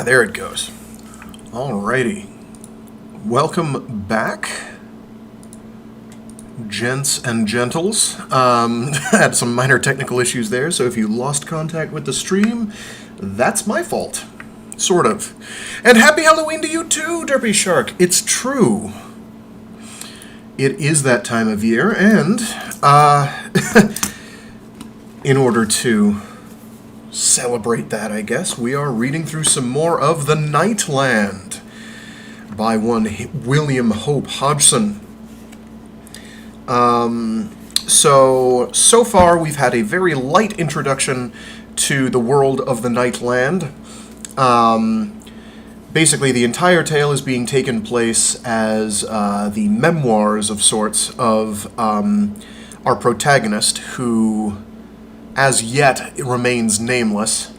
There it goes. Alrighty. Welcome back, gents and gentles. Had some minor technical issues there, so if you lost contact with the stream, that's my fault. Sort of. And happy Halloween to you too, Derpy Shark. It's true. It is that time of year, and, in order to celebrate that, I guess, we are reading through some more of The Nightland by one William Hope Hodgson. So far we've had a very light introduction to the world of the Nightland. Basically, the entire tale is being taken place as the memoirs of sorts of our protagonist, who, as yet, remains nameless.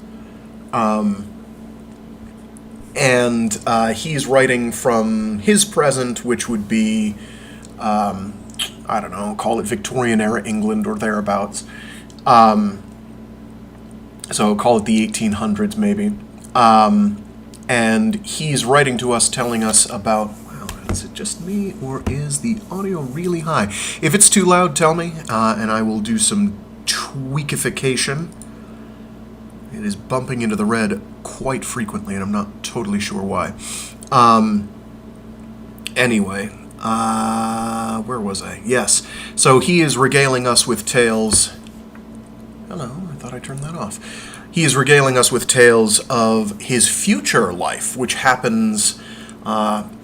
And he's writing from his present, which would be, I don't know, call it Victorian-era England or thereabouts. So call it the 1800s, maybe. And he's writing to us, telling us about... Wow, is it just me, or is the audio really high? If it's too loud, tell me, and I will do some tweakification. It is bumping into the red quite frequently, and I'm not totally sure why. Anyway, where was I? Yes. So he is regaling us with tales... Hello, I thought I turned that off. He is regaling us with tales of his future life, which happens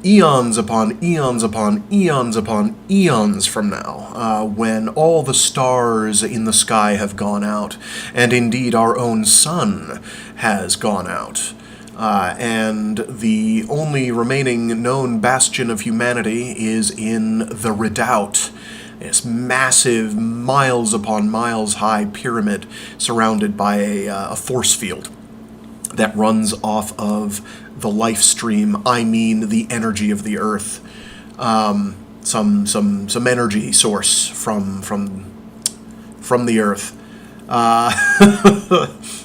eons upon eons upon eons upon eons from now, when all the stars in the sky have gone out, and indeed our own sun has gone out. And the only remaining known bastion of humanity is in the Redoubt, this massive, miles upon miles high pyramid surrounded by a force field that runs off of the life stream, I mean the energy of the Earth. Some energy source from the Earth.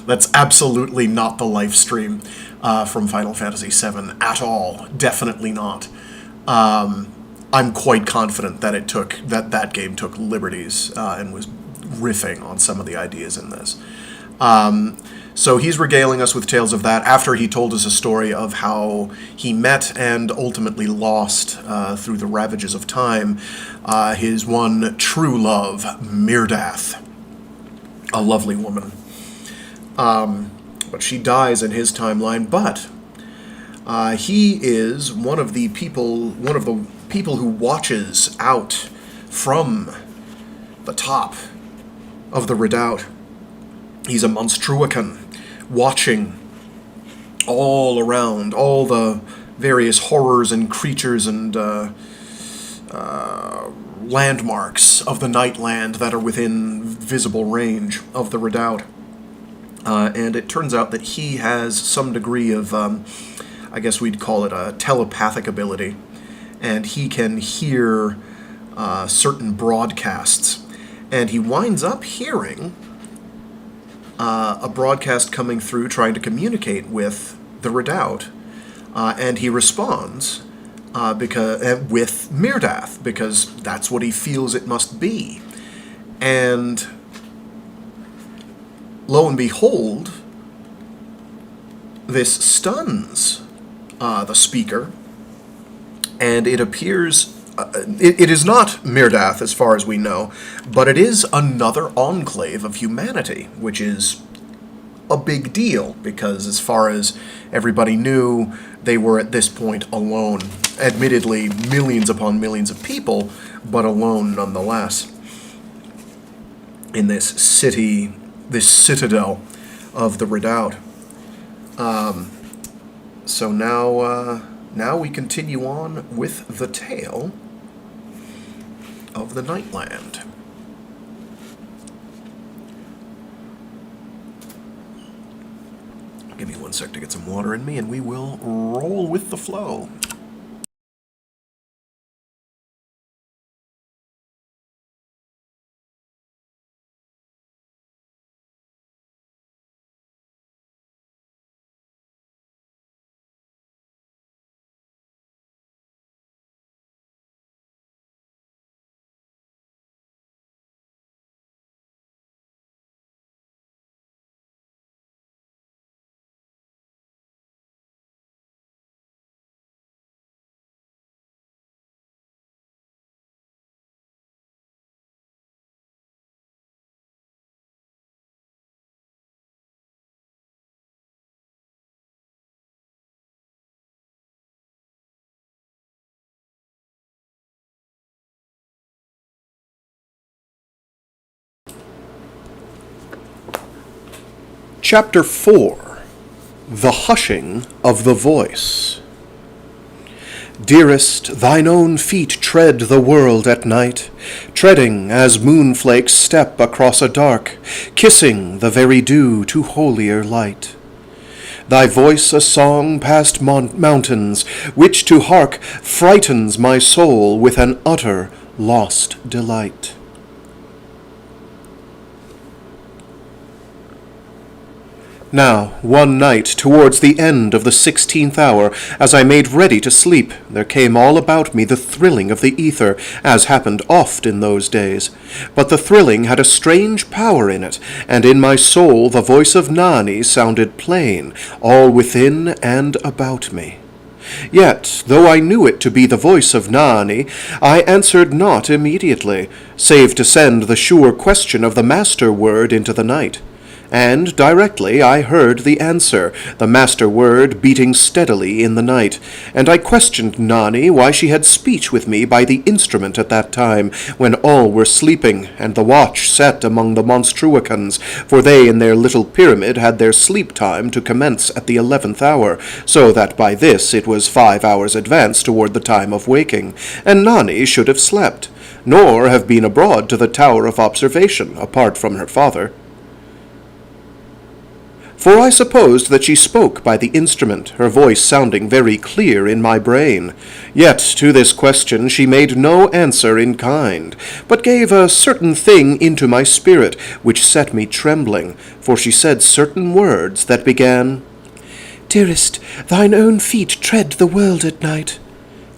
That's absolutely not the life stream from Final Fantasy VII at all. Definitely not. I'm quite confident that that game took liberties and was riffing on some of the ideas in this. So he's regaling us with tales of that after he told us a story of how he met and ultimately lost, through the ravages of time, his one true love, Mirdath, a lovely woman. But she dies in his timeline, but he is one of the people who watches out from the top of the Redoubt. He's a monstruican, watching all around, all the various horrors and creatures and landmarks of the Nightland that are within visible range of the Redoubt. And it turns out that he has some degree of, I guess we'd call it a telepathic ability, and he can hear certain broadcasts. And he winds up hearing a broadcast coming through trying to communicate with the Redoubt, and he responds with Mirdath, because that's what he feels it must be. And lo and behold, this stuns the speaker, and it appears... it is not Mirdath, as far as we know, but it is another enclave of humanity, which is a big deal, because as far as everybody knew, they were at this point alone. Admittedly, millions upon millions of people, but alone nonetheless. In this city, this citadel of the Redoubt. So now we continue on with the tale of the Nightland. Give me 1 sec to get some water in me, and we will roll with the flow. Chapter 4. The Hushing of the Voice. Dearest, thine own feet tread the world at night, treading as moonflakes step across a dark, kissing the very dew to holier light. Thy voice a song past mountains, which to hark frightens my soul with an utter lost delight. Now, one night, towards the end of the 16th hour, as I made ready to sleep, there came all about me the thrilling of the ether, as happened oft in those days. But the thrilling had a strange power in it, and in my soul the voice of Nani sounded plain, all within and about me. Yet, though I knew it to be the voice of Nani, I answered not immediately, save to send the sure question of the master word into the night. And directly I heard the answer, the master word beating steadily in the night, and I questioned Nani why she had speech with me by the instrument at that time, when all were sleeping, and the watch set among the monstruicans, for they in their little pyramid had their sleep time to commence at the 11th hour, so that by this it was 5 hours advanced toward the time of waking, and Nani should have slept, nor have been abroad to the tower of observation, apart from her father. For I supposed that she spoke by the instrument, her voice sounding very clear in my brain. Yet to this question she made no answer in kind, but gave a certain thing into my spirit, which set me trembling, for she said certain words that began, "Dearest, thine own feet tread the world at night."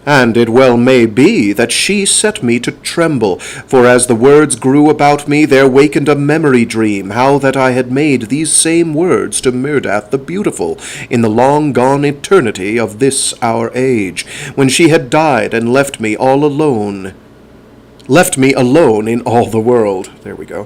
And it well may be that she set me to tremble, for as the words grew about me there wakened a memory dream, how that I had made these same words to Myrdath the Beautiful, in the long-gone eternity of this our age, when she had died and left me alone in all the world. There we go.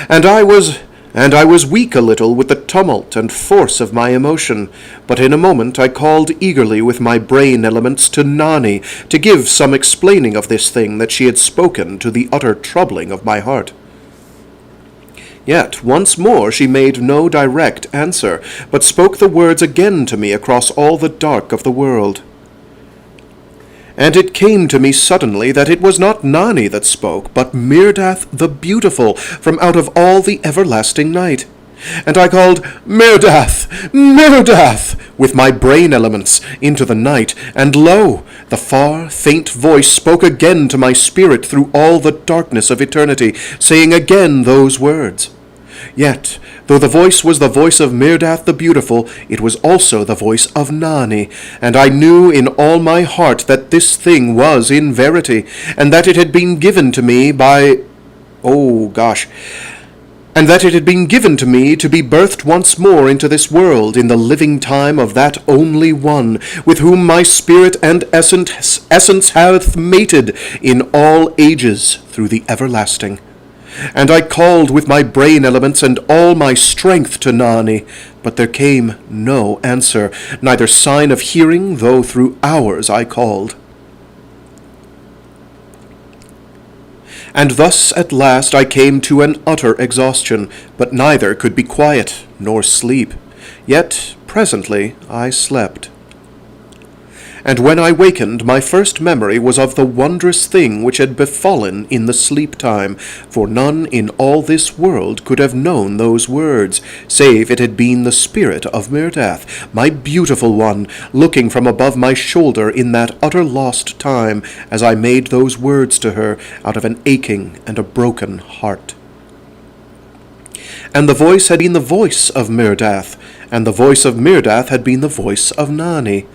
And I was weak a little with the tumult and force of my emotion, but in a moment I called eagerly with my brain elements to Nani to give some explaining of this thing that she had spoken, to the utter troubling of my heart. Yet once more she made no direct answer, but spoke the words again to me across all the dark of the world. And it came to me suddenly that it was not Nani that spoke, but Myrdath the Beautiful, from out of all the everlasting night. And I called, "Myrdath! Myrdath!" with my brain elements into the night, and lo, the far, faint voice spoke again to my spirit through all the darkness of eternity, saying again those words. Yet, though the voice was the voice of Myrdath the Beautiful, it was also the voice of Nani, and I knew in all my heart that this thing was in verity, and that it had been given to me and that it had been given to me to be birthed once more into this world in the living time of that only one, with whom my spirit and essence hath mated in all ages through the everlasting. And I called with my brain elements and all my strength to Nani, but there came no answer, neither sign of hearing, though through hours I called. And thus at last I came to an utter exhaustion, but neither could be quiet nor sleep. Yet presently I slept. And when I wakened, my first memory was of the wondrous thing which had befallen in the sleep time, for none in all this world could have known those words, save it had been the spirit of Myrdath, my beautiful one, looking from above my shoulder in that utter lost time, as I made those words to her out of an aching and a broken heart. And the voice had been the voice of Myrdath, and the voice of Myrdath had been the voice of Nani.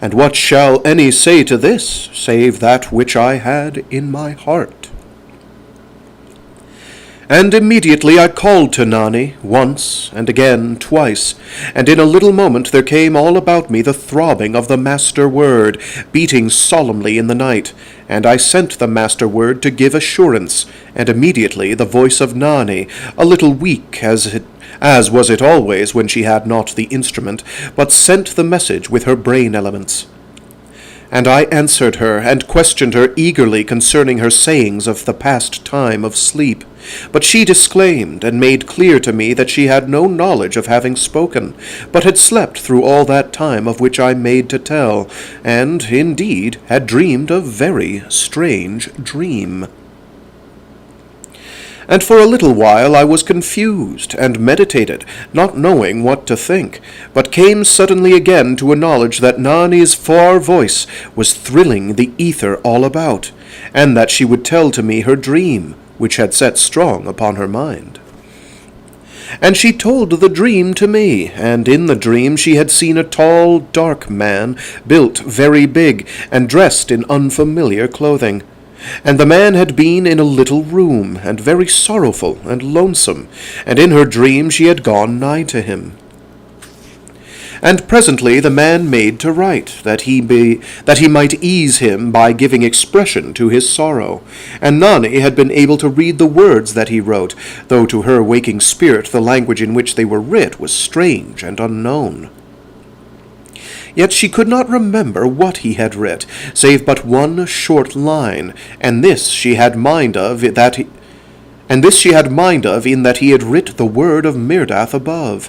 And what shall any say to this, save that which I had in my heart? And immediately I called to Nani, once, and again twice, and in a little moment there came all about me the throbbing of the master word, beating solemnly in the night, and I sent the master word to give assurance, and immediately the voice of Nani, a little weak as was it always when she had not the instrument, but sent the message with her brain elements. And I answered her, and questioned her eagerly concerning her sayings of the past time of sleep. But she disclaimed, and made clear to me that she had no knowledge of having spoken, but had slept through all that time of which I made to tell, and, indeed, had dreamed a very strange dream. And for a little while I was confused, and meditated, not knowing what to think, but came suddenly again to a knowledge that Nani's far voice was thrilling the ether all about, and that she would tell to me her dream, which had set strong upon her mind. And she told the dream to me, and in the dream she had seen a tall, dark man, built very big, and dressed in unfamiliar clothing. And the man had been in a little room, and very sorrowful and lonesome, and in her dream she had gone nigh to him. And presently the man made to write, that he might ease him by giving expression to his sorrow. And Nani had been able to read the words that he wrote, though to her waking spirit the language in which they were writ was strange and unknown. Yet she could not remember what he had writ, save but one short line, and this she had mind of in that he had writ the word of Mirdath above.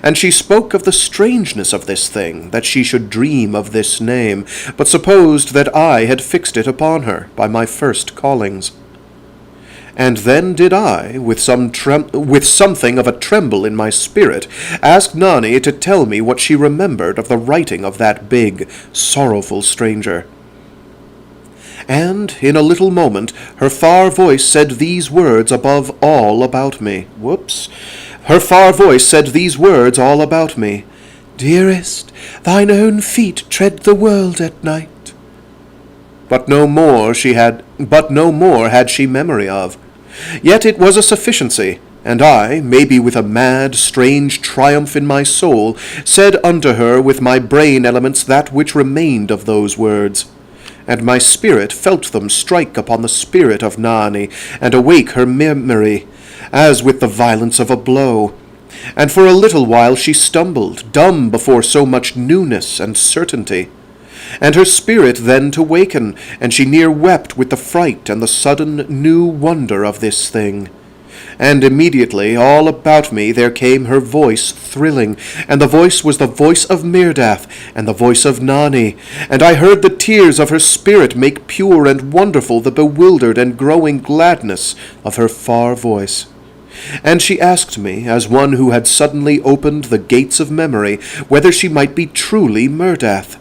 And she spoke of the strangeness of this thing, that she should dream of this name, but supposed that I had fixed it upon her by my first callings. And then did I, with something of a tremble in my spirit, ask Nani to tell me what she remembered of the writing of that big, sorrowful stranger. And in a little moment her far voice said these words above all about me. Her far voice said these words all about me. "Dearest, thine own feet tread the world at night." But no more had she memory of. Yet it was a sufficiency, and I, maybe with a mad, strange triumph in my soul, said unto her with my brain elements that which remained of those words. And my spirit felt them strike upon the spirit of Nani, and awake her memory, as with the violence of a blow. And for a little while she stumbled, dumb before so much newness and certainty. And her spirit then to waken, and she near wept with the fright and the sudden new wonder of this thing. And immediately all about me there came her voice thrilling, and the voice was the voice of Mirdath, and the voice of Nani, and I heard the tears of her spirit make pure and wonderful the bewildered and growing gladness of her far voice. And she asked me, as one who had suddenly opened the gates of memory, whether she might be truly Mirdath.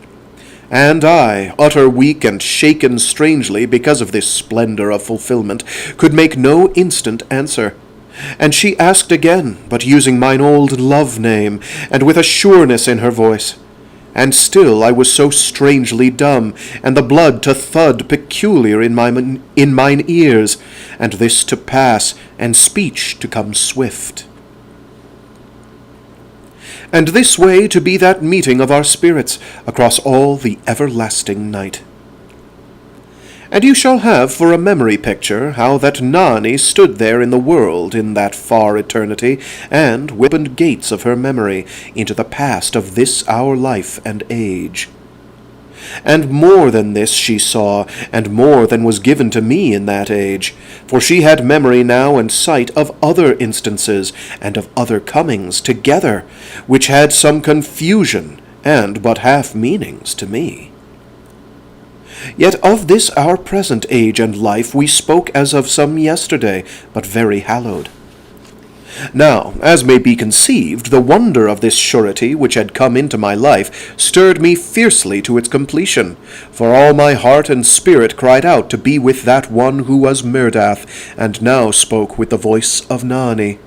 And I, utter weak and shaken strangely because of this splendor of fulfillment, could make no instant answer. And she asked again, but using mine old love name, and with a sureness in her voice. And still I was so strangely dumb, and the blood to thud peculiar in mine ears, and this to pass, and speech to come swift. And this way to be that meeting of our spirits across all the everlasting night. And you shall have for a memory picture how that Nani stood there in the world in that far eternity, and opened gates of her memory into the past of this our life and age. And more than this she saw, and more than was given to me in that age, for she had memory now and sight of other instances, and of other comings together, which had some confusion, and but half meanings to me. Yet of this our present age and life we spoke as of some yesterday, but very hallowed. Now, as may be conceived, the wonder of this surety which had come into my life stirred me fiercely to its completion, for all my heart and spirit cried out to be with that one who was Mirdath, and now spoke with the voice of Nani.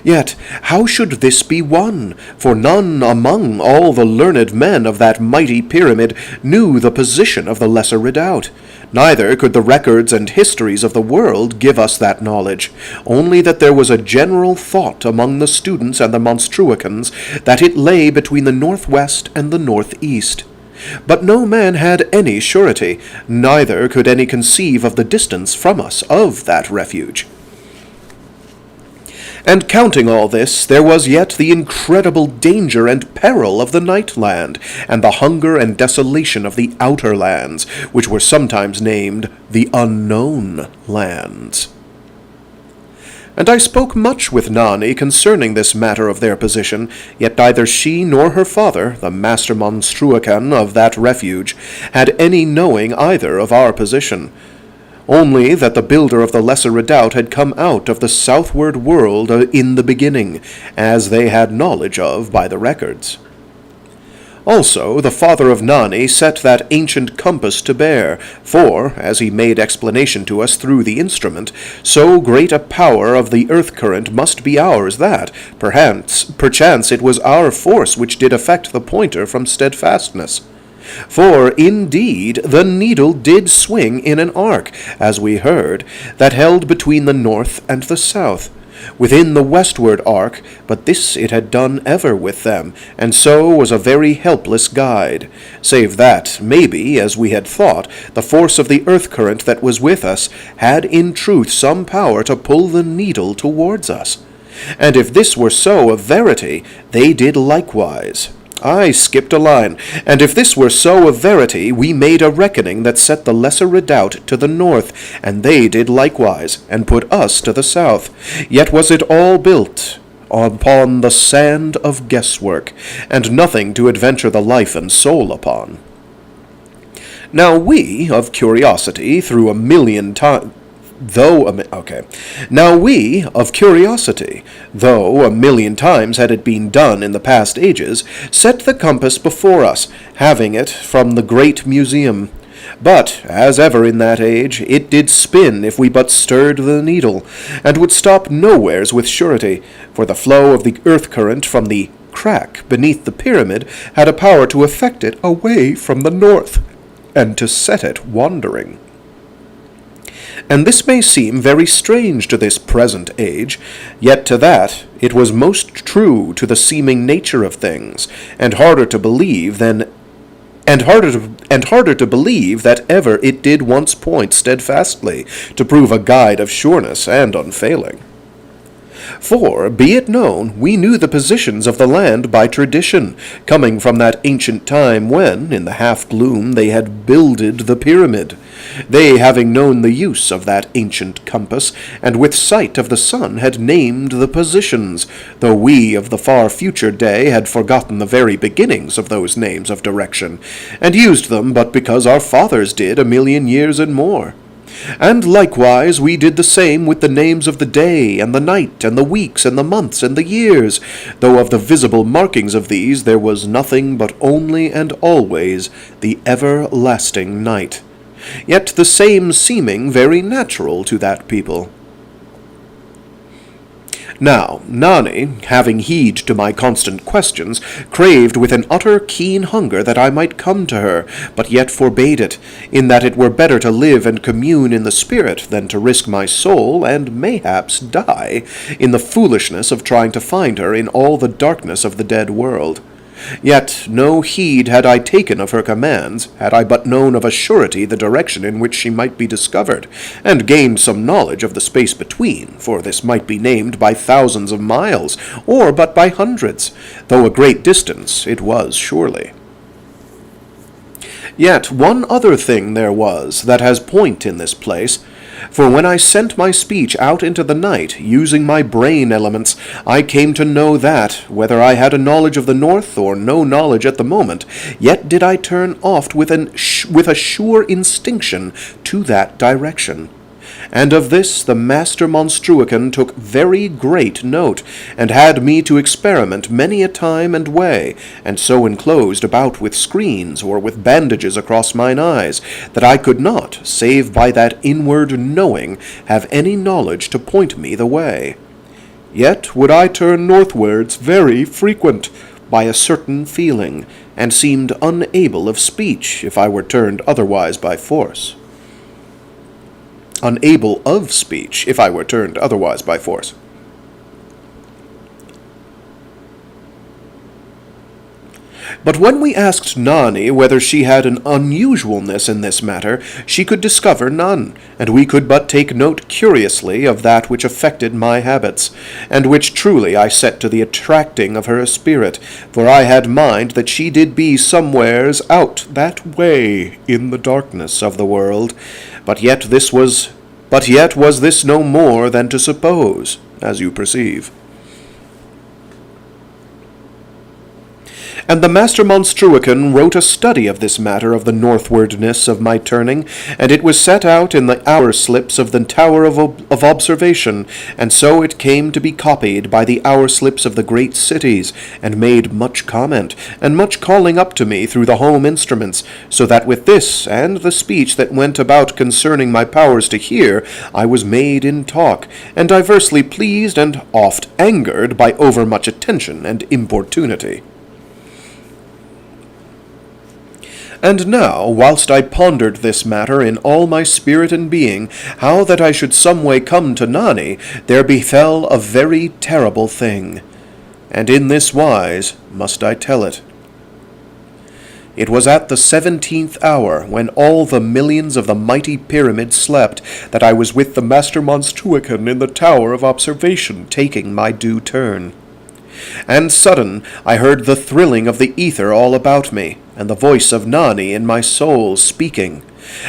Yet how should this be won? For none among all the learned men of that mighty pyramid knew the position of the lesser redoubt. Neither could the records and histories of the world give us that knowledge, only that there was a general thought among the students and the monstruicans that it lay between the northwest and the northeast. But no man had any surety, neither could any conceive of the distance from us of that refuge. And counting all this, there was yet the incredible danger and peril of the night land, and the hunger and desolation of the outer lands, which were sometimes named the unknown lands. And I spoke much with Nani concerning this matter of their position, yet neither she nor her father, the master monstruacan of that refuge, had any knowing either of our position, only that the builder of the lesser redoubt had come out of the southward world in the beginning, as they had knowledge of by the records. Also, the father of Nani set that ancient compass to bear, for, as he made explanation to us through the instrument, so great a power of the earth current must be ours that, perchance it was our force which did affect the pointer from steadfastness. For, indeed, the needle did swing in an arc, as we heard, that held between the north and the south, within the westward arc, but this it had done ever with them, and so was a very helpless guide, save that, maybe, as we had thought, the force of the earth current that was with us had in truth some power to pull the needle towards us. And if this were so of verity, they did likewise. I skipped a line, and if this were so of verity, we made a reckoning that set the lesser redoubt to the north, and they did likewise, and put us to the south. Yet was it all built upon the sand of guesswork, and nothing to adventure the life and soul upon. Now we, of curiosity, through a million times, Now we, of curiosity, though a million times had it been done in the past ages, set the compass before us, having it from the great museum. But, as ever in that age, it did spin if we but stirred the needle, and would stop nowheres with surety, for the flow of the earth current from the crack beneath the pyramid had a power to affect it away from the north, and to set it wandering. And this may seem very strange to this present age, yet to that it was most true to the seeming nature of things, and harder to believe that ever it did once point steadfastly to prove a guide of sureness and unfailing. For, be it known, we knew the positions of the land by tradition, coming from that ancient time when, in the half-gloom, they had builded the pyramid, they having known the use of that ancient compass, and with sight of the sun had named the positions, though we of the far future day had forgotten the very beginnings of those names of direction, and used them but because our fathers did 1,000,000 years and more. And likewise we did the same with the names of the day, and the night, and the weeks, and the months, and the years, though of the visible markings of these there was nothing but only and always the everlasting night, yet the same seeming very natural to that people. Now, Nani, having heed to my constant questions, craved with an utter keen hunger that I might come to her, but yet forbade it, in that it were better to live and commune in the spirit than to risk my soul, and mayhaps die, in the foolishness of trying to find her in all the darkness of the dead world. Yet no heed had I taken of her commands, had I but known of a surety the direction in which she might be discovered, and gained some knowledge of the space between, for this might be named by thousands of miles, or but by hundreds, though a great distance it was surely. Yet one other thing there was that has point in this place, for when I sent my speech out into the night, using my brain elements, I came to know that, whether I had a knowledge of the north or no knowledge at the moment, yet did I turn oft with a sure instinction to that direction. And of this the master monstruacan took very great note, and had me to experiment many a time and way, and so enclosed about with screens or with bandages across mine eyes, that I could not, save by that inward knowing, have any knowledge to point me the way. Yet would I turn northwards very frequent, by a certain feeling, and seemed unable of speech if I were turned otherwise by force. Unable of speech, if I were turned otherwise by force. But when we asked Nani whether she had an unusualness in this matter, she could discover none, and we could but take note curiously of that which affected my habits, and which truly I set to the attracting of her spirit, for I had mind that she did be somewheres out that way in the darkness of the world, but yet was this no more than to suppose, as you perceive. And the Master Monstruican wrote a study of this matter of the northwardness of my turning, and it was set out in the hour slips of the Tower of Observation, and so it came to be copied by the hour slips of the great cities, and made much comment, and much calling up to me through the home instruments, so that with this, and the speech that went about concerning my powers to hear, I was made in talk, and diversely pleased and oft angered by overmuch attention and importunity. And now, whilst I pondered this matter in all my spirit and being, how that I should some way come to Nani, there befell a very terrible thing. And in this wise must I tell it. It was at the 17th hour, when all the millions of the mighty pyramid slept, that I was with the Master Monstruican in the Tower of Observation, taking my due turn. And sudden I heard the thrilling of the ether all about me, and the voice of Nani in my soul speaking.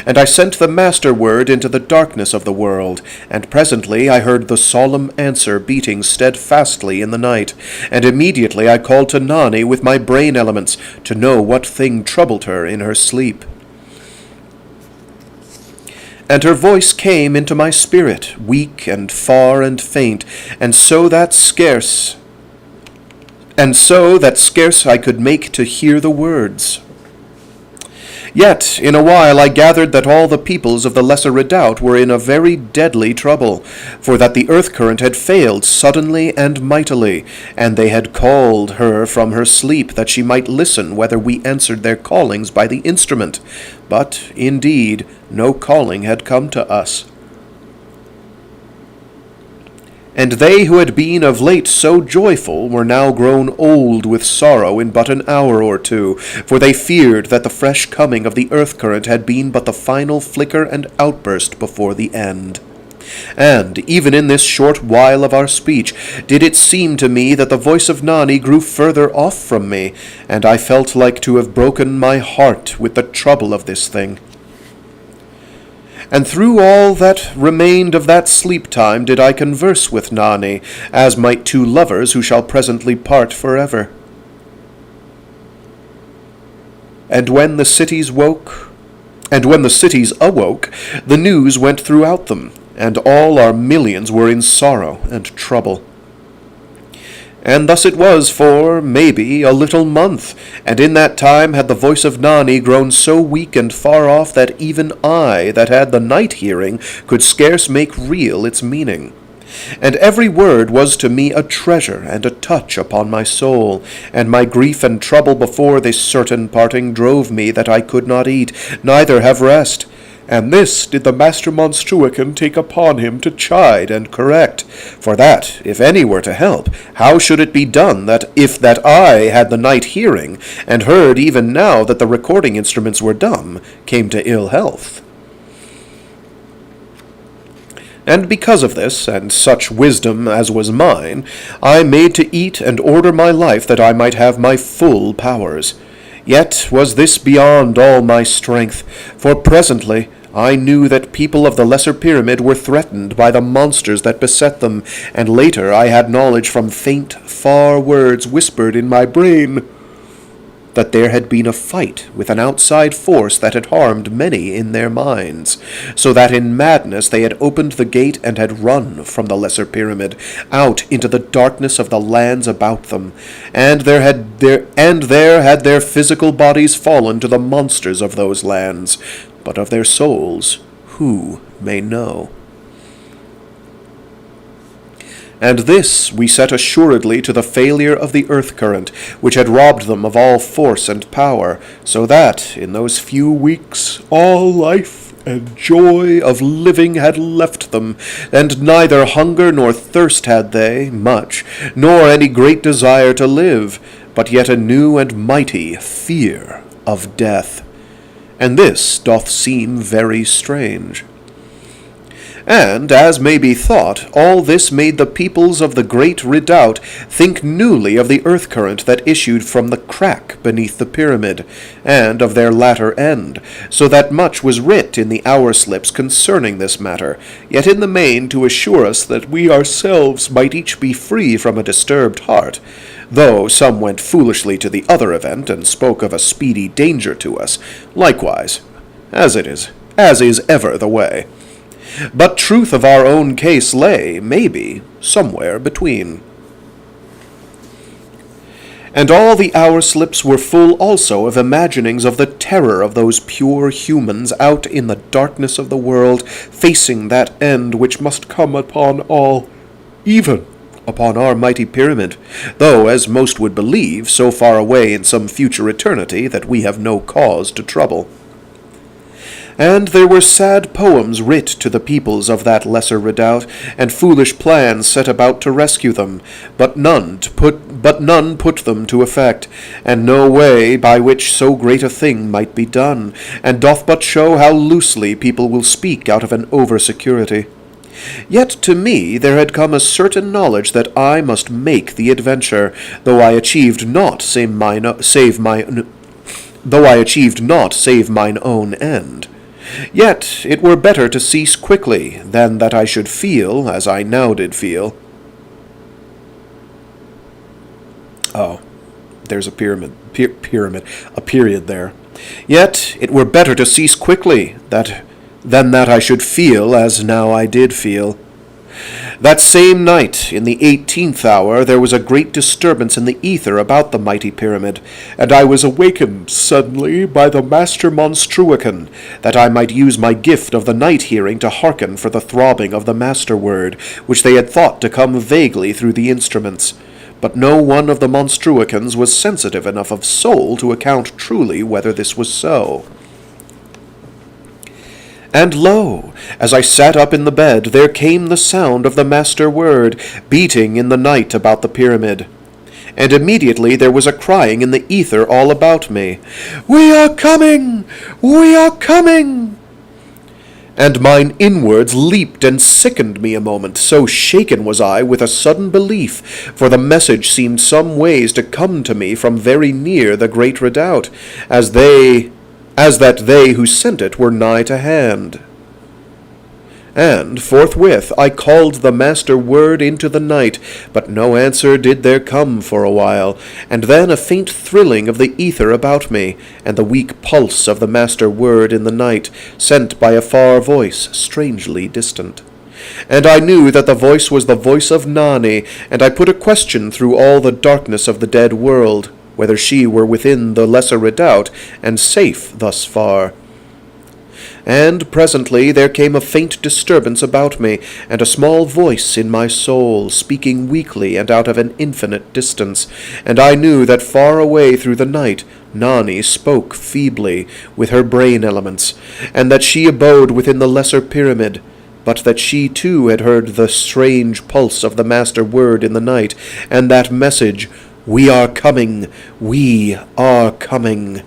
And I sent the master word into the darkness of the world, and presently I heard the solemn answer beating steadfastly in the night, and immediately I called to Nani with my brain elements, to know what thing troubled her in her sleep. And her voice came into my spirit, weak and far and faint, and so that scarce I could make to hear the words. Yet in a while I gathered that all the peoples of the lesser Redoubt were in a very deadly trouble, for that the earth current had failed suddenly and mightily, and they had called her from her sleep that she might listen whether we answered their callings by the instrument. But, indeed, no calling had come to us. And they who had been of late so joyful were now grown old with sorrow in but an hour or two, for they feared that the fresh coming of the earth current had been but the final flicker and outburst before the end. And, even in this short while of our speech, did it seem to me that the voice of Nani grew further off from me, and I felt like to have broken my heart with the trouble of this thing. And through all that remained of that sleep time did I converse with Nani, as might two lovers who shall presently part forever. And when the cities awoke, the news went throughout them, and all our millions were in sorrow and trouble. And thus it was for, maybe, a little month, and in that time had the voice of Nani grown so weak and far off that even I, that had the night hearing, could scarce make real its meaning. And every word was to me a treasure and a touch upon my soul, and my grief and trouble before this certain parting drove me that I could not eat, neither have rest. And this did the Master Monstruican take upon him to chide and correct, for that, if any were to help, how should it be done that if that I had the night hearing, and heard even now that the recording instruments were dumb, came to ill health? And because of this, and such wisdom as was mine, I made to eat and order my life that I might have my full powers. Yet was this beyond all my strength, for presently I knew that people of the Lesser Pyramid were threatened by the monsters that beset them, and later I had knowledge from faint, far words whispered in my brain that there had been a fight with an outside force that had harmed many in their minds, so that in madness they had opened the gate and had run from the Lesser Pyramid out into the darkness of the lands about them, and there had their physical bodies fallen to the monsters of those lands, but of their souls who may know? And this we set assuredly to the failure of the earth current, which had robbed them of all force and power, so that, in those few weeks, all life and joy of living had left them, and neither hunger nor thirst had they, much, nor any great desire to live, but yet a new and mighty fear of death. And this doth seem very strange. And, as may be thought, all this made the peoples of the great Redoubt think newly of the earth-current that issued from the crack beneath the pyramid, and of their latter end, so that much was writ in the hour-slips concerning this matter, yet in the main to assure us that we ourselves might each be free from a disturbed heart, though some went foolishly to the other event, and spoke of a speedy danger to us, likewise, as is ever the way. But truth of our own case lay, maybe, somewhere between. And all the hour-slips were full also of imaginings of the terror of those pure humans out in the darkness of the world, facing that end which must come upon all, even upon our mighty pyramid, though, as most would believe, so far away in some future eternity that we have no cause to trouble. And there were sad poems writ to the peoples of that lesser redoubt, and foolish plans set about to rescue them, but none put them to effect, and no way by which so great a thing might be done, and doth but show how loosely people will speak out of an over-security. Yet to me there had come a certain knowledge that I must make the adventure, though I achieved not save mine own end. Yet it were better to cease quickly than that I should feel as I now did feel. Oh, there's a period there. Yet it were better to cease quickly than that I should feel as now I did feel. That same night, in the 18th hour, there was a great disturbance in the ether about the mighty pyramid, and I was awakened suddenly by the master monstruican, that I might use my gift of the night hearing to hearken for the throbbing of the master word, which they had thought to come vaguely through the instruments. But no one of the monstruicans was sensitive enough of soul to account truly whether this was so. And lo, as I sat up in the bed, there came the sound of the master word, beating in the night about the pyramid. And immediately there was a crying in the ether all about me, "We are coming! We are coming!" And mine inwards leaped and sickened me a moment, so shaken was I with a sudden belief, for the message seemed some ways to come to me from very near the great redoubt, as that they who sent it were nigh to hand. And forthwith I called the master word into the night, but no answer did there come for a while, and then a faint thrilling of the ether about me, and the weak pulse of the master word in the night, sent by a far voice strangely distant. And I knew that the voice was the voice of Nani, and I put a question through all the darkness of the dead world, whether she were within the lesser redoubt, and safe thus far. And presently there came a faint disturbance about me, and a small voice in my soul, speaking weakly and out of an infinite distance, and I knew that far away through the night Nani spoke feebly, with her brain elements, and that she abode within the lesser pyramid, but that she too had heard the strange pulse of the master word in the night, and that message, "We are coming, we are coming."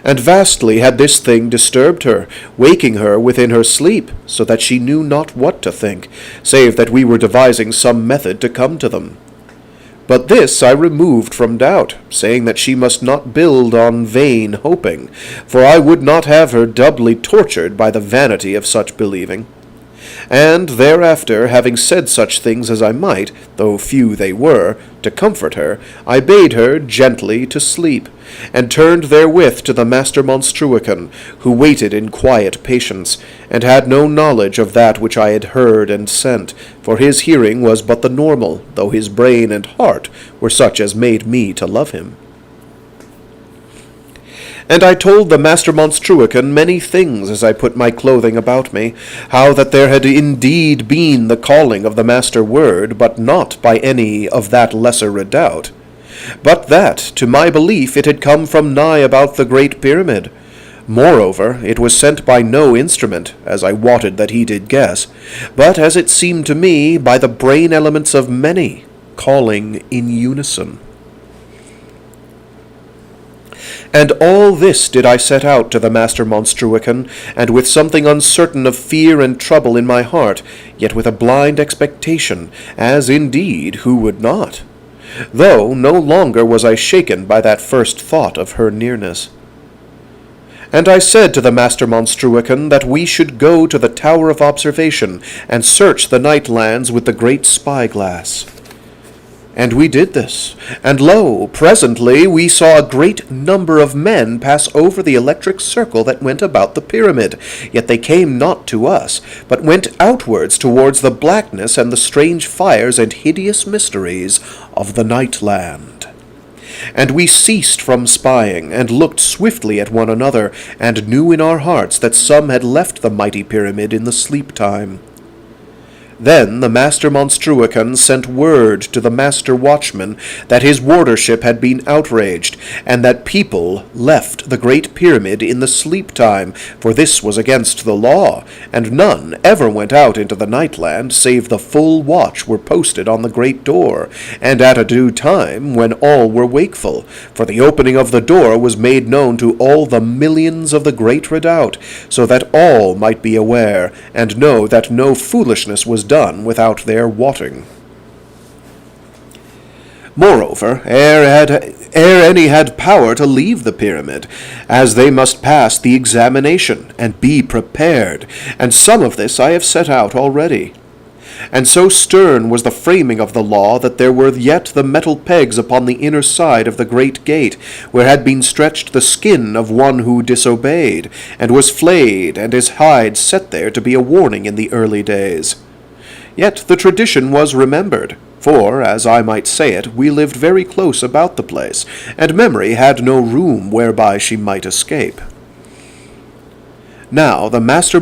And vastly had this thing disturbed her, waking her within her sleep, so that she knew not what to think, save that we were devising some method to come to them. But this I removed from doubt, saying that she must not build on vain hoping, for I would not have her doubly tortured by the vanity of such believing. And thereafter, having said such things as I might, though few they were, to comfort her, I bade her gently to sleep, and turned therewith to the master monstruican, who waited in quiet patience, and had no knowledge of that which I had heard and sent, for his hearing was but the normal, though his brain and heart were such as made me to love him. And I told the master monstruican many things as I put my clothing about me, how that there had indeed been the calling of the master word, but not by any of that lesser redoubt, but that, to my belief, it had come from nigh about the great pyramid. Moreover, it was sent by no instrument, as I wotted that he did guess, but, as it seemed to me, by the brain elements of many, calling in unison. And all this did I set out to the Master Monstruican, and with something uncertain of fear and trouble in my heart, yet with a blind expectation, as indeed who would not? Though no longer was I shaken by that first thought of her nearness. And I said to the Master Monstruican that we should go to the Tower of Observation, and search the night lands with the great spyglass. And we did this, and lo, presently we saw a great number of men pass over the electric circle that went about the pyramid, yet they came not to us, but went outwards towards the blackness and the strange fires and hideous mysteries of the night land. And we ceased from spying, and looked swiftly at one another, and knew in our hearts that some had left the mighty pyramid in the sleep time. Then the Master Monstruican sent word to the Master Watchman that his wardership had been outraged, and that people left the Great Pyramid in the sleep time, for this was against the law, and none ever went out into the Nightland save the full watch were posted on the great door, and at a due time when all were wakeful, for the opening of the door was made known to all the millions of the great Redoubt, so that all might be aware, and know that no foolishness was done without their wotting. Moreover, ere any had power to leave the pyramid, as they must pass the examination, and be prepared, and some of this I have set out already. And so stern was the framing of the law that there were yet the metal pegs upon the inner side of the great gate, where had been stretched the skin of one who disobeyed, and was flayed, and his hide set there to be a warning in the early days. Yet the tradition was remembered, for, as I might say it, we lived very close about the place, and memory had no room whereby she might escape. Now the Master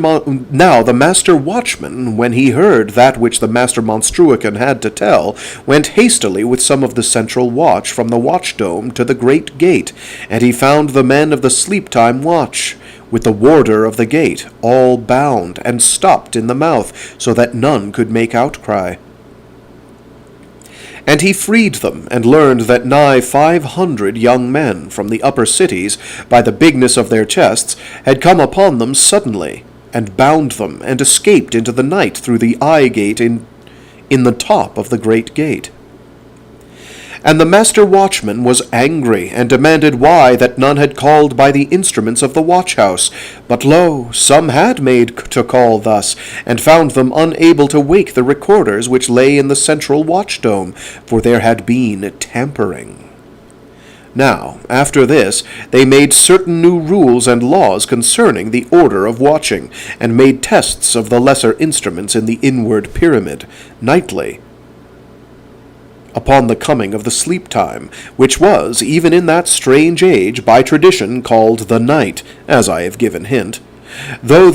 Watchman, when he heard that which the Master Monstruican had to tell, went hastily with some of the central watch from the watch-dome to the great gate, and he found the men of the sleep-time watch, with the warder of the gate, all bound, and stopped in the mouth, so that none could make outcry. And he freed them, and learned that nigh 500 young men from the upper cities, by the bigness of their chests, had come upon them suddenly, and bound them, and escaped into the night through the eye gate in the top of the great gate. And the Master Watchman was angry, and demanded why that none had called by the instruments of the watch-house. But lo, some had made to call thus, and found them unable to wake the recorders which lay in the central watch-dome, for there had been tampering. Now, after this, they made certain new rules and laws concerning the order of watching, and made tests of the lesser instruments in the inward pyramid, nightly, upon the coming of the sleep time, which was, even in that strange age, by tradition called the night, as I have given hint. Though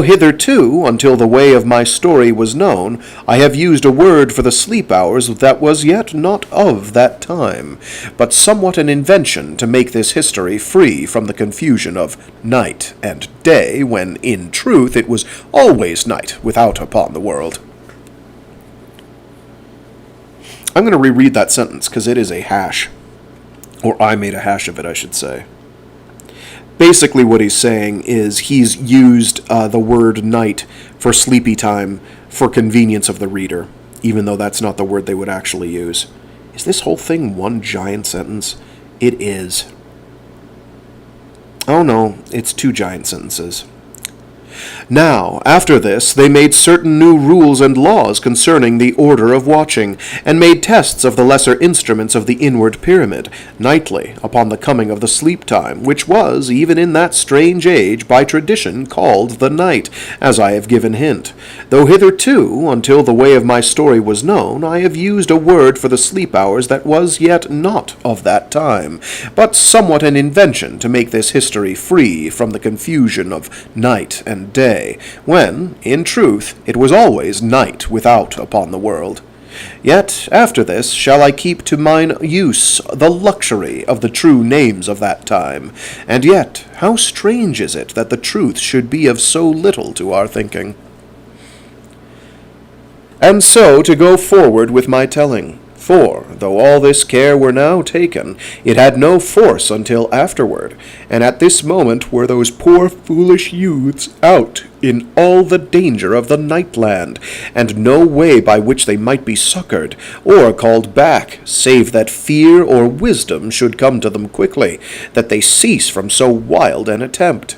hitherto, until the way of my story was known, I have used a word for the sleep hours that was yet not of that time, but somewhat an invention to make this history free from the confusion of night and day, when in truth it was always night without upon the world. I'm going to reread that sentence because it is a hash. Or I made a hash of it, I should say. Basically what he's saying is he's used the word night for sleepy time for convenience of the reader, even though that's not the word they would actually use. Is this whole thing one giant sentence? It is. Oh no, it's two giant sentences. Now, after this, they made certain new rules and laws concerning the order of watching, and made tests of the lesser instruments of the inward pyramid, nightly, upon the coming of the sleep time, which was, even in that strange age, by tradition called the night, as I have given hint. Though hitherto, until the way of my story was known, I have used a word for the sleep hours that was yet not of that time, but somewhat an invention to make this history free from the confusion of night and day, when, in truth, it was always night without upon the world. Yet, after this, shall I keep to mine use the luxury of the true names of that time, and yet, how strange is it that the truth should be of so little to our thinking. And so to go forward with my telling. For, though all this care were now taken, it had no force until afterward, and at this moment were those poor foolish youths out in all the danger of the Nightland, and no way by which they might be succoured, or called back, save that fear or wisdom should come to them quickly, that they cease from so wild an attempt.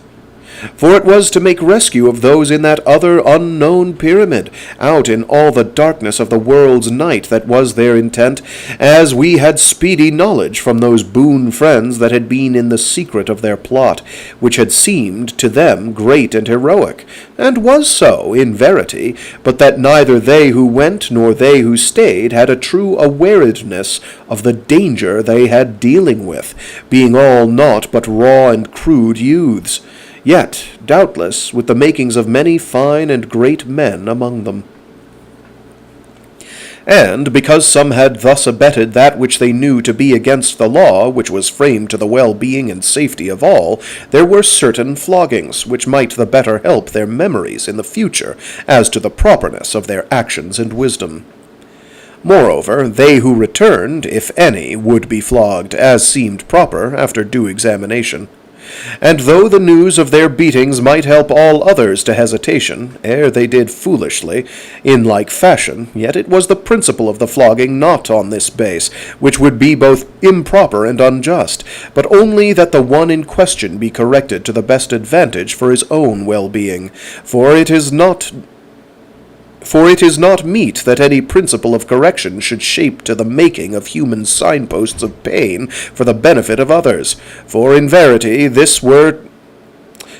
For it was to make rescue of those in that other unknown pyramid, out in all the darkness of the world's night that was their intent, as we had speedy knowledge from those boon friends that had been in the secret of their plot, which had seemed to them great and heroic, and was so in verity, but that neither they who went nor they who stayed had a true awareness of the danger they had dealing with, being all naught but raw and crude youths, yet, doubtless, with the makings of many fine and great men among them. And, because some had thus abetted that which they knew to be against the law, which was framed to the well-being and safety of all, there were certain floggings, which might the better help their memories in the future, as to the properness of their actions and wisdom. Moreover, they who returned, if any, would be flogged, as seemed proper, after due examination. And though the news of their beatings might help all others to hesitation, ere they did foolishly, in like fashion, yet it was the principle of the flogging not on this base, which would be both improper and unjust, but only that the one in question be corrected to the best advantage for his own well-being, for it is not meet that any principle of correction should shape to the making of human signposts of pain for the benefit of others. For in verity this were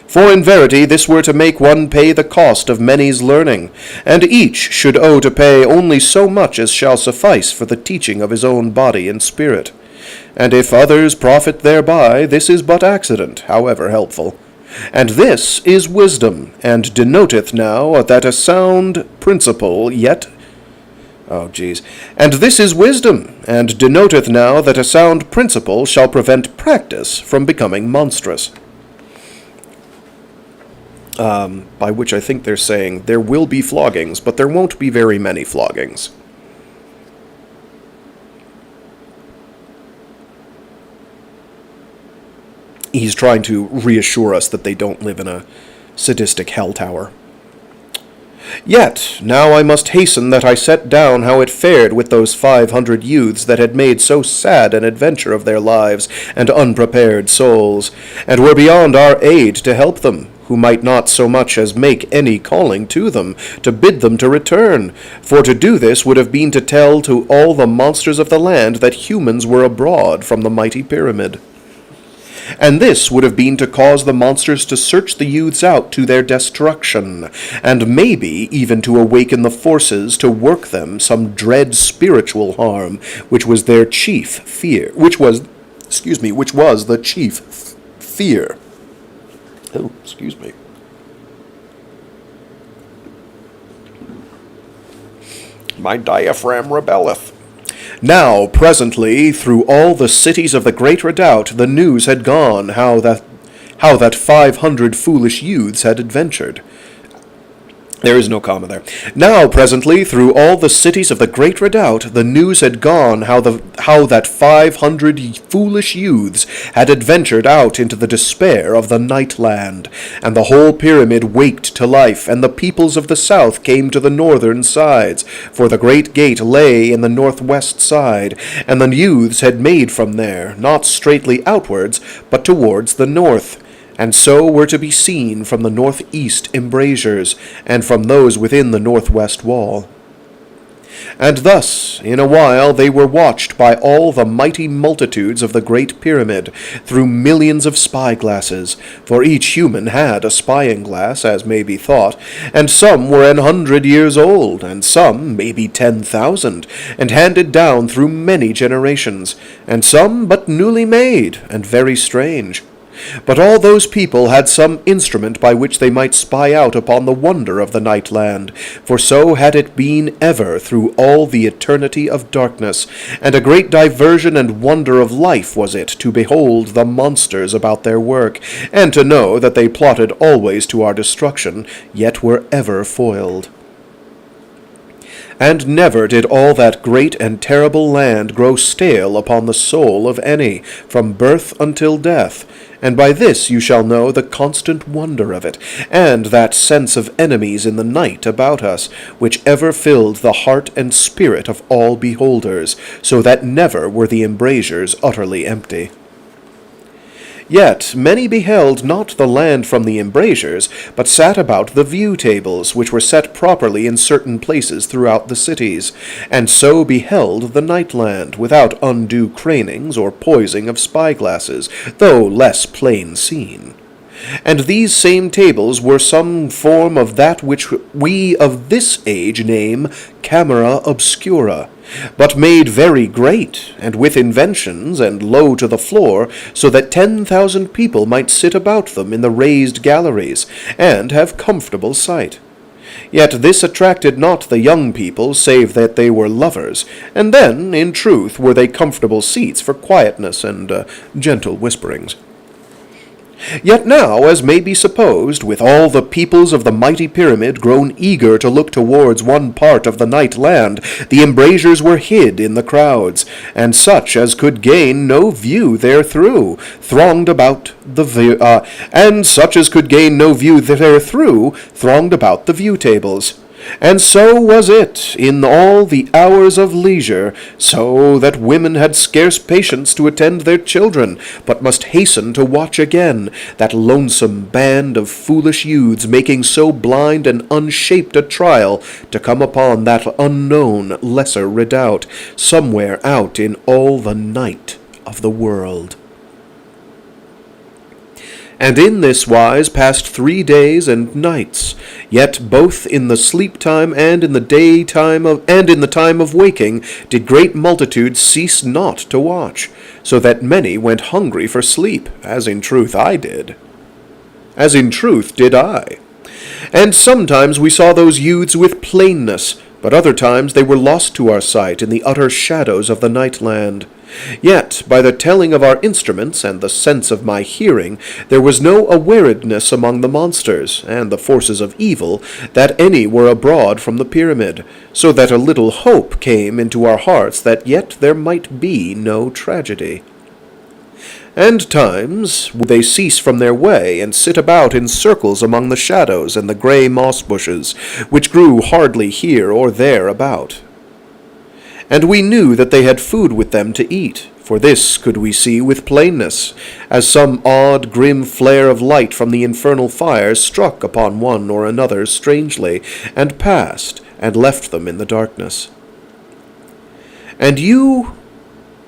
to make one pay the cost of many's learning, and each should owe to pay only so much as shall suffice for the teaching of his own body and spirit. And if others profit thereby, this is but accident, however helpful. And this is wisdom, and denoteth now that a sound principle yet... And this is wisdom, and denoteth now that a sound principle shall prevent practice from becoming monstrous. By which I think they're saying there will be floggings, but there won't be very many floggings. He's trying to reassure us that they don't live in a sadistic hell tower. Yet, now I must hasten that I set down how it fared with those 500 youths that had made so sad an adventure of their lives and unprepared souls, and were beyond our aid to help them, who might not so much as make any calling to them, to bid them to return, for to do this would have been to tell to all the monsters of the land that humans were abroad from the mighty pyramid. And this would have been to cause the monsters to search the youths out to their destruction, and maybe even to awaken the forces to work them some dread spiritual harm, which was their chief fear, which was the chief fear. Oh, excuse me. My diaphragm rebelleth. Now, presently, through all the cities of the great Redoubt, the news had gone how that 500 foolish youths had adventured. There is no comma there. Now, presently, through all the cities of the great Redoubt, the news had gone how that 500 foolish youths had adventured out into the despair of the Nightland, and the whole pyramid waked to life, and the peoples of the south came to the northern sides, for the great gate lay in the northwest side, and the youths had made from there, not straightly outwards, but towards the north, and so were to be seen from the northeast embrasures, and from those within the northwest wall. And thus, in a while, they were watched by all the mighty multitudes of the great pyramid, through millions of spy-glasses, for each human had a spying-glass, as may be thought, and some were 100 years old, and some maybe 10,000, and handed down through many generations, and some but newly made, and very strange. But all those people had some instrument by which they might spy out upon the wonder of the Nightland, for so had it been ever through all the eternity of darkness, and a great diversion and wonder of life was it to behold the monsters about their work, and to know that they plotted always to our destruction, yet were ever foiled. And never did all that great and terrible land grow stale upon the soul of any, from birth until death. And by this you shall know the constant wonder of it, and that sense of enemies in the night about us, which ever filled the heart and spirit of all beholders, so that never were the embrasures utterly empty. Yet many beheld not the land from the embrasures, but sat about the view tables, which were set properly in certain places throughout the cities, and so beheld the night land, without undue cranings or poising of spy-glasses, though less plain seen. And these same tables were some form of that which we of this age name camera obscura, but made very great, and with inventions, and low to the floor, so that 10,000 people might sit about them in the raised galleries, and have comfortable sight. Yet this attracted not the young people, save that they were lovers, and then, in truth, were they comfortable seats for quietness and gentle whisperings. Yet now, as may be supposed, with all the peoples of the mighty pyramid grown eager to look towards one part of the night land, the embrasures were hid in the crowds, and such as could gain no view therethrough thronged about the view tables. And so was it in all the hours of leisure, so that women had scarce patience to attend their children, but must hasten to watch again that lonesome band of foolish youths making so blind and unshaped a trial to come upon that unknown lesser redoubt, somewhere out in all the night of the world. And in this wise passed 3 days and nights, yet both in the sleep time and in the time of waking did great multitudes cease not to watch, so that many went hungry for sleep, as in truth did I. And sometimes we saw those youths with plainness, but other times they were lost to our sight in the utter shadows of the night land. Yet, by the telling of our instruments and the sense of my hearing, there was no awareness among the monsters and the forces of evil that any were abroad from the pyramid, so that a little hope came into our hearts that yet there might be no tragedy. And times would they cease from their way, and sit about in circles among the shadows and the grey moss bushes, which grew hardly here or there about. And we knew that they had food with them to eat, for this could we see with plainness, as some odd grim flare of light from the infernal fires struck upon one or another strangely, and passed, and left them in the darkness.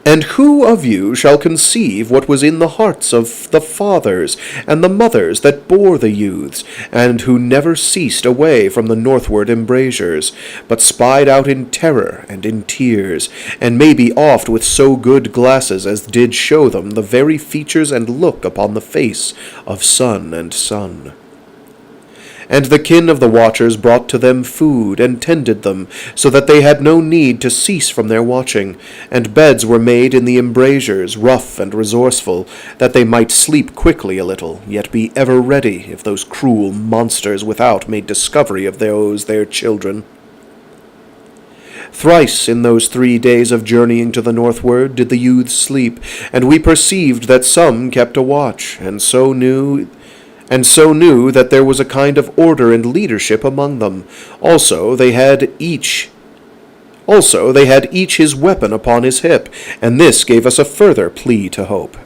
And who of you shall conceive what was in the hearts of the fathers and the mothers that bore the youths, and who never ceased away from the northward embrasures, but spied out in terror and in tears, and maybe oft with so good glasses as did show them the very features and look upon the face of son and son? And the kin of the watchers brought to them food, and tended them, so that they had no need to cease from their watching, and beds were made in the embrasures, rough and resourceful, that they might sleep quickly a little, yet be ever ready, if those cruel monsters without made discovery of their children. Thrice in those 3 days of journeying to the northward did the youths sleep, and we perceived that some kept a watch, and so knew that there was a kind of order and leadership among them. Also they had each his weapon upon his hip, and this gave us a further plea to hope.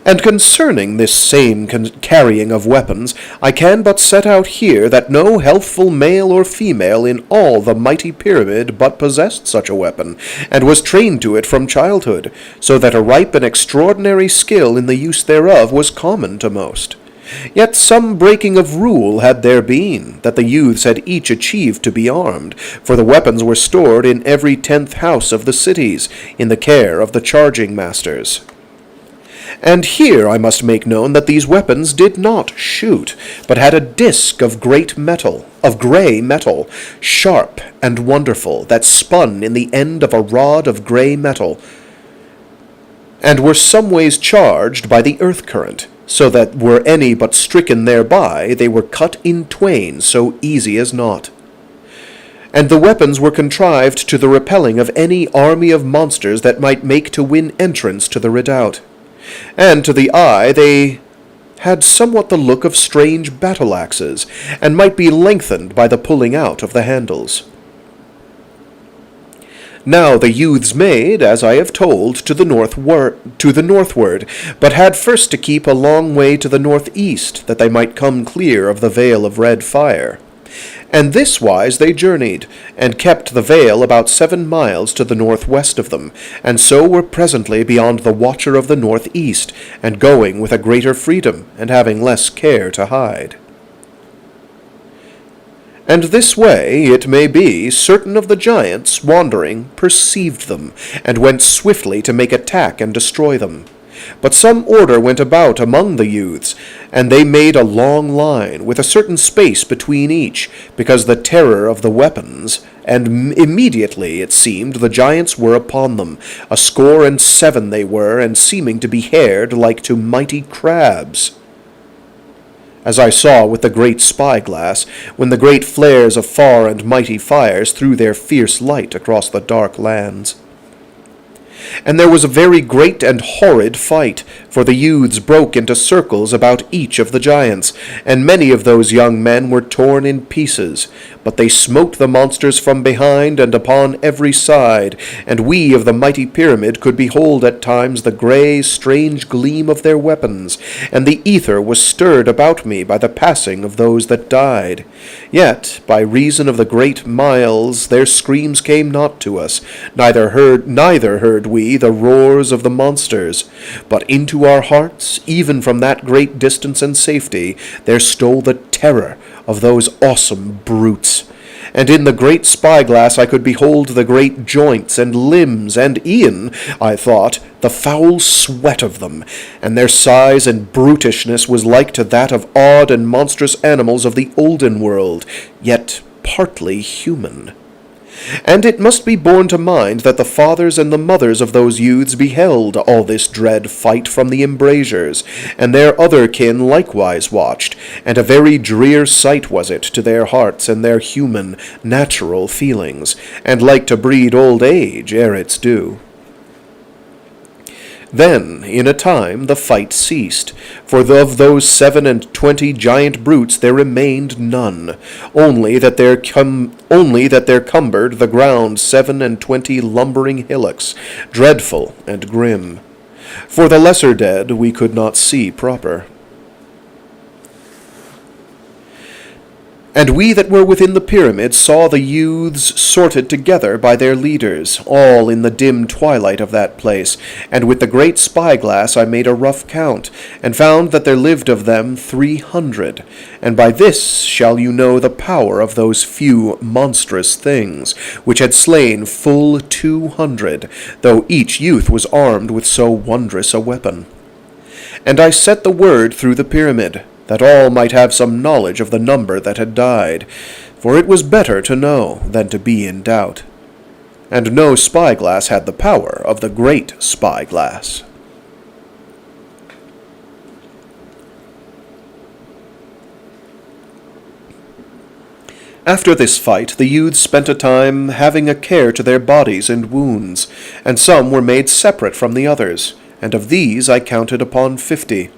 And concerning this same carrying of weapons, I can but set out here that no healthful male or female in all the mighty pyramid but possessed such a weapon, and was trained to it from childhood, so that a ripe and extraordinary skill in the use thereof was common to most. Yet some breaking of rule had there been, that the youths had each achieved to be armed, for the weapons were stored in every 10th house of the cities, in the care of the charging masters. And here I must make known that these weapons did not shoot, but had a disc of grey metal, sharp and wonderful, that spun in the end of a rod of grey metal, and were someways charged by the earth current, so that were any but stricken thereby, they were cut in twain so easy as not. and the weapons were contrived to the repelling of any army of monsters that might make to win entrance to the redoubt. And to the eye they had somewhat the look of strange battle-axes, and might be lengthened by the pulling out of the handles. Now the youths made, as I have told, to the northward, but had first to keep a long way to the northeast, that they might come clear of the veil of red fire. And this wise they journeyed, and kept the vale about 7 miles to the northwest of them, and so were presently beyond the watcher of the northeast, and going with a greater freedom, and having less care to hide. And this way, it may be, certain of the giants, wandering, perceived them, and went swiftly to make attack and destroy them. But some order went about among the youths, and they made a long line, with a certain space between each, because the terror of the weapons, and immediately, it seemed, the giants were upon them. 67 they were, and seeming to be haired like to mighty crabs, as I saw with the great spy-glass, when the great flares of far and mighty fires threw their fierce light across the dark lands. And there was a very great and horrid fight, for the youths broke into circles about each of the giants, and many of those young men were torn in pieces. But they smote the monsters from behind and upon every side, and we of the mighty pyramid could behold at times the grey, strange gleam of their weapons, and the ether was stirred about me by the passing of those that died. Yet, by reason of the great miles, their screams came not to us, neither heard we the roars of the monsters, but into our hearts, even from that great distance and safety, there stole the terror of those awesome brutes. And in the great spy-glass I could behold the great joints and limbs, and e'en, I thought, the foul sweat of them, and their size and brutishness was like to that of odd and monstrous animals of the olden world, yet partly human. And it must be borne to mind that the fathers and the mothers of those youths beheld all this dread fight from the embrasures, and their other kin likewise watched, and a very drear sight was it to their hearts and their human, natural feelings, and like to breed old age ere its due. Then, in a time, the fight ceased, for of those 27 giant brutes there remained none, only that there cumbered the ground 27 lumbering hillocks, dreadful and grim. For the lesser dead we could not see proper. And we that were within the pyramid saw the youths sorted together by their leaders, all in the dim twilight of that place, and with the great spy-glass I made a rough count, and found that there lived of them 300, and by this shall you know the power of those few monstrous things, which had slain full 200, though each youth was armed with so wondrous a weapon. And I set the word through the pyramid, that all might have some knowledge of the number that had died, for it was better to know than to be in doubt. And no spy-glass had the power of the great spy-glass. After this fight, the youths spent a time having a care to their bodies and wounds, and some were made separate from the others, and of these I counted upon 50.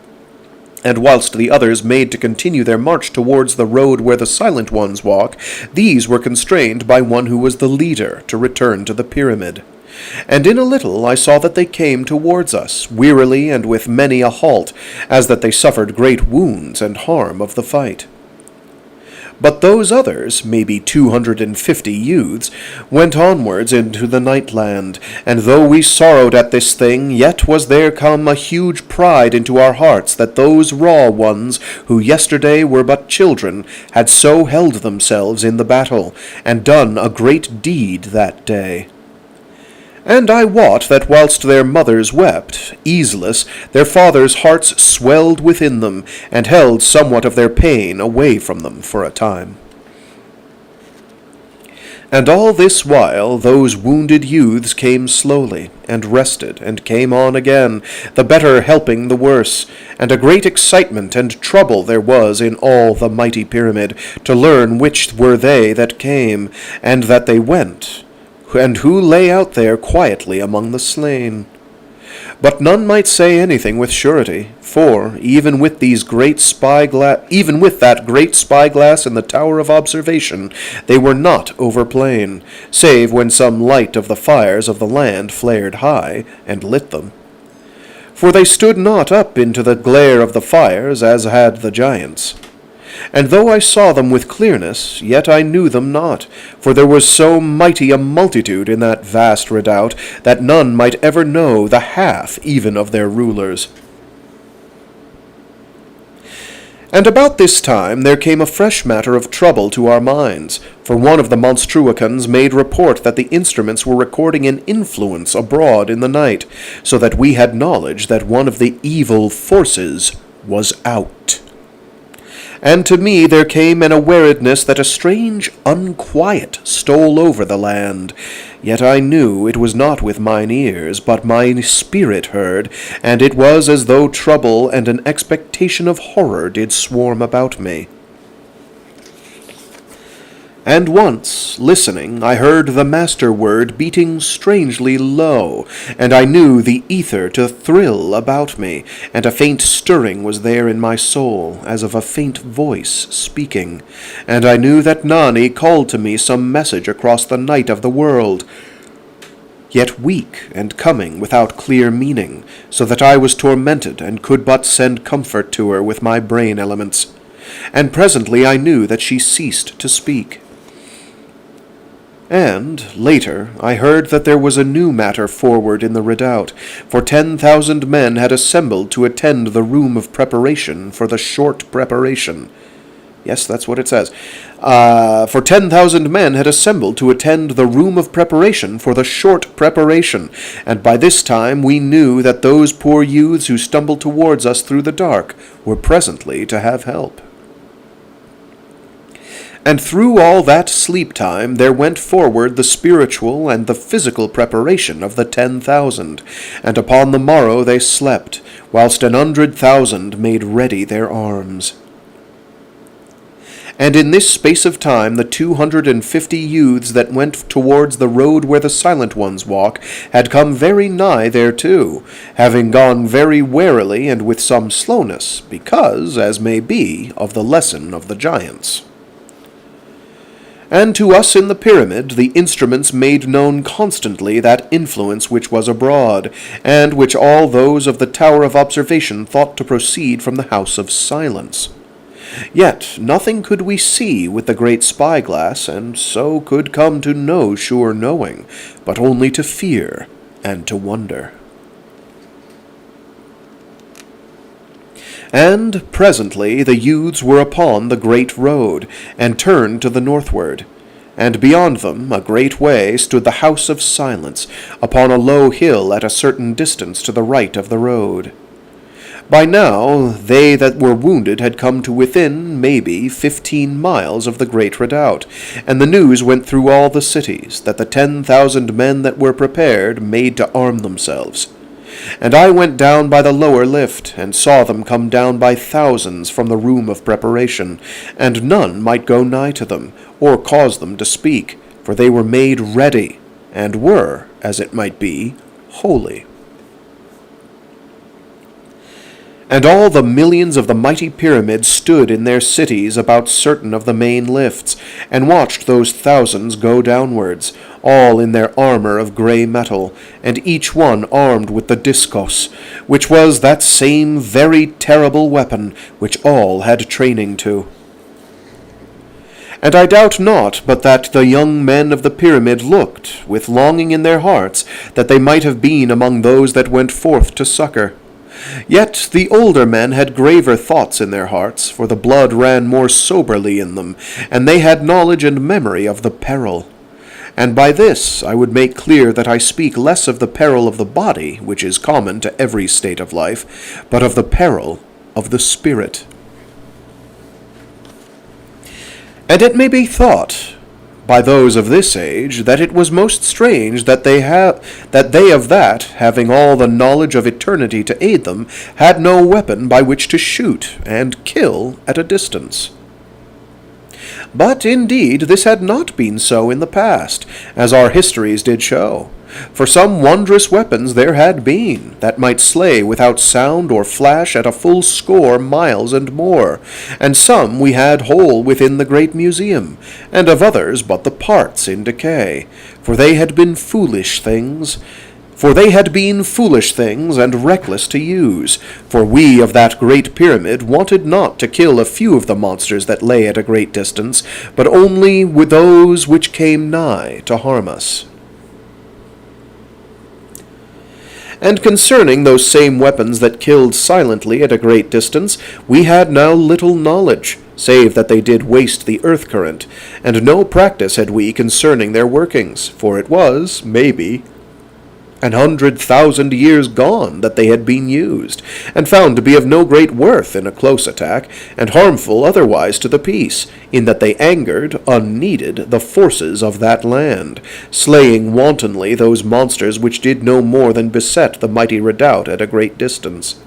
And whilst the others made to continue their march towards the road where the silent ones walk, these were constrained by one who was the leader to return to the pyramid. And in a little I saw that they came towards us, wearily and with many a halt, as that they suffered great wounds and harm of the fight. But those others, maybe 250 youths, went onwards into the nightland, and though we sorrowed at this thing, yet was there come a huge pride into our hearts that those raw ones, who yesterday were but children, had so held themselves in the battle, and done a great deed that day. And I wot that whilst their mothers wept, easeless, their fathers' hearts swelled within them, and held somewhat of their pain away from them for a time. And all this while those wounded youths came slowly, and rested, and came on again, the better helping the worse, and a great excitement and trouble there was in all the mighty pyramid, to learn which were they that came, and that they went, and who lay out there quietly among the slain. But none might say anything with surety, for even with that great spyglass in the tower of observation, they were not overplain, save when some light of the fires of the land flared high, and lit them. For they stood not up into the glare of the fires, as had the giants. And though I saw them with clearness, yet I knew them not, for there was so mighty a multitude in that vast redoubt, that none might ever know the half even of their rulers. And about this time there came a fresh matter of trouble to our minds, for one of the monstruicans made report that the instruments were recording an influence abroad in the night, so that we had knowledge that one of the evil forces was out. And to me there came an awareness that a strange unquiet stole over the land. Yet I knew it was not with mine ears, but my spirit heard, and it was as though trouble and an expectation of horror did swarm about me. And once, listening, I heard the master word beating strangely low, and I knew the ether to thrill about me, and a faint stirring was there in my soul, as of a faint voice speaking, and I knew that Nani called to me some message across the night of the world, yet weak and coming without clear meaning, so that I was tormented and could but send comfort to her with my brain elements. And presently I knew that she ceased to speak. And, later, I heard that there was a new matter forward in the redoubt, for 10,000 men had assembled to attend the room of preparation for the short preparation. Yes, that's what it says. For 10,000 men had assembled to attend the room of preparation for the short preparation, and by this time we knew that those poor youths who stumbled towards us through the dark were presently to have help. And through all that sleep time there went forward the spiritual and the physical preparation of the 10,000, and upon the morrow they slept, whilst 100,000 made ready their arms. And in this space of time the 250 youths that went towards the road where the silent ones walk had come very nigh thereto, having gone very warily and with some slowness, because, as may be, of the lesson of the giants. And to us in the pyramid the instruments made known constantly that influence which was abroad, and which all those of the tower of observation thought to proceed from the house of silence. Yet nothing could we see with the great spyglass, and so could come to no sure knowing, but only to fear and to wonder. And presently the youths were upon the great road, and turned to the northward. And beyond them, a great way, stood the house of silence, upon a low hill at a certain distance to the right of the road. By now they that were wounded had come to within, maybe, 15 miles of the great redoubt, and the news went through all the cities, that the 10,000 men that were prepared made to arm themselves. And I went down by the lower lift, and saw them come down by thousands from the room of preparation, and none might go nigh to them, or cause them to speak, for they were made ready, and were, as it might be, holy. And all the millions of the mighty pyramids stood in their cities about certain of the main lifts, and watched those thousands go downwards, all in their armor of grey metal, and each one armed with the discos, which was that same very terrible weapon which all had training to. And I doubt not but that the young men of the pyramid looked, with longing in their hearts, that they might have been among those that went forth to succour. Yet the older men had graver thoughts in their hearts, for the blood ran more soberly in them, and they had knowledge and memory of the peril. And by this I would make clear that I speak less of the peril of the body, which is common to every state of life, but of the peril of the spirit. And it may be thought, by those of this age, that it was most strange that they of that, having all the knowledge of eternity to aid them, had no weapon by which to shoot and kill at a distance. But indeed this had not been so in the past, as our histories did show. For some wondrous weapons there had been, that might slay without sound or flash at a full score miles and more, and some we had whole within the great museum, and of others but the parts in decay, for they had been foolish things, and reckless to use, for we of that great pyramid wanted not to kill a few of the monsters that lay at a great distance, but only with those which came nigh to harm us. And concerning those same weapons that killed silently at a great distance, we had now little knowledge, save that they did waste the earth current, and no practice had we concerning their workings, for it was, maybe, 100,000 years gone that they had been used, and found to be of no great worth in a close attack, and harmful otherwise to the peace, in that they angered, unneeded, the forces of that land, slaying wantonly those monsters which did no more than beset the mighty redoubt at a great distance.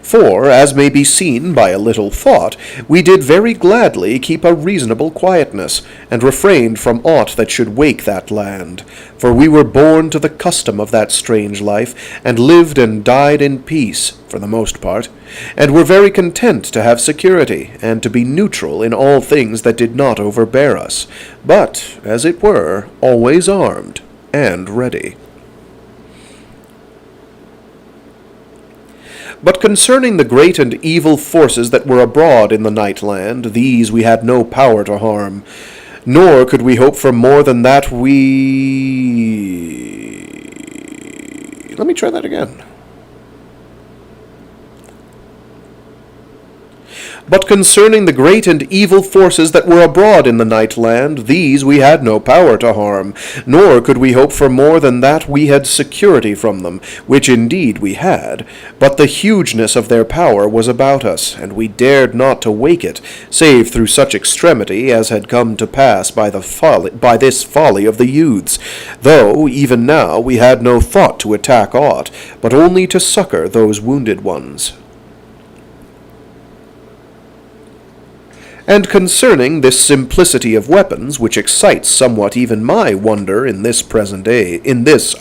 For, as may be seen by a little thought, we did very gladly keep a reasonable quietness, and refrained from aught that should wake that land. For we were born to the custom of that strange life, and lived and died in peace, for the most part, and were very content to have security, and to be neutral in all things that did not overbear us, but, as it were, always armed and ready. But concerning the great and evil forces that were abroad in the night land, these we had no power to harm, nor could we hope for more than that Let me try that again. But concerning the great and evil forces that were abroad in the night land, these we had no power to harm, nor could we hope for more than that we had security from them, which indeed we had, but the hugeness of their power was about us, and we dared not to wake it, save through such extremity as had come to pass by this folly of the youths, though even now we had no thought to attack aught, but only to succor those wounded ones. And concerning this simplicity of weapons, which excites somewhat even my wonder in this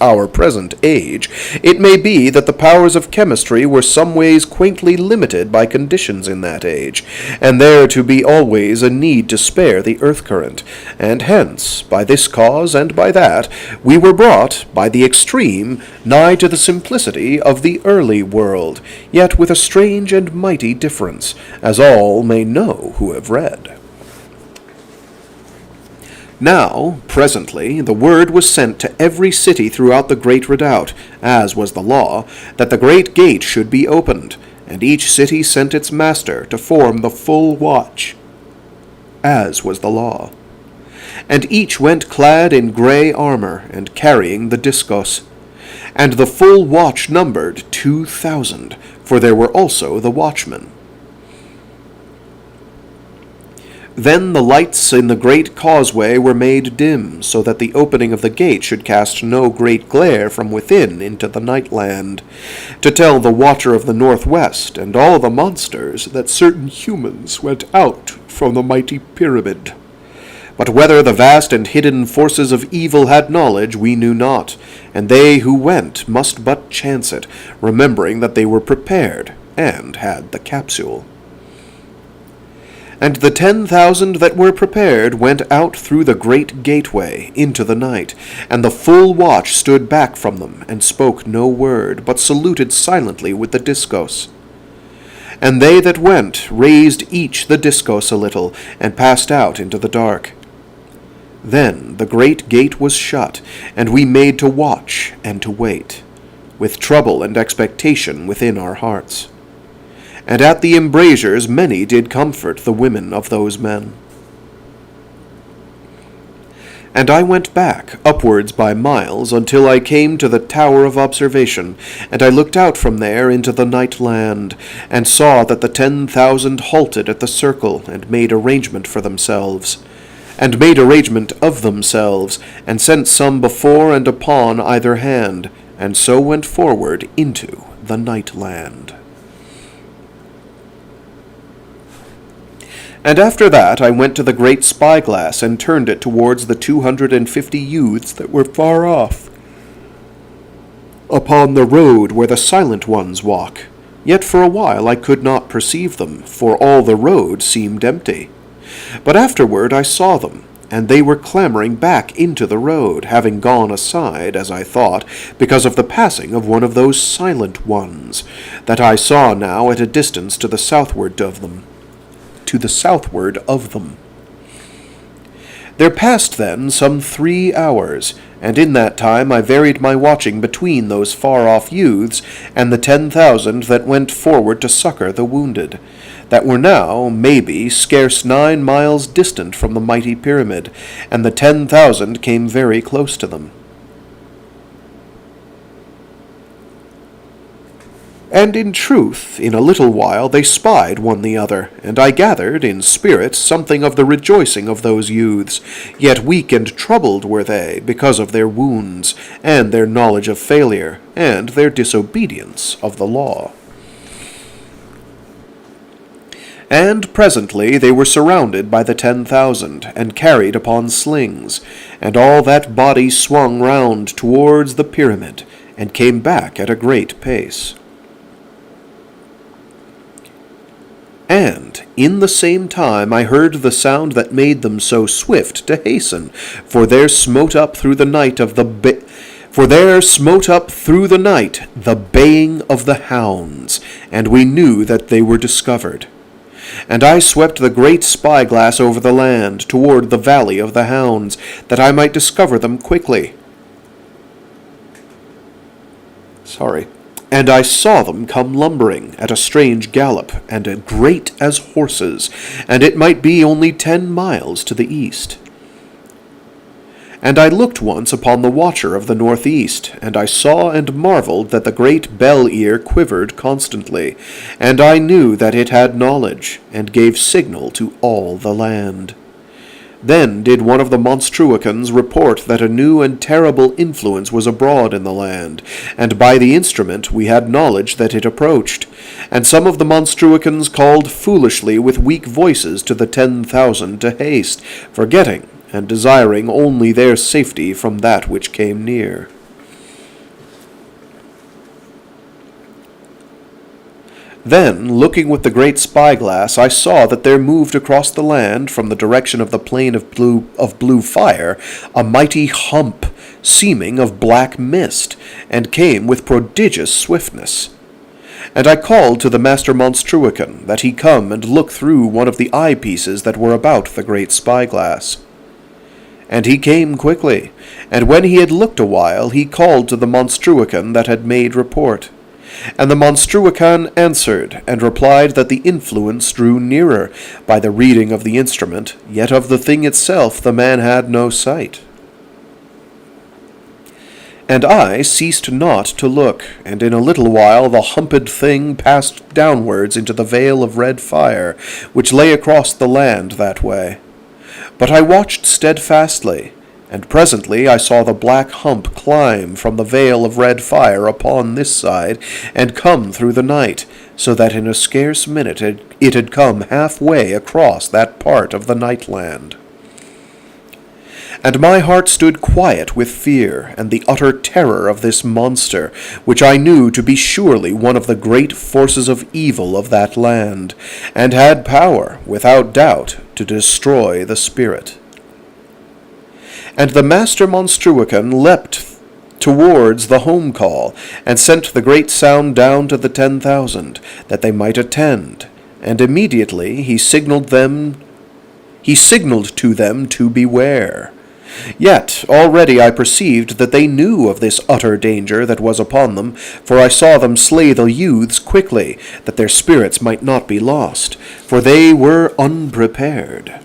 our present age, it may be that the powers of chemistry were some ways quaintly limited by conditions in that age, and there to be always a need to spare the earth current, and hence, by this cause and by that, we were brought, by the extreme, nigh to the simplicity of the early world, yet with a strange and mighty difference, as all may know who have read. Now, presently, the word was sent to every city throughout the great redoubt, as was the law, that the great gate should be opened, and each city sent its master to form the full watch, as was the law. And each went clad in grey armor, and carrying the discos. And the full watch numbered 2,000, for there were also the watchmen. Then the lights in the great causeway were made dim, so that the opening of the gate should cast no great glare from within into the night land, to tell the watcher of the northwest and all the monsters that certain humans went out from the mighty pyramid. But whether the vast and hidden forces of evil had knowledge, we knew not, and they who went must but chance it, remembering that they were prepared and had the capsule. And the 10,000 that were prepared went out through the great gateway into the night, and the full watch stood back from them, and spoke no word, but saluted silently with the discos. And they that went raised each the discos a little, and passed out into the dark. Then the great gate was shut, and we made to watch and to wait, with trouble and expectation within our hearts. And at the embrasures many did comfort the women of those men. And I went back, upwards by miles, until I came to the tower of observation, and I looked out from there into the night land, and saw that the 10,000 halted at the circle, and made arrangement for themselves. and made arrangement of themselves, and sent some before and upon either hand, and so went forward into the night land. And after that I went to the great spyglass, and turned it towards the 250 youths that were far off, upon the road where the silent ones walk. Yet for a while I could not perceive them, for all the road seemed empty. But afterward I saw them, and they were clambering back into the road, having gone aside, as I thought, because of the passing of one of those silent ones, that I saw now at a distance to the southward of them. There passed then some 3 hours, and in that time I varied my watching between those far-off youths and the 10,000 that went forward to succor the wounded, that were now, maybe, scarce 9 miles distant from the mighty pyramid, and the 10,000 came very close to them. And in truth, in a little while they spied one the other, and I gathered, in spirit, something of the rejoicing of those youths, yet weak and troubled were they, because of their wounds, and their knowledge of failure, and their disobedience of the law. And presently they were surrounded by the 10,000, and carried upon slings, and all that body swung round towards the pyramid, and came back at a great pace. And in the same time I heard the sound that made them so swift to hasten, for there smote up through the night the baying of the hounds, and we knew that they were discovered. And I swept the great spyglass over the land, toward the valley of the hounds, that I might discover them quickly. And I saw them come lumbering at a strange gallop, and great as horses, and it might be only 10 miles to the east. And I looked once upon the watcher of the northeast, and I saw and marveled that the great bell-ear quivered constantly, and I knew that it had knowledge, and gave signal to all the land. Then did one of the monstruicans report that a new and terrible influence was abroad in the land, and by the instrument we had knowledge that it approached. And some of the monstruicans called foolishly with weak voices to the 10,000 to haste, forgetting and desiring only their safety from that which came near. Then, looking with the great spyglass, I saw that there moved across the land, from the direction of the plain of blue fire, a mighty hump, seeming of black mist, and came with prodigious swiftness. And I called to the master monstruican, that he come and look through one of the eyepieces that were about the great spyglass. And he came quickly, and when he had looked a while, he called to the monstruican that had made report. And the monstruican answered, and replied that the influence drew nearer, by the reading of the instrument, yet of the thing itself the man had no sight. And I ceased not to look, and in a little while the humped thing passed downwards into the veil of red fire, which lay across the land that way. But I watched steadfastly, and presently I saw the black hump climb from the veil of red fire upon this side, and come through the night, so that in a scarce minute it had come half-way across that part of the night-land. And my heart stood quiet with fear, and the utter terror of this monster, which I knew to be surely one of the great forces of evil of that land, and had power, without doubt, to destroy the spirit. And the master monstruican leapt towards the home call, and sent the great sound down to the 10,000, that they might attend, and immediately he signalled to them to beware. Yet already I perceived that they knew of this utter danger that was upon them, for I saw them slay the youths quickly, that their spirits might not be lost, for they were unprepared.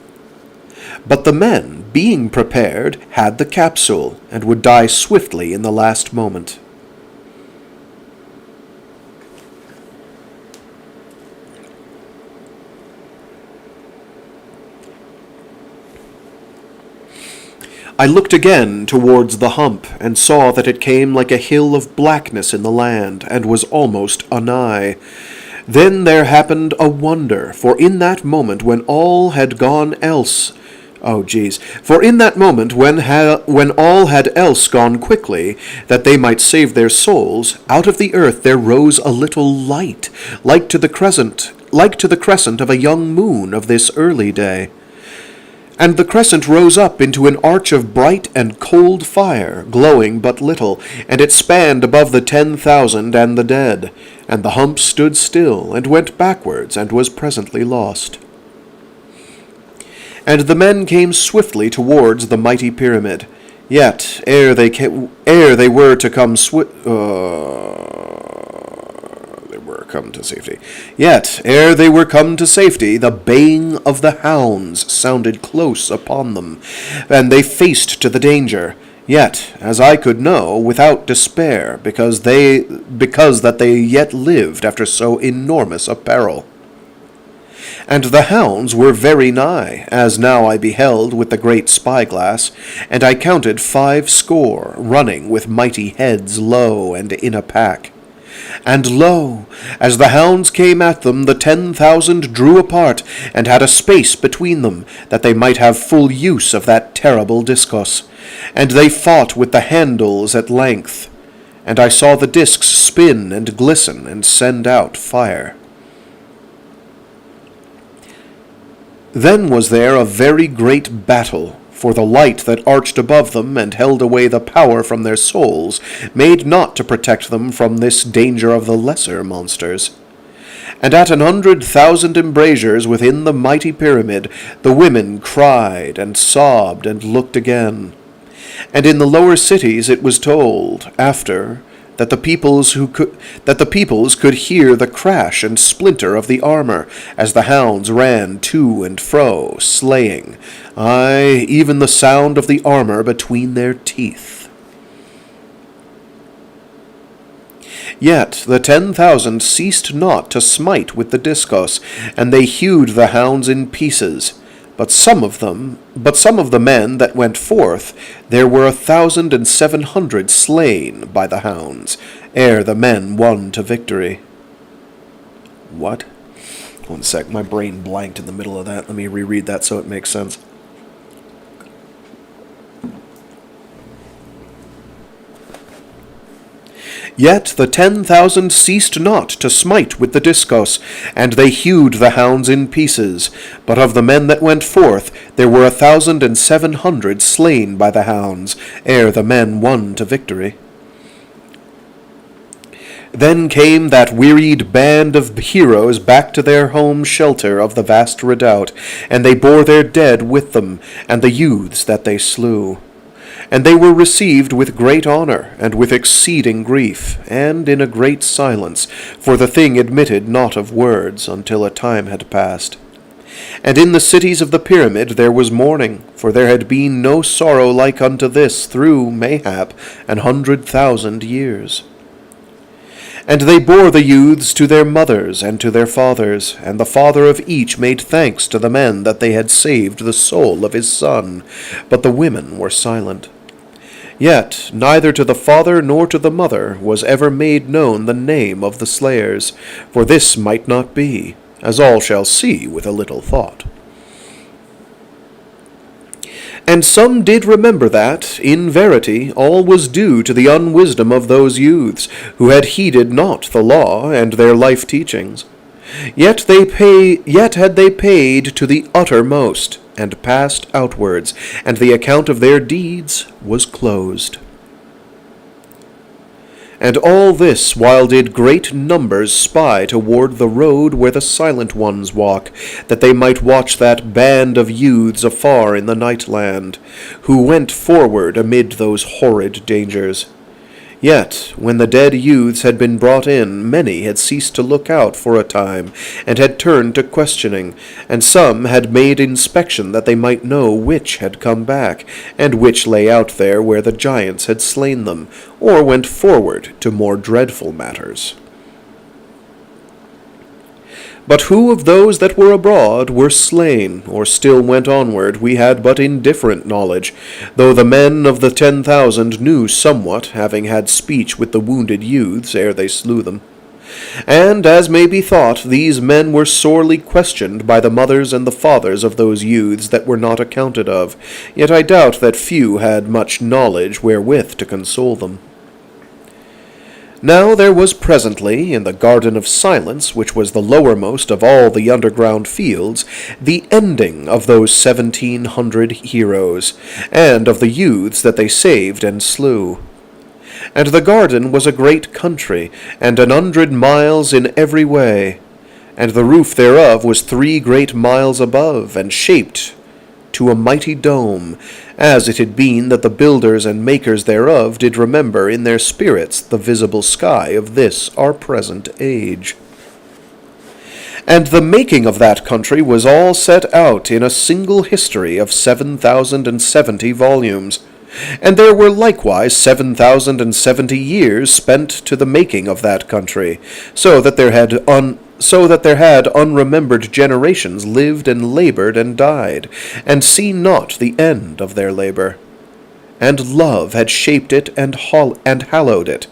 But the men, being prepared, had the capsule, and would die swiftly in the last moment. I looked again towards the hump, and saw that it came like a hill of blackness in the land, and was almost anigh. Then there happened a wonder, for in that moment when all had gone else... For in that moment when all had else gone quickly, that they might save their souls, out of the earth there rose a little light, like to the crescent of a young moon of this early day. And the crescent rose up into an arch of bright and cold fire, glowing but little, and it spanned above the 10,000 and the dead. And the hump stood still, and went backwards, and was presently lost. And the men came swiftly towards the mighty pyramid. Yet, ere they were come to safety. Yet, ere they were come to safety, the baying of the hounds sounded close upon them, and they faced to the danger. Yet, as I could know, without despair, because that they yet lived after so enormous a peril. And the hounds were very nigh, as now I beheld with the great spyglass, and I counted 50, running with mighty heads low and in a pack. And lo, as the hounds came at them, the 10,000 drew apart, and had a space between them, that they might have full use of that terrible discus. And they fought with the handles at length, and I saw the discs spin and glisten and send out fire. Then was there a very great battle, for the light that arched above them and held away the power from their souls made not to protect them from this danger of the lesser monsters. And at 100,000 embrasures within the mighty pyramid, the women cried and sobbed and looked again. And in the lower cities it was told, after, that the peoples could hear the crash and splinter of the armor, as the hounds ran to and fro, slaying, aye, even the sound of the armor between their teeth. Yet the 10,000 ceased not to smite with the discus, and they hewed the hounds in pieces. But some of the men that went forth, there were 1,700 slain by the hounds, ere the men won to victory. What? 1 sec, my brain blanked in the middle of that. Let me reread that so it makes sense. Yet the 10,000 ceased not to smite with the discus, and they hewed the hounds in pieces. But of the men that went forth, there were 1,700 slain by the hounds, ere the men won to victory. Then came that wearied band of heroes back to their home shelter of the vast redoubt, and they bore their dead with them, and the youths that they slew. And they were received with great honor, and with exceeding grief, and in a great silence, for the thing admitted not of words, until a time had passed. And in the cities of the pyramid there was mourning, for there had been no sorrow like unto this through, mayhap, 100,000 years. And they bore the youths to their mothers and to their fathers, and the father of each made thanks to the men that they had saved the soul of his son, but the women were silent. Yet neither to the father nor to the mother was ever made known the name of the slayers, for this might not be, as all shall see with a little thought. And some did remember that, in verity, all was due to the unwisdom of those youths, who had heeded not the law and their life teachings. Yet had they paid to the uttermost, and passed outwards, and the account of their deeds was closed. And all this while did great numbers spy toward the road where the silent ones walk, that they might watch that band of youths afar in the night land, who went forward amid those horrid dangers. Yet, when the dead youths had been brought in, many had ceased to look out for a time, and had turned to questioning, and some had made inspection that they might know which had come back, and which lay out there where the giants had slain them, or went forward to more dreadful matters. But who of those that were abroad were slain, or still went onward, we had but indifferent knowledge, though the men of the 10,000 knew somewhat, having had speech with the wounded youths ere they slew them. And, as may be thought, these men were sorely questioned by the mothers and the fathers of those youths that were not accounted of, yet I doubt that few had much knowledge wherewith to console them. Now there was presently, in the Garden of Silence, which was the lowermost of all the underground fields, the ending of those 1,700 heroes, and of the youths that they saved and slew. And the garden was a great country, and 100 miles in every way, and the roof thereof was 3 great miles above, and shaped to a mighty dome, as it had been that the builders and makers thereof did remember in their spirits the visible sky of this our present age. And the making of that country was all set out in a single history of 7,070 volumes, and there were likewise 7,070 years spent to the making of that country, so that there had unremembered generations lived and labored and died, and seen not the end of their labor. And love had shaped it and hallowed it,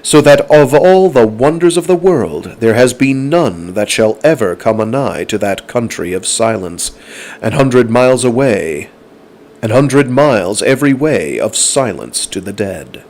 so that of all the wonders of the world there has been none that shall ever come anigh to that country of silence, 100 miles away, 100 miles every way of silence to the dead.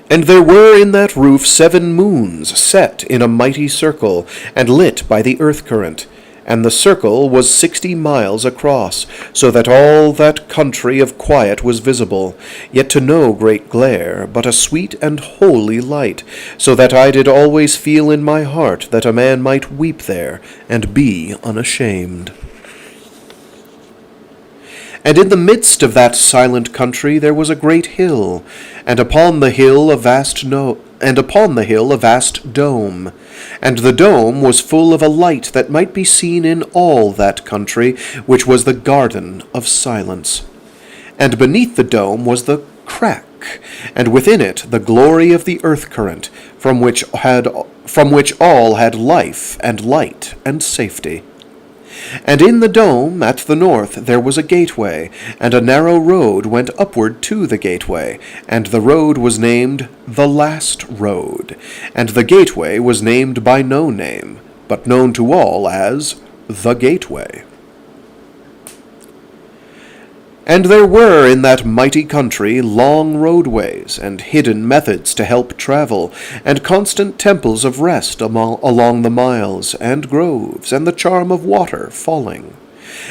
And there were in that roof 7 moons set in a mighty circle, and lit by the earth current, and the circle was 60 miles across, so that all that country of quiet was visible, yet to no great glare, but a sweet and holy light, so that I did always feel in my heart that a man might weep there, and be unashamed. And in the midst of that silent country there was a great hill, and upon the hill a vast dome, and the dome was full of a light that might be seen in all that country, which was the Garden of Silence. And beneath the dome was the crack, and within it the glory of the earth current, from which all had life and light and safety. And in the dome, at the north, there was a gateway, and a narrow road went upward to the gateway, and the road was named the Last Road, and the gateway was named by no name, but known to all as the Gateway. And there were in that mighty country long roadways, and hidden methods to help travel, and constant temples of rest along the miles, and groves, and the charm of water falling.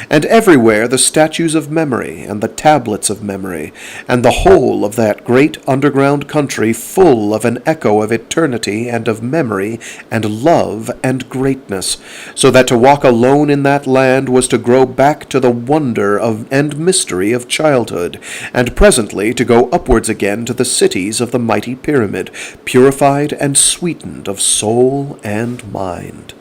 And everywhere the statues of memory, and the tablets of memory, and the whole of that great underground country full of an echo of eternity and of memory and love and greatness, so that to walk alone in that land was to grow back to the wonder and mystery of childhood, and presently to go upwards again to the cities of the mighty pyramid, purified and sweetened of soul and mind.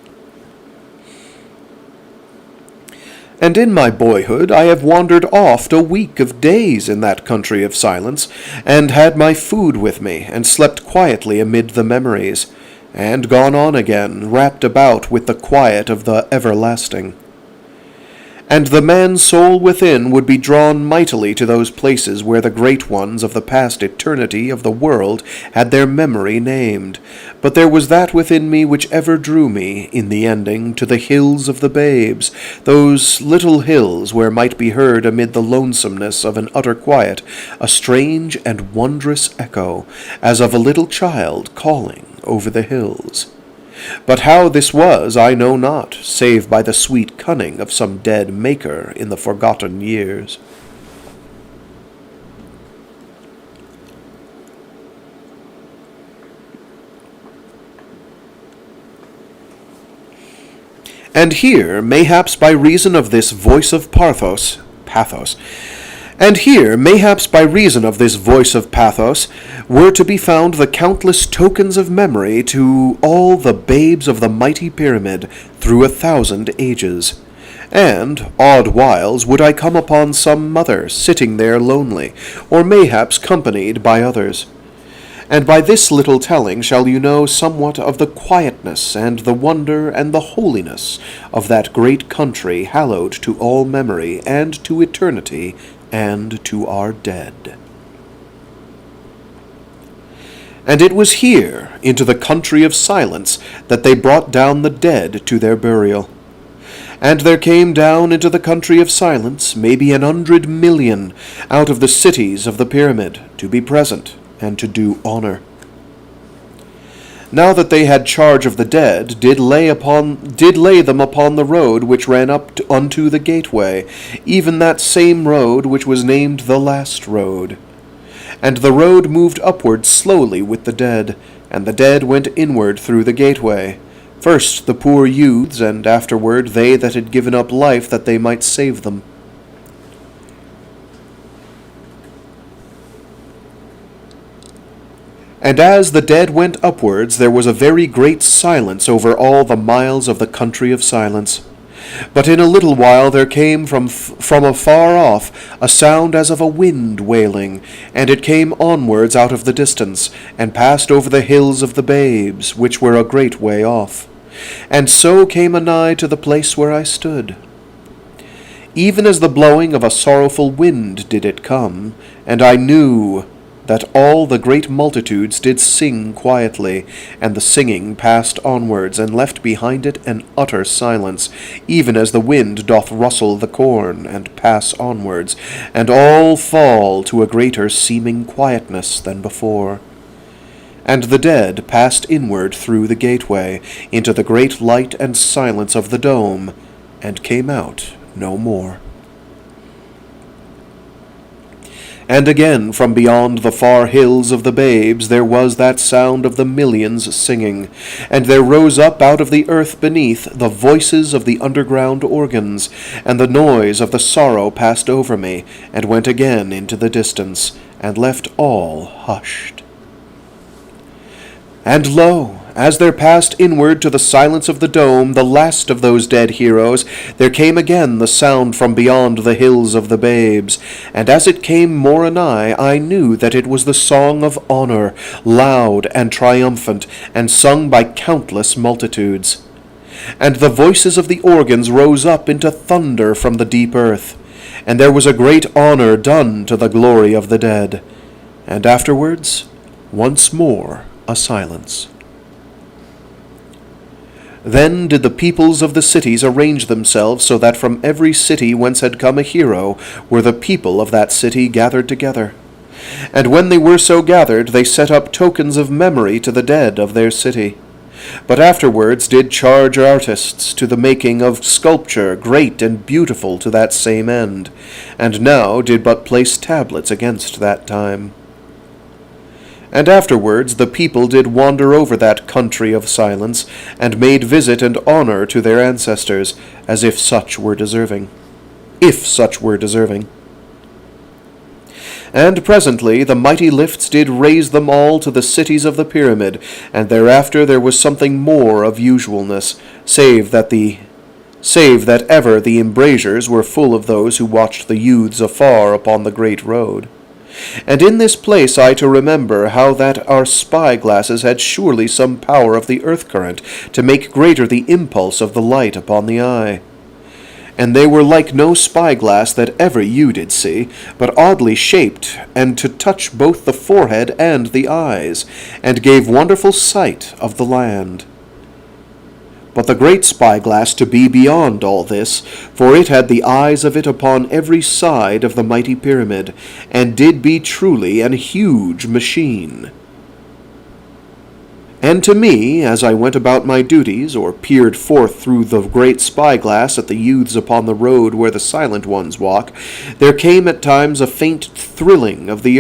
And in my boyhood I have wandered oft a week of days in that country of silence, and had my food with me, and slept quietly amid the memories, and gone on again, wrapped about with the quiet of the everlasting. And the man's soul within would be drawn mightily to those places where the great ones of the past eternity of the world had their memory named. But there was that within me which ever drew me, in the ending, to the hills of the babes, those little hills where might be heard amid the lonesomeness of an utter quiet a strange and wondrous echo, as of a little child calling over the hills. But how this was I know not, save by the sweet cunning of some dead maker in the forgotten years. And here, mayhaps by reason of this voice of pathos, and here, mayhaps by reason of this voice of pathos, were to be found the countless tokens of memory to all the babes of the mighty pyramid through 1,000 ages. And, odd whiles, would I come upon some mother sitting there lonely, or mayhaps companied by others. And by this little telling shall you know somewhat of the quietness and the wonder and the holiness of that great country hallowed to all memory and to eternity and to our dead. And it was here, into the country of silence, that they brought down the dead to their burial. And there came down into the country of silence maybe 100,000,000 out of the cities of the pyramid to be present and to do honor. Now that they had charge of the dead, did lay them upon the road which ran up unto the gateway, even that same road which was named the last road. And the road moved upward slowly with the dead, and the dead went inward through the gateway, first the poor youths, and afterward they that had given up life that they might save them. And as the dead went upwards, there was a very great silence over all the miles of the country of silence. But in a little while there came from afar off a sound as of a wind wailing, and it came onwards out of the distance, and passed over the hills of the babes, which were a great way off, and so came anigh to the place where I stood. Even as the blowing of a sorrowful wind did it come, and I knew that all the great multitudes did sing quietly, and the singing passed onwards, and left behind it an utter silence, even as the wind doth rustle the corn, and pass onwards, and all fall to a greater seeming quietness than before. And the dead passed inward through the gateway, into the great light and silence of the dome, and came out no more. And again from beyond the far hills of the babes there was that sound of the millions singing, and there rose up out of the earth beneath the voices of the underground organs, and the noise of the sorrow passed over me, and went again into the distance, and left all hushed. And lo, as there passed inward to the silence of the dome the last of those dead heroes, there came again the sound from beyond the hills of the babes, and as it came more anigh, I knew that it was the song of honor, loud and triumphant, and sung by countless multitudes. And the voices of the organs rose up into thunder from the deep earth, and there was a great honor done to the glory of the dead. And afterwards, once more, a silence. Then did the peoples of the cities arrange themselves so that from every city whence had come a hero were the people of that city gathered together. And when they were so gathered, they set up tokens of memory to the dead of their city. But afterwards did charge artists to the making of sculpture great and beautiful to that same end, and now did but place tablets against that time. And afterwards the people did wander over that country of silence, and made visit and honor to their ancestors, as if such were deserving. And presently the mighty lifts did raise them all to the cities of the pyramid, and thereafter there was something more of usualness, save that ever the embrasures were full of those who watched the youths afar upon the great road. And in this place I to remember how that our spy-glasses had surely some power of the earth-current to make greater the impulse of the light upon the eye. And they were like no spy-glass that ever you did see, but oddly shaped, and to touch both the forehead and the eyes, and gave wonderful sight of the land. But the great spyglass to be beyond all this, for it had the eyes of it upon every side of the mighty pyramid, and did be truly an huge machine. And to me, as I went about my duties, or peered forth through the great spyglass at the youths upon the road where the silent ones walk, there came at times a faint thrilling of the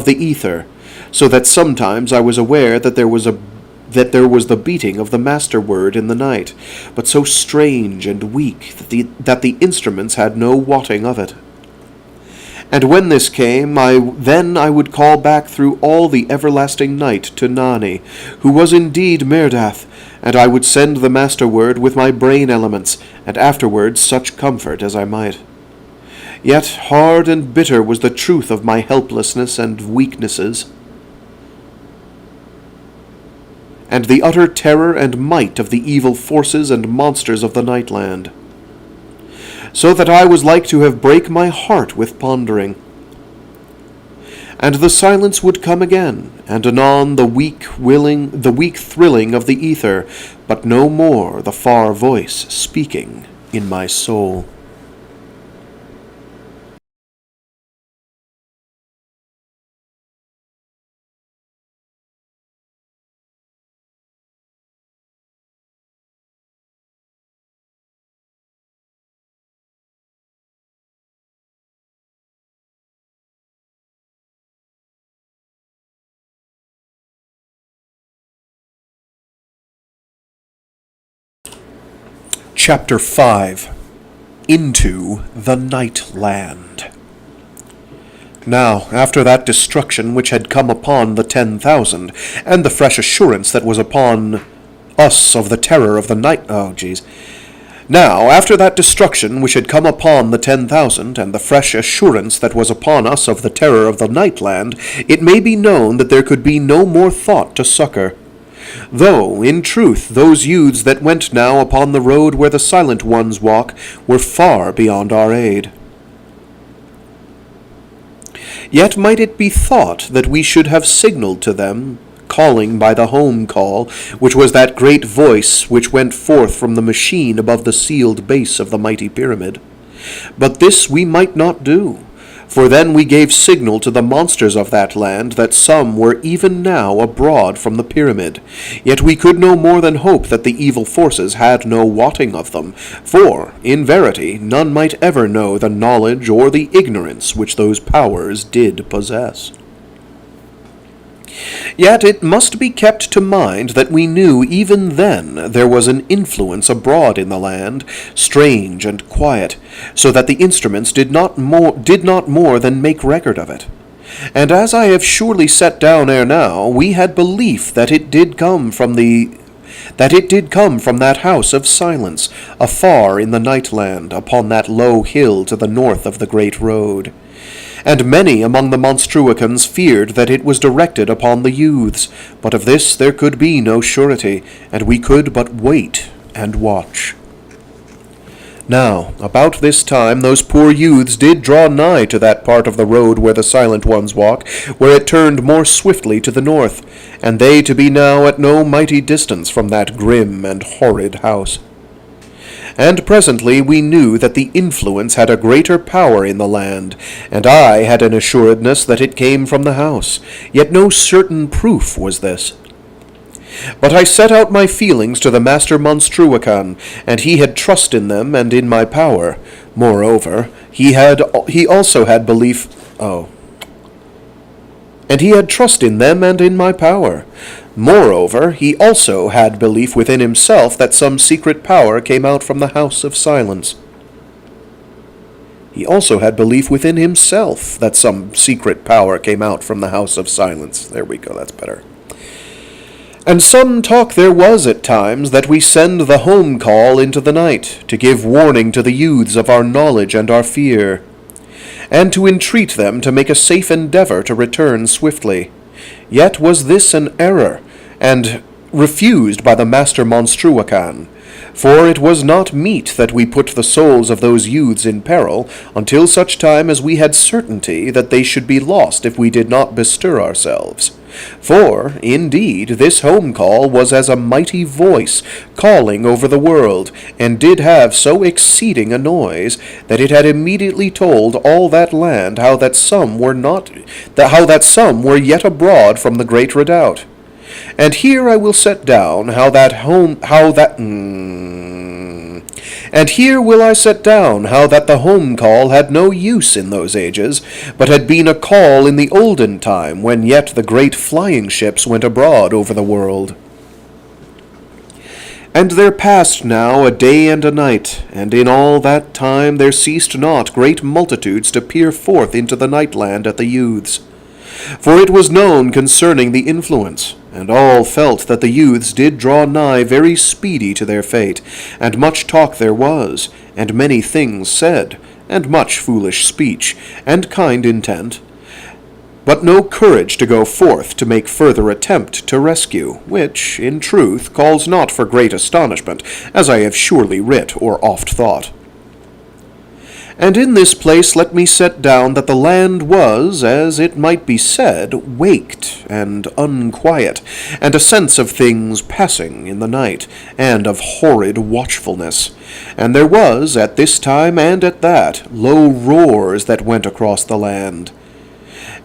ether, so that sometimes I was aware that there was the beating of the master word in the night, but so strange and weak that the instruments had no wotting of it. And when this came, then I would call back through all the everlasting night to Nani, who was indeed Merdath, and I would send the master word with my brain elements, and afterwards such comfort as I might. Yet hard and bitter was the truth of my helplessness and weaknesses. and the utter terror and might of the evil forces and monsters of the Nightland. So that I was like to have brake my heart with pondering. And the silence would come again, and anon the weak thrilling of the ether, but no more the far voice speaking in my soul. Chapter 5. Into the Nightland. Now, after that destruction which had come upon the 10,000, and the fresh assurance that was upon us of the terror of the night... Now, after that destruction which had come upon the 10,000, and the fresh assurance that was upon us of the terror of the Nightland, it may be known that there could be no more thought to succor. Though, in truth, those youths that went now upon the road where the Silent Ones walk were far beyond our aid. Yet might it be thought that we should have signalled to them, calling by the home call, which was that great voice which went forth from the machine above the sealed base of the mighty pyramid. But this we might not do, for then we gave signal to the monsters of that land that some were even now abroad from the pyramid. Yet we could no more than hope that the evil forces had no wotting of them, for, in verity, none might ever know the knowledge or the ignorance which those powers did possess. Yet it must be kept to mind that we knew even then there was an influence abroad in the land, strange and quiet, so that the instruments did not more than make record of it. And as I have surely set down ere now, we had belief that it did come from that house of silence, afar in the Nightland, upon that low hill to the north of the great road. And many among the Monstruicans feared that it was directed upon the youths, but of this there could be no surety, and we could but wait and watch. Now, about this time those poor youths did draw nigh to that part of the road where the Silent Ones walk, where it turned more swiftly to the north, and they to be now at no mighty distance from that grim and horrid house. And presently we knew that the influence had a greater power in the land, and I had an assuredness that it came from the house, yet no certain proof was this. But I set out my feelings to the Master Monstruican, and he had trust in them and in my power. Moreover, he also had belief... And he had trust in them and in my power. Moreover, he also had belief within himself that some secret power came out from the House of Silence. He also had belief within himself that some secret power came out from the House of Silence. There we go, that's better. And some talk there was at times that we send the home call into the night, to give warning to the youths of our knowledge and our fear, and to entreat them to make a safe endeavor to return swiftly. Yet was this an error, and refused by the Master Monstruican, for it was not meet that we put the souls of those youths in peril until such time as we had certainty that they should be lost if we did not bestir ourselves. For, indeed, this home call was as a mighty voice calling over the world, and did have so exceeding a noise that it had immediately told all that land how that some were yet abroad from the great Redoubt. And here I will set down And here will I set down how that the home call had no use in those ages, but had been a call in the olden time, when yet the great flying ships went abroad over the world. And there passed now a day and a night, and in all that time there ceased not great multitudes to peer forth into the Nightland at the youths. For it was known concerning the influence, and all felt that the youths did draw nigh very speedy to their fate, and much talk there was, and many things said, and much foolish speech, and kind intent. but no courage to go forth to make further attempt to rescue, which, in truth, calls not for great astonishment, as I have surely writ or oft thought. And in this place let me set down that the land was, as it might be said, waked and unquiet, and a sense of things passing in the night, and of horrid watchfulness. And there was, at this time and at that, low roars that went across the land.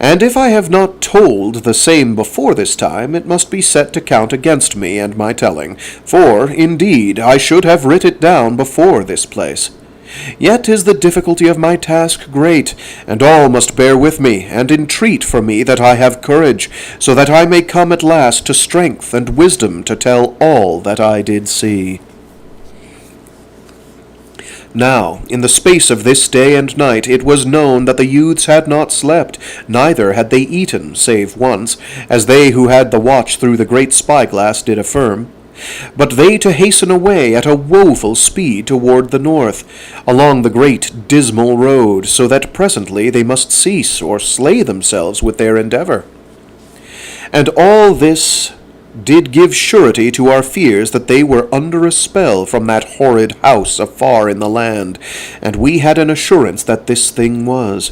And if I have not told the same before this time, it must be set to count against me and my telling, for, indeed, I should have writ it down before this place. Yet is the difficulty of my task great, and all must bear with me, and entreat for me that I have courage, so that I may come at last to strength and wisdom to tell all that I did see. Now, in the space of this day and night, it was known that the youths had not slept, neither had they eaten, save once, as they who had the watch through the great spyglass did affirm. But they to hasten away at a woeful speed toward the north, along the great dismal road, so that presently they must cease or slay themselves with their endeavor. And all this did give surety to our fears that they were under a spell from that horrid house afar in the land, and we had an assurance that this thing was.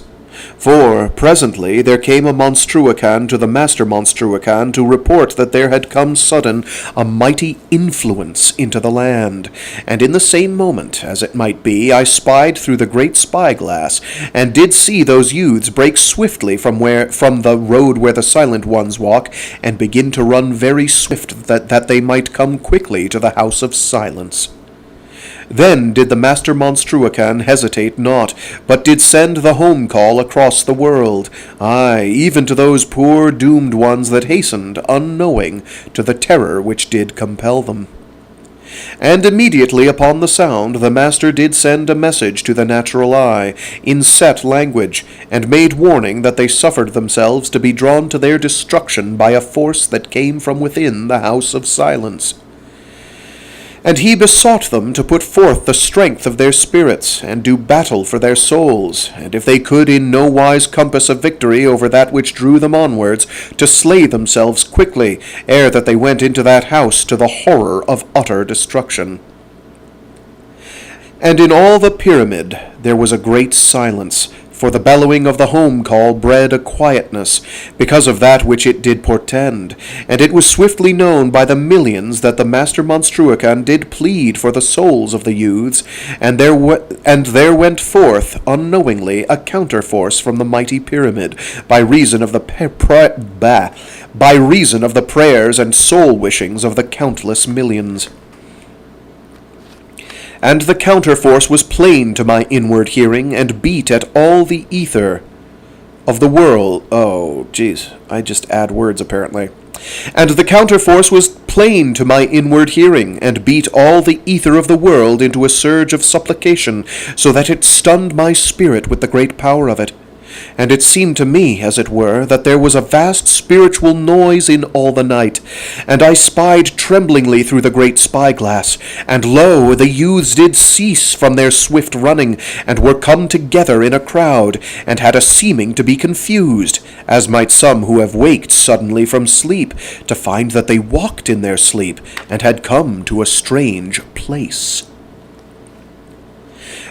For presently there came a Monstruacan to the Master Monstruacan to report that there had come sudden a mighty influence into the land, and in the same moment, as it might be, I spied through the great spyglass, and did see those youths break swiftly from the road where the silent ones walk, and begin to run very swift, that they might come quickly to the house of silence. Then did the Master Monstruacan hesitate not, but did send the home call across the world, aye, even to those poor doomed ones that hastened, unknowing, to the terror which did compel them. And immediately upon the sound the Master did send a message to the natural eye, in set language, and made warning that they suffered themselves to be drawn to their destruction by a force that came from within the house of silence. And he besought them to put forth the strength of their spirits, and do battle for their souls, and if they could in no wise compass a victory over that which drew them onwards, to slay themselves quickly, ere that they went into that house to the horror of utter destruction. And in all the pyramid there was a great silence, for the bellowing of the home call bred a quietness, because of that which it did portend, and it was swiftly known by the millions that the Master Monstruacan did plead for the souls of the youths, and there went forth unknowingly a counterforce from the mighty pyramid, by reason of the prayers and soul-wishings of the countless millions. And the counterforce was plain to my inward hearing, and beat at all the ether of the world. I just add words apparently. And the counterforce was plain to my inward hearing, and beat all the ether of the world into a surge of supplication, so that it stunned my spirit with the great power of it. And it seemed to me, as it were, that there was a vast spiritual noise in all the night. And I spied tremblingly through the great spyglass, and lo, the youths did cease from their swift running, and were come together in a crowd, and had a seeming to be confused, as might some who have waked suddenly from sleep, to find that they walked in their sleep, and had come to a strange place.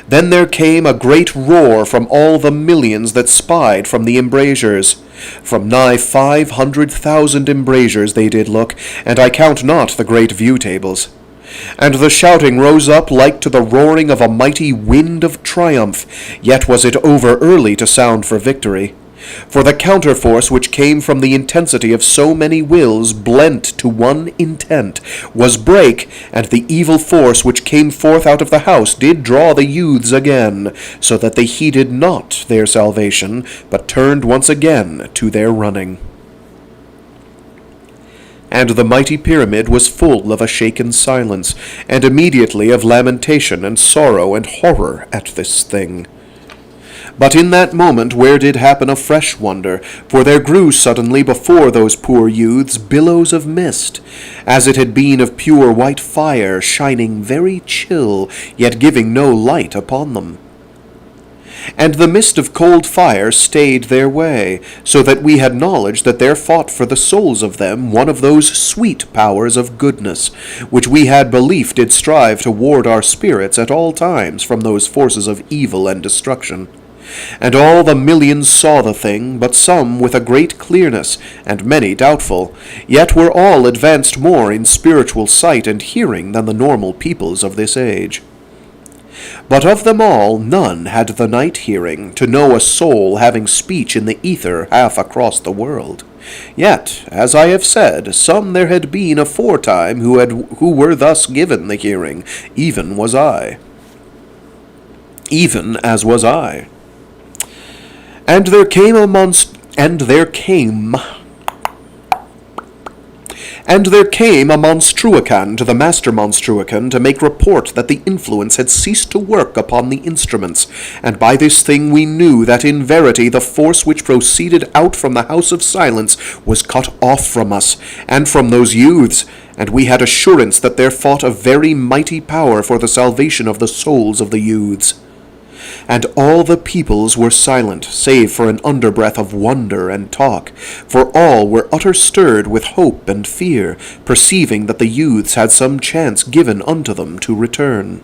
Then there came a great roar from all the millions that spied from the embrasures. From nigh 500,000 embrasures they did look, and I count not the great view tables. And the shouting rose up like to the roaring of a mighty wind of triumph, yet was it over early to sound for victory. For the counterforce which came from the intensity of so many wills blent to one intent was break, and the evil force which came forth out of the house did draw the youths again, so that they heeded not their salvation, but turned once again to their running. And the mighty pyramid was full of a shaken silence, and immediately of lamentation and sorrow and horror at this thing. But in that moment where did happen a fresh wonder, for there grew suddenly before those poor youths billows of mist, as it had been of pure white fire, shining very chill, yet giving no light upon them. And the mist of cold fire stayed their way, so that we had knowledge that there fought for the souls of them one of those sweet powers of goodness, which we had belief did strive to ward our spirits at all times from those forces of evil and destruction. And all the millions saw the thing, but some with a great clearness, and many doubtful, yet were all advanced more in spiritual sight and hearing than the normal peoples of this age. But of them all none had the night hearing, to know a soul having speech in the ether half across the world. Yet, as I have said, some there had been aforetime who were thus given the hearing, even as was I. And there came a Monstruacan to the Master Monstruacan to make report that the influence had ceased to work upon the instruments, and by this thing we knew that in verity the force which proceeded out from the House of Silence was cut off from us, and from those youths, and we had assurance that there fought a very mighty power for the salvation of the souls of the youths. And all the peoples were silent, save for an underbreath of wonder and talk, for all were utter stirred with hope and fear, perceiving that the youths had some chance given unto them to return.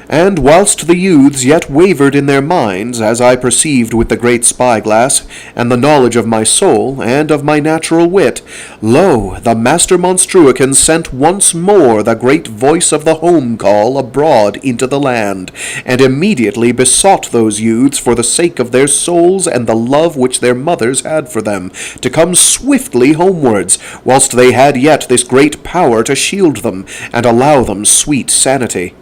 And whilst the youths yet wavered in their minds, as I perceived with the great spyglass, and the knowledge of my soul, and of my natural wit, lo, the Master Monstruacan sent once more the great voice of the home call abroad into the land, and immediately besought those youths, for the sake of their souls and the love which their mothers had for them, to come swiftly homewards, whilst they had yet this great power to shield them, and allow them sweet sanity.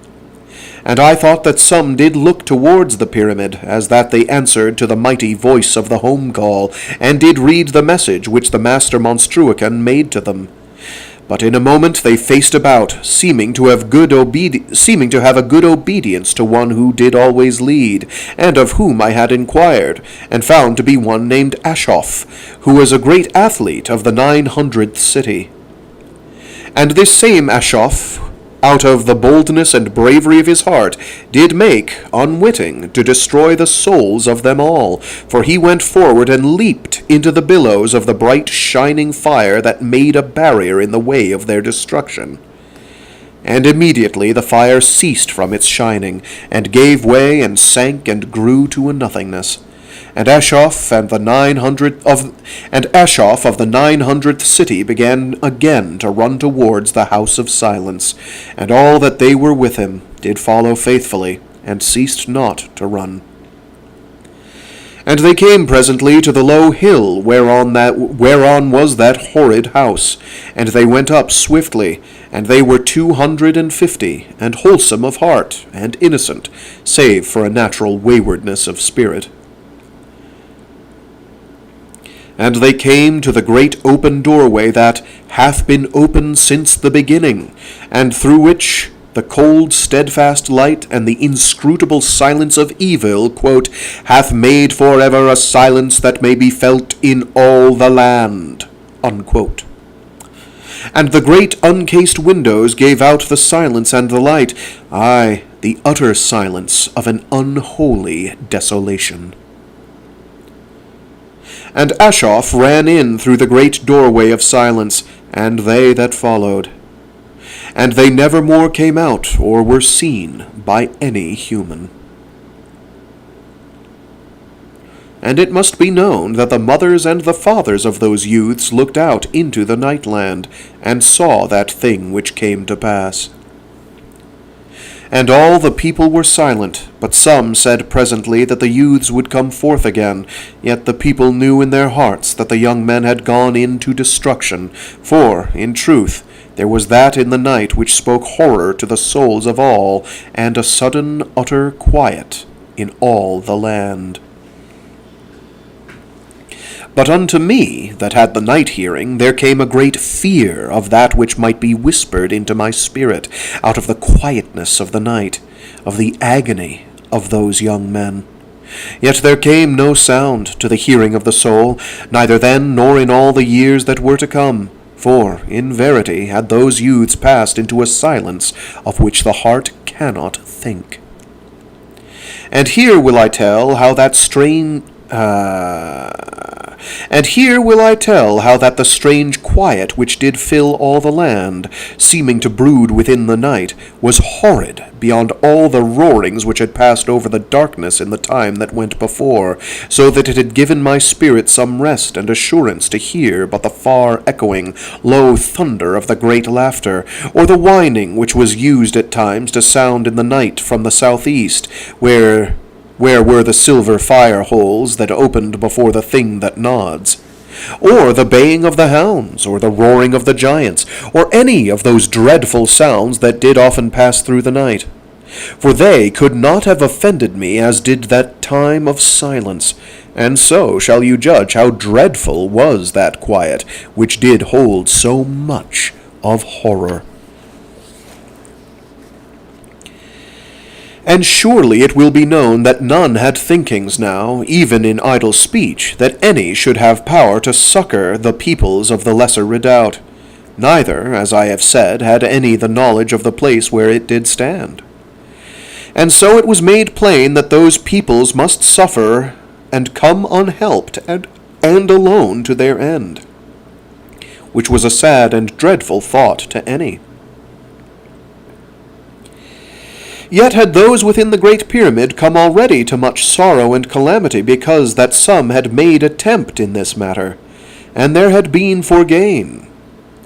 And I thought that some did look towards the pyramid, as that they answered to the mighty voice of the home call, and did read the message which the Master Monstruacan made to them. But in a moment they faced about, seeming to have a good obedience to one who did always lead, and of whom I had inquired, and found to be one named Ashoff, who was a great athlete of the 900th city. And this same Ashoff, out of the boldness and bravery of his heart, did make, unwitting, to destroy the souls of them all, for he went forward and leaped into the billows of the bright shining fire that made a barrier in the way of their destruction. And immediately the fire ceased from its shining, and gave way and sank and grew to a nothingness. And Ashoff of the 900th city began again to run towards the House of Silence, and all that they were with him did follow faithfully, and ceased not to run. And they came presently to the low hill whereon was that horrid house, and they went up swiftly, and they were 250, and wholesome of heart, and innocent, save for a natural waywardness of spirit. And they came to the great open doorway that hath been open since the beginning, and through which the cold steadfast light and the inscrutable silence of evil, quote, hath made forever a silence that may be felt in all the land, unquote. And the great uncased windows gave out the silence and the light, aye, the utter silence of an unholy desolation. And Ashoff ran in through the great doorway of silence, and they that followed. And they never more came out or were seen by any human. And it must be known that the mothers and the fathers of those youths looked out into the nightland, and saw that thing which came to pass. And all the people were silent, but some said presently that the youths would come forth again, yet the people knew in their hearts that the young men had gone into destruction, for, in truth, there was that in the night which spoke horror to the souls of all, and a sudden utter quiet in all the land. But unto me, that had the night hearing, there came a great fear of that which might be whispered into my spirit, out of the quietness of the night, of the agony of those young men. Yet there came no sound to the hearing of the soul, neither then nor in all the years that were to come, for, in verity, had those youths passed into a silence of which the heart cannot think. And here will I tell how that the strange quiet which did fill all the land, seeming to brood within the night, was horrid beyond all the roarings which had passed over the darkness in the time that went before, so that it had given my spirit some rest and assurance to hear but the far echoing, low thunder of the great laughter, or the whining which was used at times to sound in the night from the southeast, where were the silver fire holes that opened before the thing that nods, or the baying of the hounds, or the roaring of the giants, or any of those dreadful sounds that did often pass through the night. For they could not have offended me as did that time of silence, and so shall you judge how dreadful was that quiet, which did hold so much of horror. And surely it will be known that none had thinkings now, even in idle speech, that any should have power to succor the peoples of the lesser redoubt. Neither, as I have said, had any the knowledge of the place where it did stand. And so it was made plain that those peoples must suffer and come unhelped and alone to their end, which was a sad and dreadful thought to any. Yet had those within the great pyramid come already to much sorrow and calamity, because that some had made attempt in this matter, and there had been for gain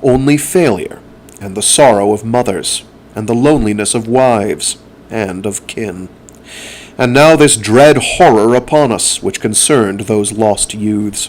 only failure, and the sorrow of mothers, and the loneliness of wives, and of kin. And now this dread horror upon us, which concerned those lost youths.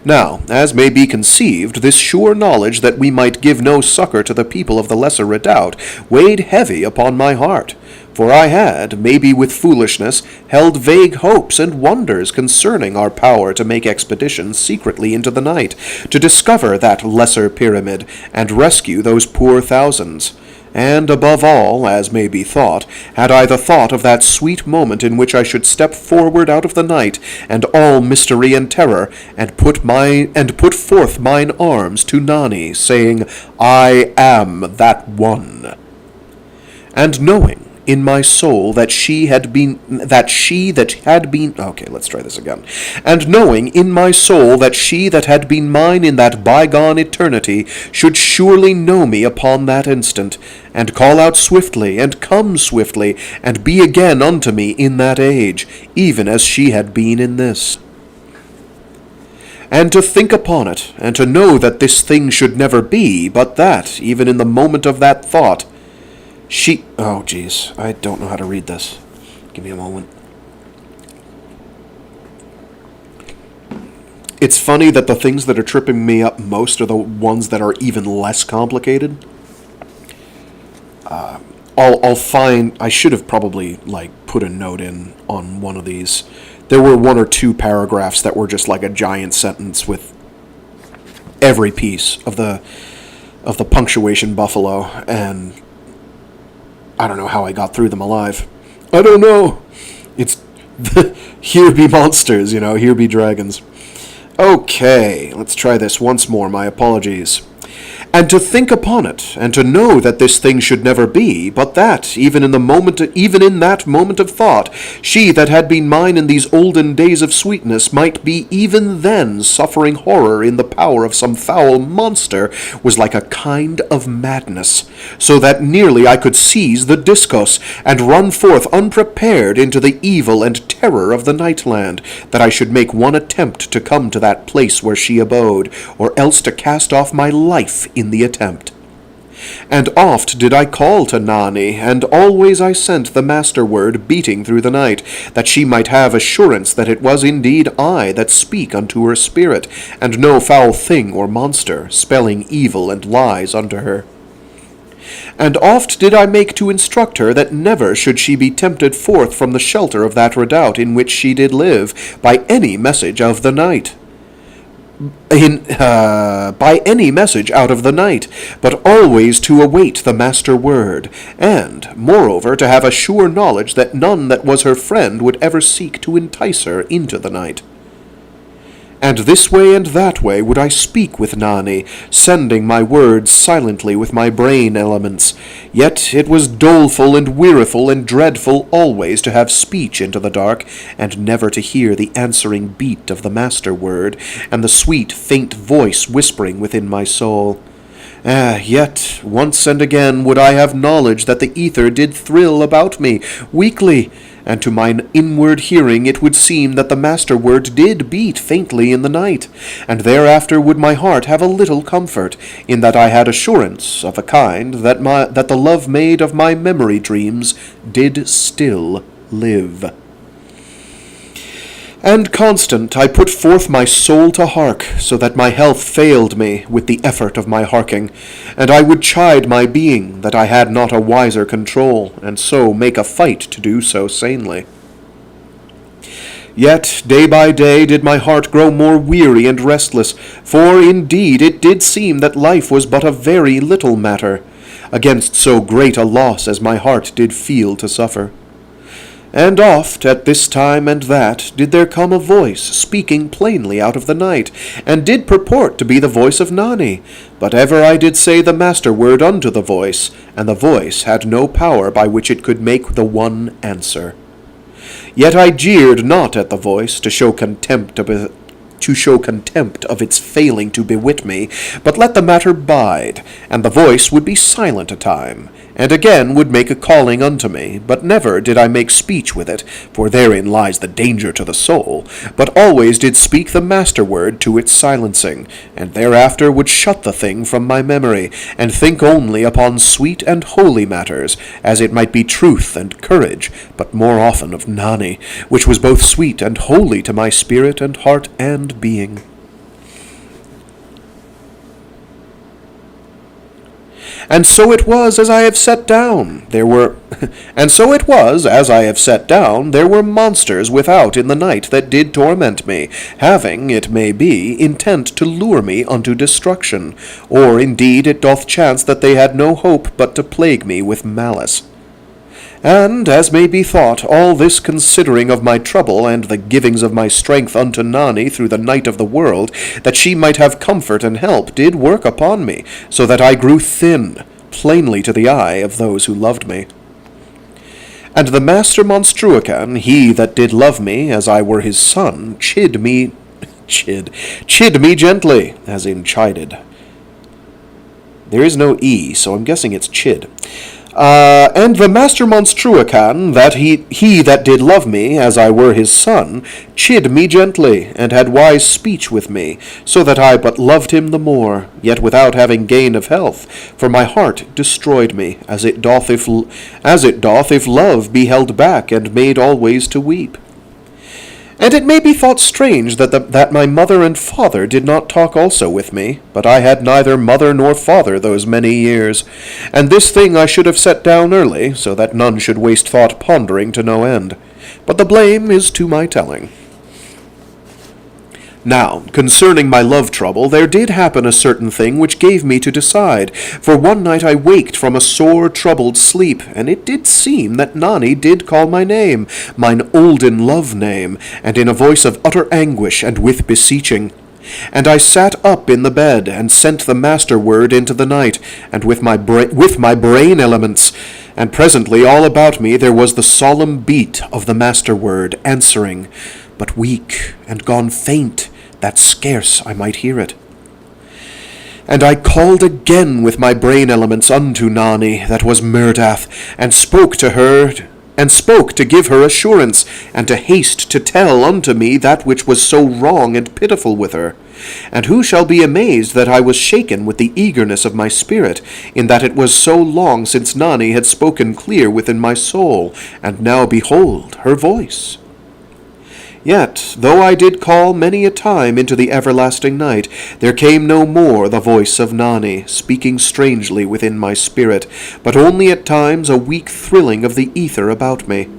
Now, as may be conceived, this sure knowledge that we might give no succor to the people of the lesser redoubt weighed heavy upon my heart, for I had, maybe with foolishness, held vague hopes and wonders concerning our power to make expeditions secretly into the night, to discover that lesser pyramid, and rescue those poor thousands. And above all, as may be thought, had I the thought of that sweet moment in which I should step forward out of the night and all mystery and terror, and put forth mine arms to Nani, saying, I am that one. And knowing in my soul that And knowing in my soul that she that had been mine in that bygone eternity should surely know me upon that instant, and call out swiftly, and come swiftly, and be again unto me in that age, even as she had been in this. And to think upon it, and to know that this thing should never be, but that, even in the moment of that thought, I don't know how to read this. Give me a moment. It's funny that the things that are tripping me up most are the ones that are even less complicated. I'll find, I should have probably, put a note in on one of these. There were one or two paragraphs that were just like a giant sentence with every piece of the punctuation buffalo, and I don't know how I got through them alive. I don't know. It's here be monsters, here be dragons. Okay, let's try this once more. My apologies. And to think upon it, and to know that this thing should never be, but that, even in that moment of thought, she that had been mine in these olden days of sweetness might be even then suffering horror in the power of some foul monster, was like a kind of madness, so that nearly I could seize the discos, and run forth unprepared into the evil and terror of the nightland, that I should make one attempt to come to that place where she abode, or else to cast off my life in the attempt. And oft did I call to Nani, and always I sent the master word beating through the night, that she might have assurance that it was indeed I that speak unto her spirit, and no foul thing or monster, spelling evil and lies unto her. And oft did I make to instruct her that never should she be tempted forth from the shelter of that redoubt in which she did live, by any message of the night. By any message out of the night, but always to await the master word, and, moreover, to have a sure knowledge that none that was her friend would ever seek to entice her into the night. And this way and that way would I speak with Nani, sending my words silently with my brain elements. Yet it was doleful and weariful and dreadful always to have speech into the dark, and never to hear the answering beat of the master word, and the sweet faint voice whispering within my soul. Yet once and again would I have knowledge that the ether did thrill about me weakly, and to mine inward hearing it would seem that the master word did beat faintly in the night, and thereafter would my heart have a little comfort, in that I had assurance of a kind that the love maid of my memory dreams did still live. And constant I put forth my soul to hark, so that my health failed me with the effort of my harking, and I would chide my being that I had not a wiser control, and so make a fight to do so sanely. Yet day by day did my heart grow more weary and restless, for indeed it did seem that life was but a very little matter, against so great a loss as my heart did feel to suffer. And oft, at this time and that, did there come a voice speaking plainly out of the night, and did purport to be the voice of Nani. But ever I did say the master word unto the voice, and the voice had no power by which it could make the one answer. Yet I jeered not at the voice to show contempt of its failing to bewit me, but let the matter bide, and the voice would be silent a time, and again would make a calling unto me, but never did I make speech with it, for therein lies the danger to the soul, but always did speak the master word to its silencing, and thereafter would shut the thing from my memory, and think only upon sweet and holy matters, as it might be truth and courage, but more often of Nani, which was both sweet and holy to my spirit and heart and being. And so it was as I have set down. There were monsters without in the night that did torment me, having, it may be, intent to lure me unto destruction, or indeed it doth chance that they had no hope but to plague me with malice. And, as may be thought, all this considering of my trouble, and the givings of my strength unto Nani through the night of the world, that she might have comfort and help, did work upon me, so that I grew thin, plainly to the eye of those who loved me. And the master Monstruacan, he that did love me, as I were his son, chid me gently, as in chided. There is no E, so I'm guessing it's chid. And the master Monstruacan, that he that did love me, as I were his son, chid me gently, and had wise speech with me, so that I but loved him the more, yet without having gain of health, for my heart destroyed me, as it doth if love be held back and made always to weep. And it may be thought strange that my mother and father did not talk also with me, but I had neither mother nor father those many years, and this thing I should have set down early, so that none should waste thought pondering to no end. But the blame is to my telling. Now, concerning my love trouble, there did happen a certain thing which gave me to decide, for one night I waked from a sore troubled sleep, and it did seem that Nani did call my name, mine olden love name, and in a voice of utter anguish and with beseeching. And I sat up in the bed, and sent the master word into the night, and with my brain elements, and presently all about me there was the solemn beat of the master word, answering, but weak and gone faint, that scarce I might hear it. And I called again with my brain elements unto Nani, that was Murdath, and spoke to give her assurance, and to haste to tell unto me that which was so wrong and pitiful with her. And who shall be amazed that I was shaken with the eagerness of my spirit, in that it was so long since Nani had spoken clear within my soul, and now behold her voice. Yet, though I did call many a time into the everlasting night, there came no more the voice of Nani, speaking strangely within my spirit, but only at times a weak thrilling of the ether about me.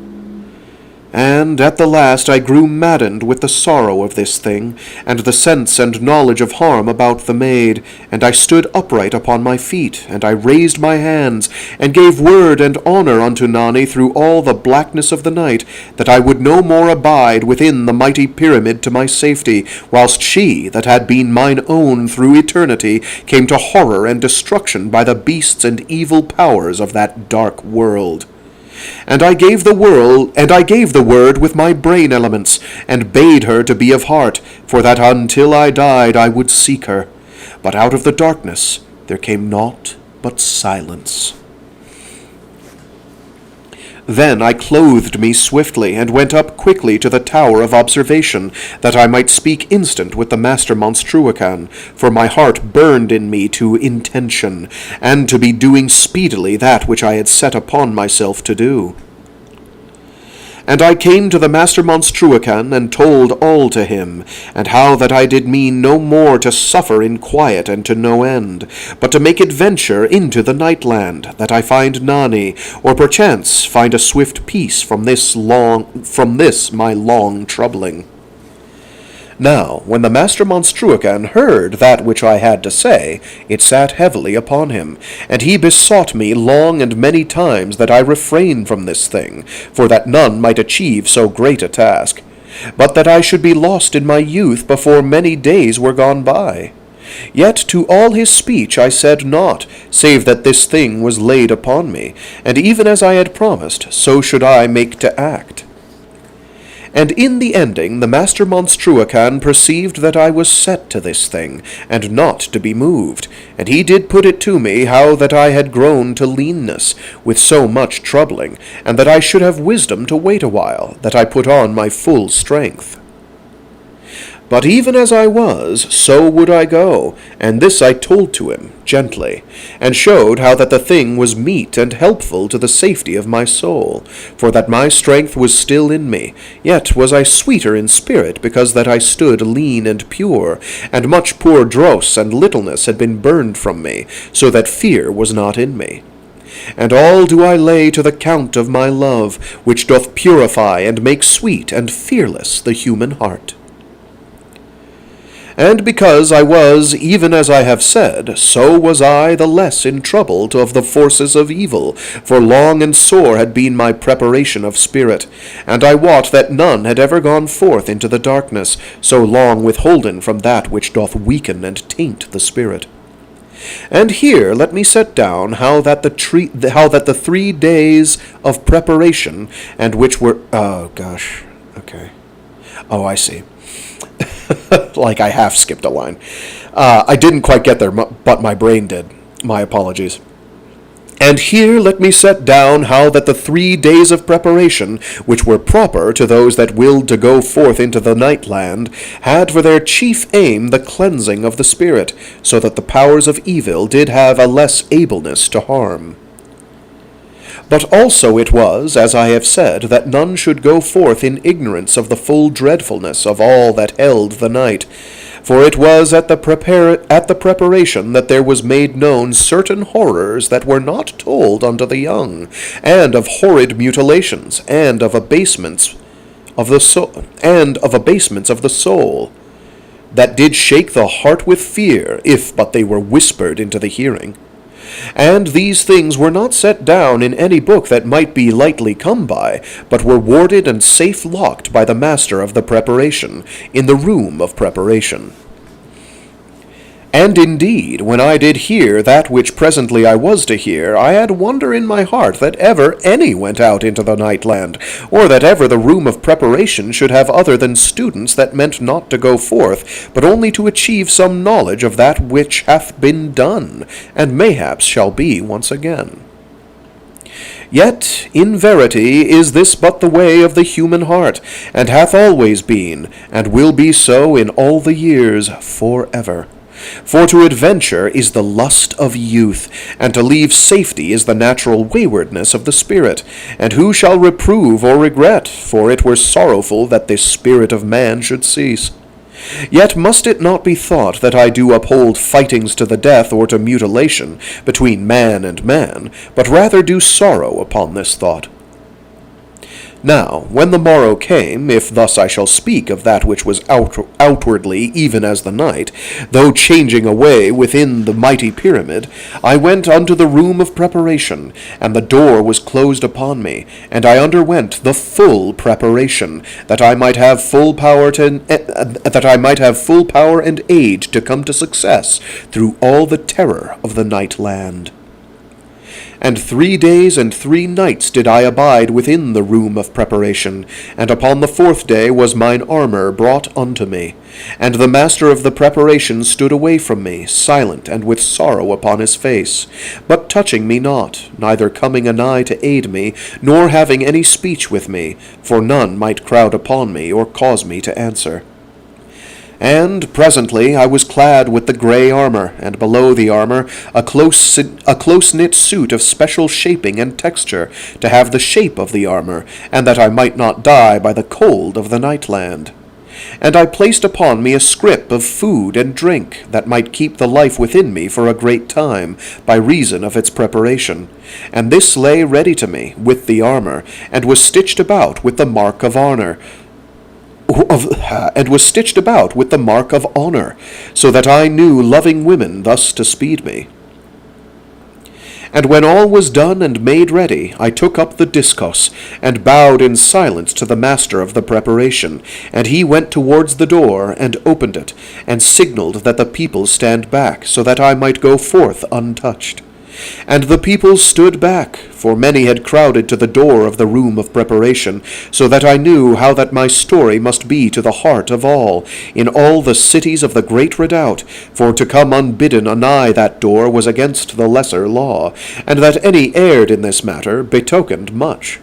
And at the last I grew maddened with the sorrow of this thing, and the sense and knowledge of harm about the maid, and I stood upright upon my feet, and I raised my hands, and gave word and honour unto Nani through all the blackness of the night, that I would no more abide within the mighty pyramid to my safety, whilst she, that had been mine own through eternity, came to horror and destruction by the beasts and evil powers of that dark world. And I gave the word with my brain elements, and bade her to be of heart, for that until I died I would seek her. But out of the darkness there came naught but silence. Then I clothed me swiftly, and went up quickly to the tower of observation, that I might speak instant with the master Monstruacan, for my heart burned in me to intention, and to be doing speedily that which I had set upon myself to do. And I came to the master Monstruacan, and told all to him, and how that I did mean no more to suffer in quiet and to no end, but to make adventure into the Nightland, that I find Nani, or perchance find a swift peace from this my long troubling. Now, when the master Monstruacan heard that which I had to say, it sat heavily upon him, and he besought me long and many times that I refrain from this thing, for that none might achieve so great a task, but that I should be lost in my youth before many days were gone by. Yet to all his speech I said naught, save that this thing was laid upon me, and even as I had promised, so should I make to act. And in the ending the master Monstruacan perceived that I was set to this thing, and not to be moved, and he did put it to me how that I had grown to leanness, with so much troubling, and that I should have wisdom to wait a while, that I put on my full strength. But even as I was, so would I go, and this I told to him, gently, and showed how that the thing was meet and helpful to the safety of my soul, for that my strength was still in me, yet was I sweeter in spirit, because that I stood lean and pure, and much poor dross and littleness had been burned from me, so that fear was not in me. And all do I lay to the count of my love, which doth purify and make sweet and fearless the human heart. And because I was, even as I have said, so was I the less in trouble of the forces of evil, for long and sore had been my preparation of spirit, and I wot that none had ever gone forth into the darkness, so long withholden from that which doth weaken and taint the spirit. And here let me set down how that the 3 days of preparation, and which were... I see. Like I half skipped a line. I didn't quite get there, but my brain did. My apologies. And here let me set down how that the 3 days of preparation, which were proper to those that willed to go forth into the Nightland, had for their chief aim the cleansing of the spirit, so that the powers of evil did have a less ableness to harm. But also it was, as I have said, that none should go forth in ignorance of the full dreadfulness of all that held the night. For it was at the preparation that there was made known certain horrors that were not told unto the young, and of horrid mutilations, and of abasements of the soul, that did shake the heart with fear, if but they were whispered into the hearing. And these things were not set down in any book that might be lightly come by, but were warded and safe locked by the master of the preparation, in the room of preparation. And indeed, when I did hear that which presently I was to hear, I had wonder in my heart that ever any went out into the Nightland, or that ever the room of preparation should have other than students that meant not to go forth, but only to achieve some knowledge of that which hath been done, and mayhaps shall be once again. Yet, in verity, is this but the way of the human heart, and hath always been, and will be so in all the years for ever. For to adventure is the lust of youth, and to leave safety is the natural waywardness of the spirit. And who shall reprove or regret? For it were sorrowful that this spirit of man should cease. Yet must it not be thought that I do uphold fightings to the death or to mutilation between man and man, but rather do sorrow upon this thought. Now, when the morrow came, if thus I shall speak of that which was outwardly even as the night, though changing away within the mighty pyramid, I went unto the room of preparation, and the door was closed upon me, and I underwent the full preparation, that I might have full power and aid to come to success through all the terror of the night land. And 3 days and 3 nights did I abide within the room of preparation, and upon the 4th day was mine armor brought unto me. And the master of the preparation stood away from me, silent and with sorrow upon his face, but touching me not, neither coming anigh to aid me, nor having any speech with me, for none might crowd upon me, or cause me to answer. And presently I was clad with the grey armor, and below the armor a close-knit suit of special shaping and texture, to have the shape of the armor, and that I might not die by the cold of the nightland. And I placed upon me a scrip of food and drink, that might keep the life within me for a great time, by reason of its preparation. And this lay ready to me, with the armor, and was stitched about with the mark of honor, so that I knew loving women thus to speed me. And when all was done and made ready, I took up the discos, and bowed in silence to the master of the preparation, and he went towards the door, and opened it, and signalled that the people stand back, so that I might go forth untouched. And the people stood back, for many had crowded to the door of the room of preparation, so that I knew how that my story must be to the heart of all, in all the cities of the great Redoubt, for to come unbidden anigh that door was against the lesser law, and that any erred in this matter betokened much.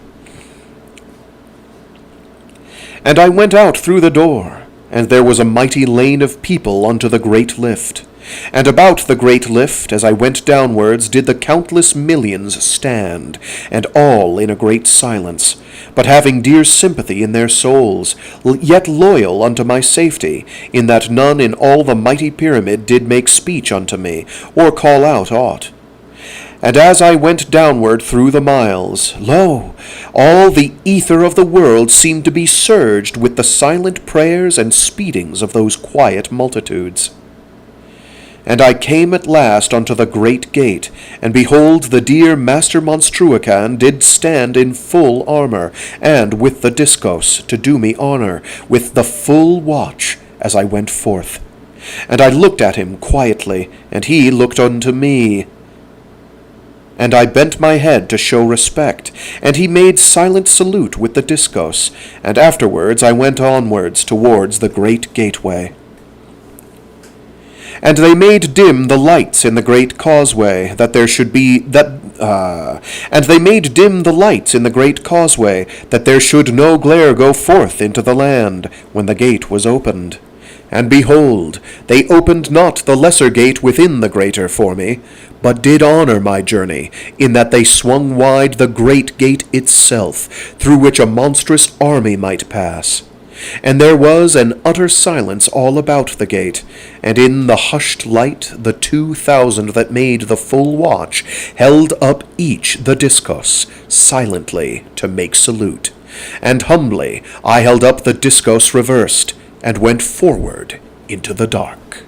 And I went out through the door, and there was a mighty lane of people unto the great lift. And about the great lift, as I went downwards, did the countless millions stand, and all in a great silence, but having dear sympathy in their souls, yet loyal unto my safety, in that none in all the mighty pyramid did make speech unto me, or call out aught. And as I went downward through the miles, lo, all the ether of the world seemed to be surged with the silent prayers and speedings of those quiet multitudes. And I came at last unto the great gate, and behold, the dear Master Monstruacan did stand in full armor, and with the discos, to do me honor, with the full watch, as I went forth. And I looked at him quietly, and he looked unto me. And I bent my head to show respect, and he made silent salute with the discos, and afterwards I went onwards towards the great gateway. And they made dim the lights in the great causeway, and they made dim the lights in the great causeway, that there should no glare go forth into the land, when the gate was opened. And behold, they opened not the lesser gate within the greater for me, but did honor my journey, in that they swung wide the great gate itself, through which a monstrous army might pass. And there was an utter silence all about the gate, and in the hushed light 2,000 that made the full watch held up each the discos, silently to make salute. And humbly I held up the discos reversed, and went forward into the dark.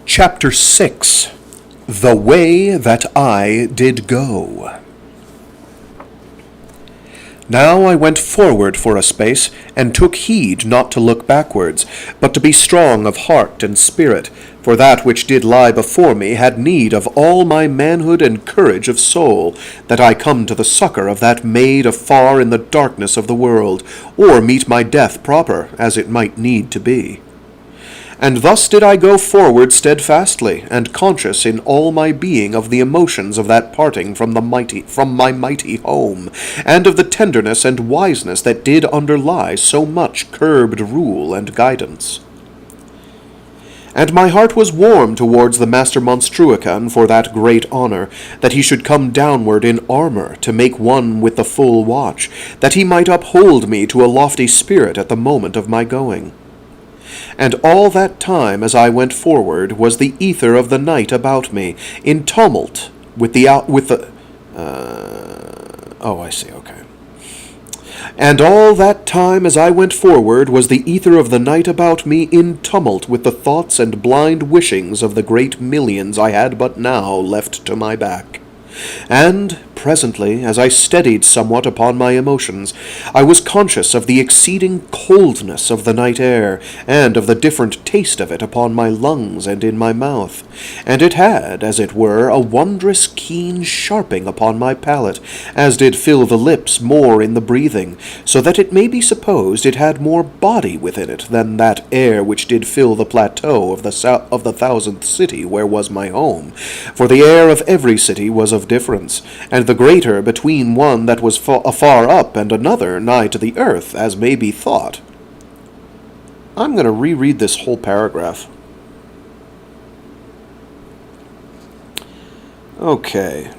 Chapter 6. The Way That I Did Go. Now I went forward for a space, and took heed not to look backwards, but to be strong of heart and spirit, for that which did lie before me had need of all my manhood and courage of soul, that I come to the succour of that maid afar in the darkness of the world, or meet my death proper, as it might need to be. And thus did I go forward steadfastly, and conscious in all my being of the emotions of that parting from my mighty home, and of the tenderness and wiseness that did underlie so much curbed rule and guidance. And my heart was warm towards the Master Monstruican for that great honour, that he should come downward in armour to make one with the full watch, that he might uphold me to a lofty spirit at the moment of my going. And all that time as I went forward was the ether of the night about me, in tumult I see, okay. And all that time as I went forward was the ether of the night about me in tumult with the thoughts and blind wishings of the great millions I had but now left to my back. And presently, as I steadied somewhat upon my emotions, I was conscious of the exceeding coldness of the night air, and of the different taste of it upon my lungs and in my mouth, and it had, as it were, a wondrous keen sharping upon my palate, as did fill the lips more in the breathing, so that it may be supposed it had more body within it than that air which did fill the plateau of the 1,000th city where was my home, for the air of every city was of difference, and the greater between one that was afar up and another nigh to the earth, as may be thought. I'm going to reread this whole paragraph. Okay.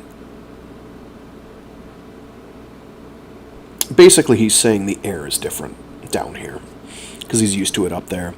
Basically, he's saying the air is different down here, because he's used to it up there.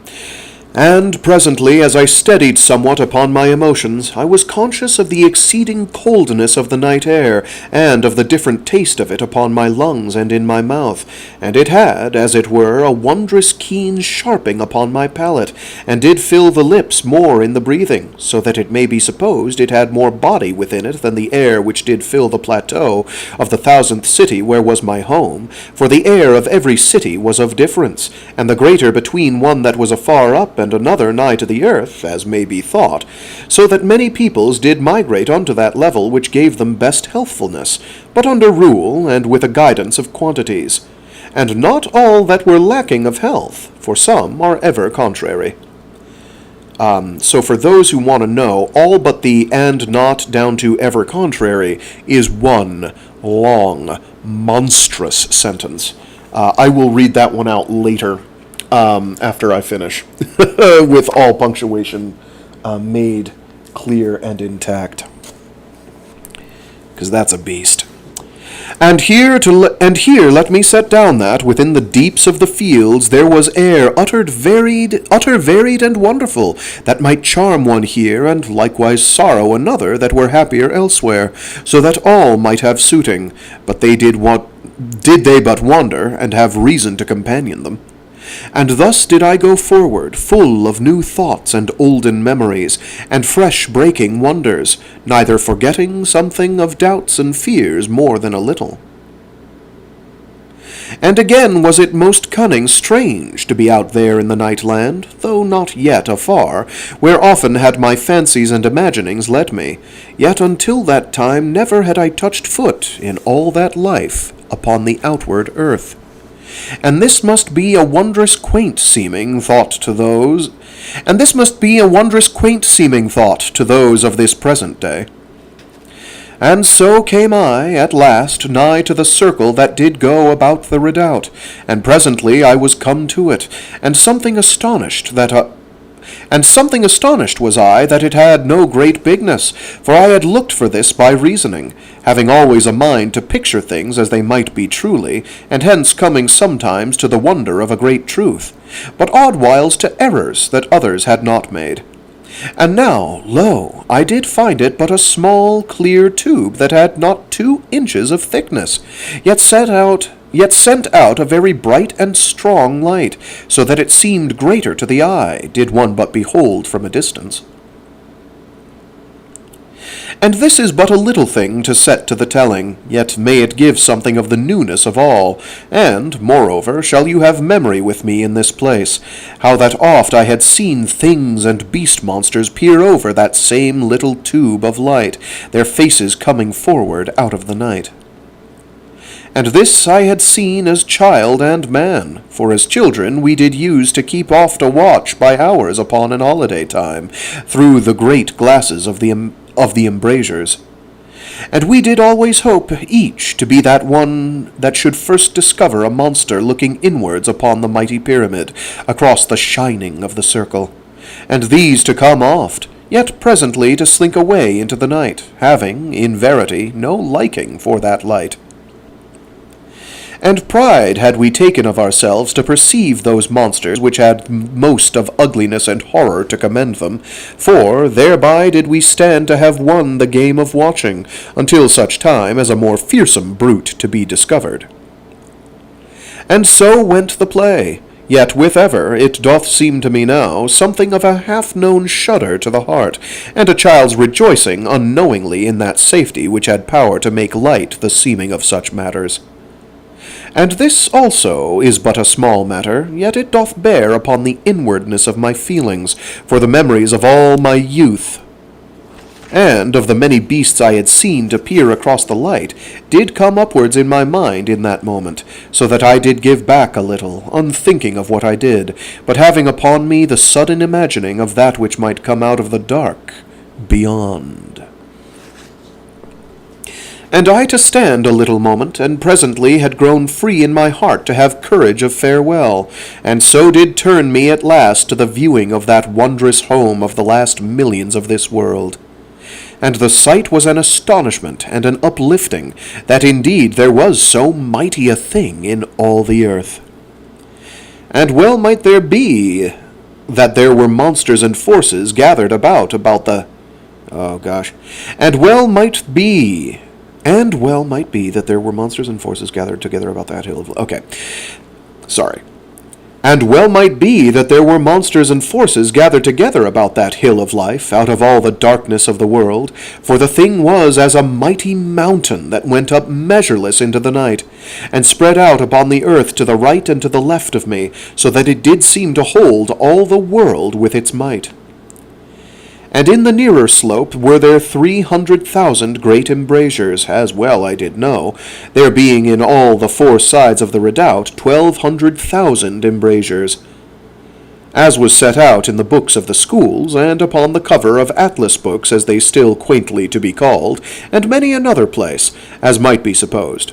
And presently, as I steadied somewhat upon my emotions, I was conscious of the exceeding coldness of the night air, and of the different taste of it upon my lungs and in my mouth, and it had, as it were, a wondrous keen sharping upon my palate, and did fill the lips more in the breathing, so that it may be supposed it had more body within it than the air which did fill the plateau of the 1,000th city where was my home, for the air of every city was of difference, and the greater between one that was afar up and another nigh to the earth, as may be thought, so that many peoples did migrate unto that level which gave them best healthfulness, but under rule and with a guidance of quantities, and not all that were lacking of health, for some are ever contrary. So for those who want to know, all but the and not down to ever contrary is one long, monstrous sentence. I will read that one out later. After I finish, with all punctuation made clear and intact, because that's a beast. And here let me set down that within the deeps of the fields there was air utter varied and wonderful, that might charm one here, and likewise sorrow another that were happier elsewhere, so that all might have suiting, but did they but wander, and have reason to companion them. And thus did I go forward, full of new thoughts and olden memories, and fresh breaking wonders, neither forgetting something of doubts and fears more than a little. And again was it most cunning strange to be out there in the night land, though not yet afar, where often had my fancies and imaginings led me, yet until that time never had I touched foot in all that life upon the outward earth. And this must be a wondrous quaint seeming thought to those of this present day. And so came I, at last, nigh to the circle that did go about the redoubt, and presently I was come to it, and something astonished was I that it had no great bigness, for I had looked for this by reasoning, having always a mind to picture things as they might be truly, and hence coming sometimes to the wonder of a great truth, but odd whiles to errors that others had not made. And now, lo, I did find it but a small, clear tube that had not 2 inches of thickness, yet sent out a very bright and strong light, so that it seemed greater to the eye, did one but behold from a distance. And this is but a little thing to set to the telling, yet may it give something of the newness of all, and, moreover, shall you have memory with me in this place, how that oft I had seen things and beast monsters peer over that same little tube of light, their faces coming forward out of the night. And this I had seen as child and man, for as children we did use to keep oft a watch by hours upon an holiday time, through the great glasses of the embrasures. And we did always hope each to be that one that should first discover a monster looking inwards upon the mighty pyramid, across the shining of the circle. and these to come oft, yet presently to slink away into the night, having, in verity, no liking for that light. And pride had we taken of ourselves to perceive those monsters which had most of ugliness and horror to commend them, for thereby did we stand to have won the game of watching, until such time as a more fearsome brute to be discovered. And so went the play, yet with ever it doth seem to me now something of a half-known shudder to the heart, and a child's rejoicing unknowingly in that safety which had power to make light the seeming of such matters. And this also is but a small matter, yet it doth bear upon the inwardness of my feelings, for the memories of all my youth, and of the many beasts I had seen to peer across the light, did come upwards in my mind in that moment, so that I did give back a little, unthinking of what I did, but having upon me the sudden imagining of that which might come out of the dark beyond. And I to stand a little moment, and presently had grown free in my heart to have courage of farewell, and so did turn me at last to the viewing of that wondrous home of the last millions of this world. And the sight was an astonishment and an uplifting, that indeed there was so mighty a thing in all the earth. And well might there be that there were monsters and forces gathered about the... And well might be that there were monsters and forces gathered together about that hill of... And well might be that there were monsters and forces gathered together about that hill of life, out of all the darkness of the world, for the thing was as a mighty mountain that went up measureless into the night, and spread out upon the earth to the right and to the left of me, so that it did seem to hold all the world with its might. And in the nearer slope were there 300,000 great embrasures, as well I did know, there being in all the four sides of the redoubt 1,200,000 embrasures, as was set out in the books of the schools, and upon the cover of atlas books, as they still quaintly to be called, and many another place, as might be supposed.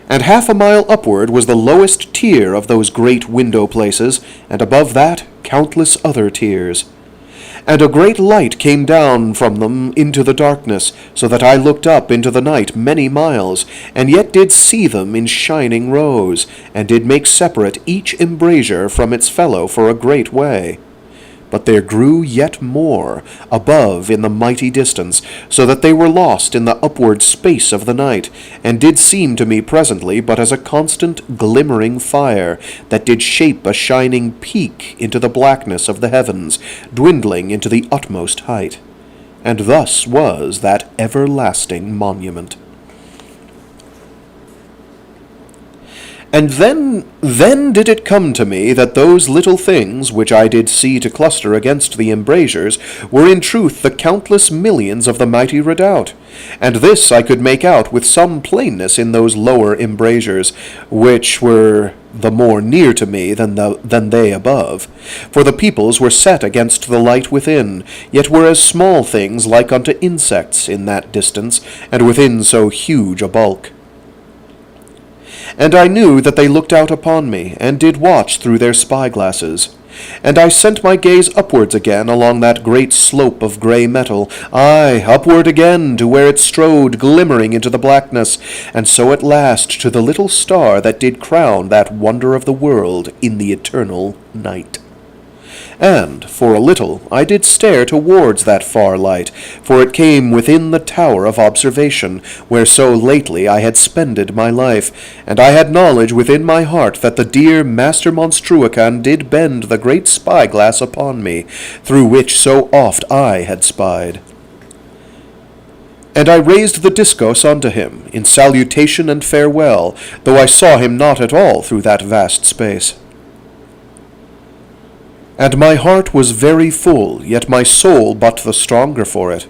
And 1/2 a mile upward was the lowest tier of those great window places, and above that countless other tiers. And a great light came down from them into the darkness, so that I looked up into the night many miles, and yet did see them in shining rows, and did make separate each embrasure from its fellow for a great way. But there grew yet more above in the mighty distance, so that they were lost in the upward space of the night, and did seem to me presently but as a constant glimmering fire, that did shape a shining peak into the blackness of the heavens, dwindling into the utmost height. And thus was that everlasting monument. And then did it come to me that those little things which I did see to cluster against the embrasures were in truth the countless millions of the mighty redoubt, and this I could make out with some plainness in those lower embrasures, which were the more near to me than they above, for the peoples were set against the light within, yet were as small things like unto insects in that distance, and within so huge a bulk. And I knew that they looked out upon me, and did watch through their spy-glasses. And I sent my gaze upwards again along that great slope of grey metal, aye, upward again to where it strode glimmering into the blackness, and so at last to the little star that did crown that wonder of the world in the eternal night. And for a little I did stare towards that far light, for it came within the tower of observation, where so lately I had spended my life, and I had knowledge within my heart that the dear Master Monstruacan did bend the great spy-glass upon me, through which so oft I had spied. And I raised the discos unto him, in salutation and farewell, though I saw him not at all through that vast space. And my heart was very full, yet my soul but the stronger for it.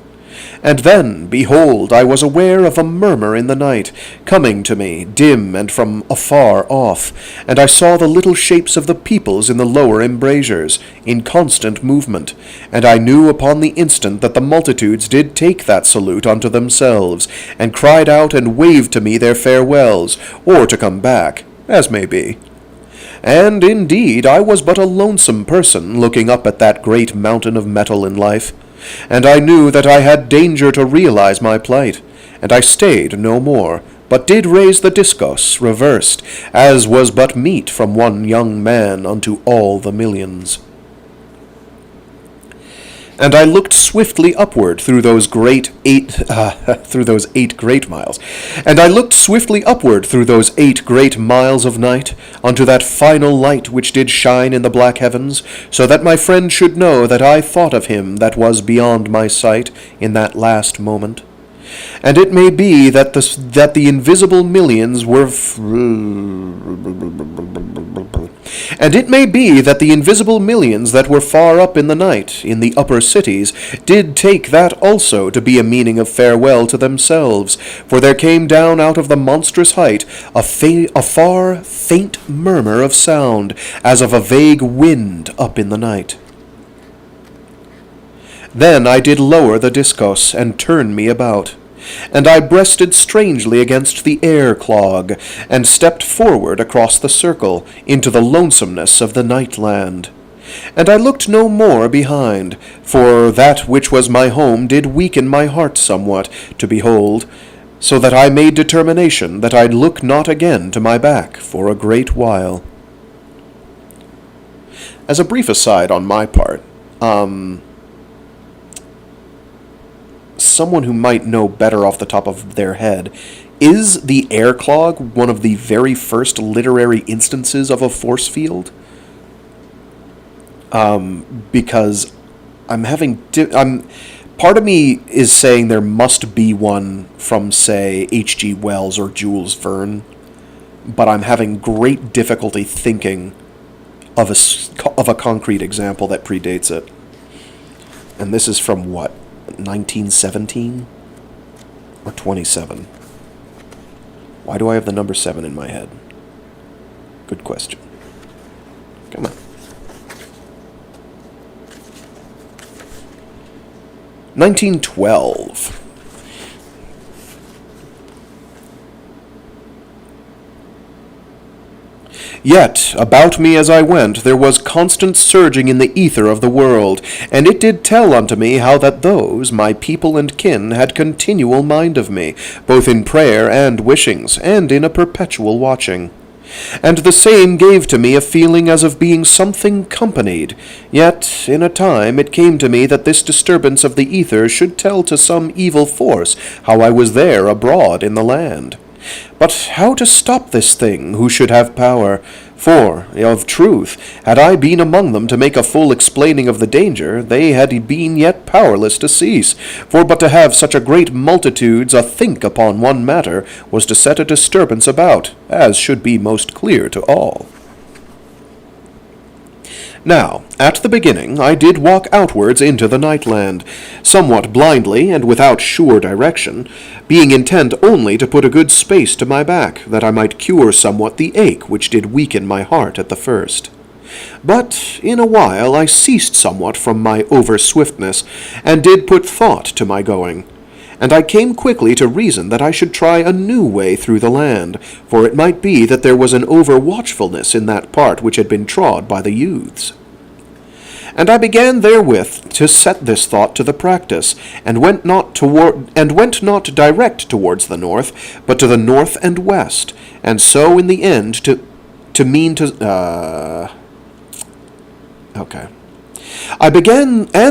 And then, behold, I was aware of a murmur in the night, coming to me, dim and from afar off, and I saw the little shapes of the peoples in the lower embrasures, in constant movement, and I knew upon the instant that the multitudes did take that salute unto themselves, and cried out and waved to me their farewells, or to come back, as may be. And indeed I was but a lonesome person looking up at that great mountain of metal in life, and I knew that I had danger to realize my plight, and I stayed no more, but did raise the discos reversed, as was but meet from one young man unto all the millions. And I looked swiftly upward through those 8 great miles. And I looked swiftly upward through those 8 great miles of night, unto that final light which did shine in the black heavens, so that my friend should know that I thought of him that was beyond my sight in that last moment. And it may be that the invisible millions were And it may be that the invisible millions that were far up in the night, in the upper cities, did take that also to be a meaning of farewell to themselves, for there came down out of the monstrous height a far, faint murmur of sound, as of a vague wind up in the night. Then I did lower the discos, and turn me about. And I breasted strangely against the air clog, and stepped forward across the circle, into the lonesomeness of the night land. And I looked no more behind, for that which was my home did weaken my heart somewhat to behold, so that I made determination that I'd look not again to my back for a great while. As a brief aside on my part, someone who might know better off the top of their head, is the air clog one of the very first literary instances of a force field? Because part of me is saying there must be one from, say, H.G. Wells or Jules Verne, but I'm having great difficulty thinking of a concrete example that predates it. And this is from what? 1917 or 27? Why do I have the number 7 in my head? Good question. Come on. (1912). Yet, about me as I went, there was constant surging in the ether of the world, and it did tell unto me how that those, my people and kin, had continual mind of me, both in prayer and wishings, and in a perpetual watching. And the same gave to me a feeling as of being something companied, yet in a time it came to me that this disturbance of the ether should tell to some evil force how I was there abroad in the land. But how to stop this thing, who should have power? For, of truth, had I been among them to make a full explaining of the danger, they had been yet powerless to cease. For but to have such a great multitudes a think upon one matter was to set a disturbance about, as should be most clear to all. Now, at the beginning, I did walk outwards into the nightland, somewhat blindly and without sure direction, being intent only to put a good space to my back, that I might cure somewhat the ache which did weaken my heart at the first. But in a while I ceased somewhat from my over-swiftness, and did put thought to my going. And I came quickly to reason that I should try a new way through the land, for it might be that there was an over-watchfulness in that part which had been trod by the youths. And I began therewith to set this thought to the practice, and went not direct towards the north, but to the north and west, and so in the end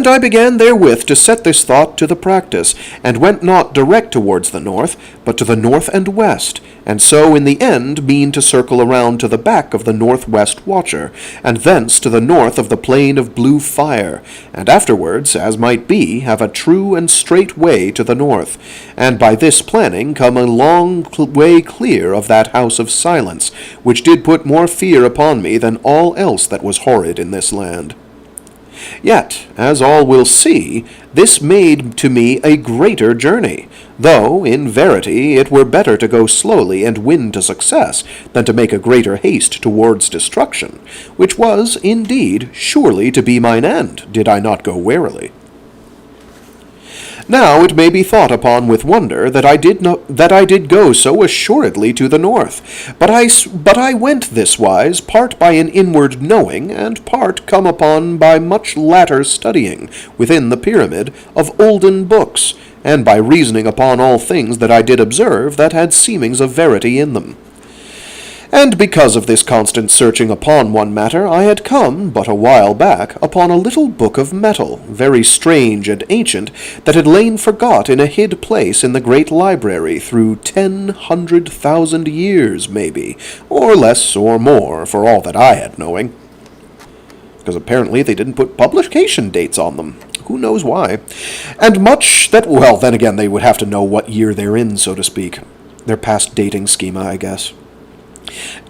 I began therewith to set this thought to the practice, and went not direct towards the north, but to the north and west, and so in the end mean to circle around to the back of the northwest watcher, and thence to the north of the plain of blue fire, and afterwards, as might be, have a true and straight way to the north, and by this planning come a long way clear of that house of silence, which did put more fear upon me than all else that was horrid in this land. Yet, as all will see, this made to me a greater journey, though, in verity, it were better to go slowly and win to success than to make a greater haste towards destruction, which was, indeed, surely to be mine end, did I not go warily. Now it may be thought upon with wonder that I did go so assuredly to the north, but I went this wise, part by an inward knowing, and part come upon by much latter studying within the pyramid of olden books, and by reasoning upon all things that I did observe that had seemings of verity in them. And because of this constant searching upon one matter, I had come, but a while back, upon a little book of metal, very strange and ancient, that had lain forgot in a hid place in the great library through 100,000 years, maybe, or less or more, for all that I had knowing. Because apparently they didn't put publication dates on them. Who knows why? And much that, well, then again, they would have to know what year they're in, so to speak. Their past dating schema, I guess.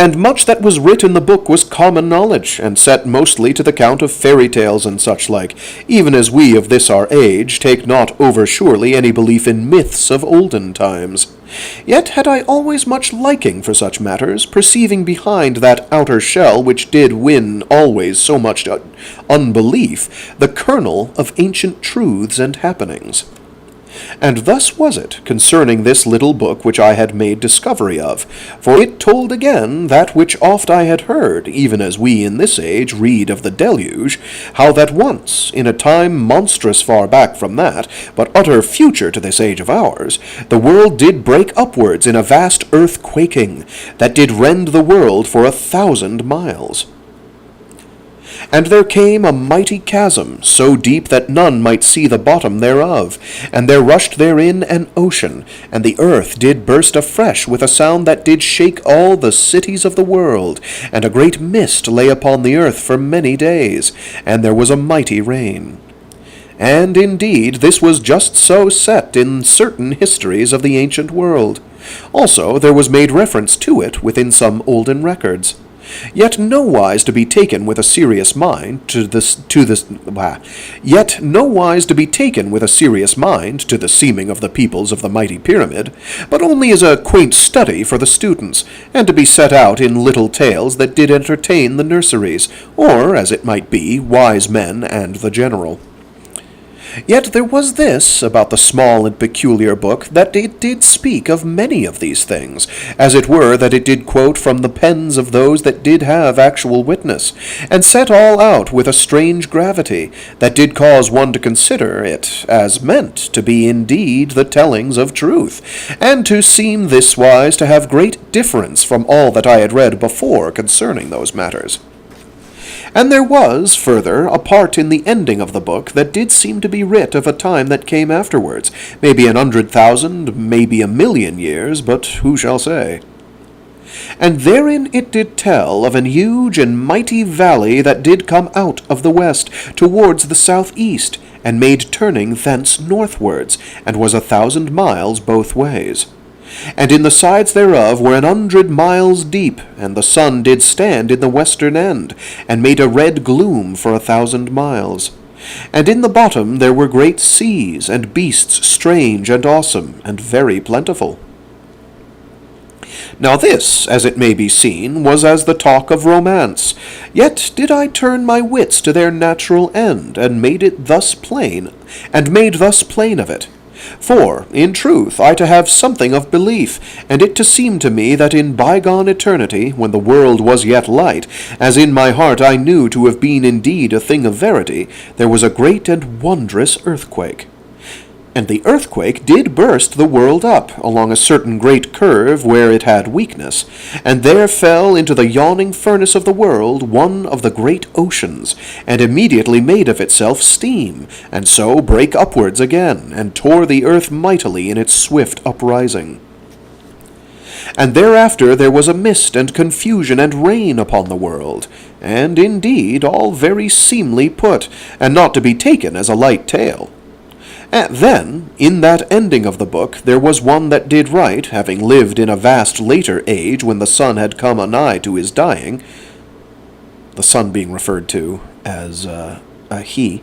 And much that was writ in the book was common knowledge, and set mostly to the count of fairy tales and such like, even as we of this our age take not over surely any belief in myths of olden times. Yet had I always much liking for such matters, perceiving behind that outer shell which did win always so much unbelief the kernel of ancient truths and happenings. And thus was it concerning this little book which I had made discovery of, for it told again that which oft I had heard, even as we in this age read of the deluge, how that once, in a time monstrous far back from that, but utter future to this age of ours, the world did break upwards in a vast earth-quaking, that did rend the world for 1,000 miles. And there came a mighty chasm, so deep that none might see the bottom thereof, and there rushed therein an ocean, and the earth did burst afresh with a sound that did shake all the cities of the world, and a great mist lay upon the earth for many days, and there was a mighty rain. And indeed this was just so set in certain histories of the ancient world. Also there was made reference to it within some olden records. Yet nowise to be taken with a serious mind to the seeming of the peoples of the mighty pyramid, but only as a quaint study for the students, and to be set out in little tales that did entertain the nurseries, or, as it might be, wise men and the general. Yet there was this about the small and peculiar book, that it did speak of many of these things, as it were that it did quote from the pens of those that did have actual witness, and set all out with a strange gravity, that did cause one to consider it as meant to be indeed the tellings of truth, and to seem this wise to have great difference from all that I had read before concerning those matters. And there was, further, a part in the ending of the book that did seem to be writ of a time that came afterwards, maybe 100,000, maybe 1,000,000 years, but who shall say? And therein it did tell of an huge and mighty valley that did come out of the west towards the southeast, and made turning thence northwards, and was 1,000 miles both ways. And in the sides thereof were 100 miles deep, and the sun did stand in the western end, and made a red gloom for 1,000 miles. And in the bottom there were great seas, and beasts strange and awesome, and very plentiful. Now this, as it may be seen, was as the talk of romance. Yet did I turn my wits to their natural end, and made thus plain of it. For, in truth, I to have something of belief, and it to seem to me that in bygone eternity, when the world was yet light, as in my heart I knew to have been indeed a thing of verity, there was a great and wondrous earthquake. And the earthquake did burst the world up along a certain great curve where it had weakness, and there fell into the yawning furnace of the world one of the great oceans, and immediately made of itself steam, and so brake upwards again, and tore the earth mightily in its swift uprising. And thereafter there was a mist and confusion and rain upon the world, and indeed all very seemly put, and not to be taken as a light tale. Then, in that ending of the book, there was one that did write, having lived in a vast later age when the sun had come anigh to his dying, the sun being referred to as a he.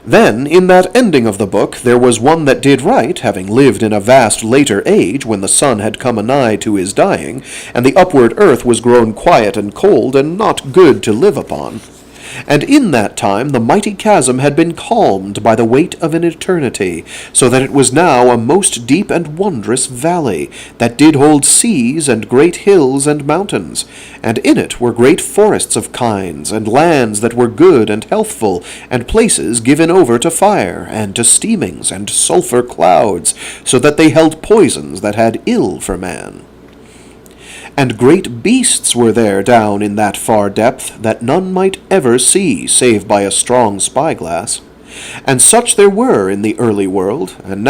Then, in that ending of the book, there was one that did write, having lived in a vast later age when the sun had come anigh to his dying, and the upward earth was grown quiet and cold, and not good to live upon. And in that time the mighty chasm had been calmed by the weight of an eternity, so that it was now a most deep and wondrous valley, that did hold seas and great hills and mountains, and in it were great forests of kinds, and lands that were good and healthful, and places given over to fire, and to steamings, and sulphur clouds, so that they held poisons that had ill for man. And great beasts were there down in that far depth, that none might ever see, save by a strong spyglass. And such there were in the early world, and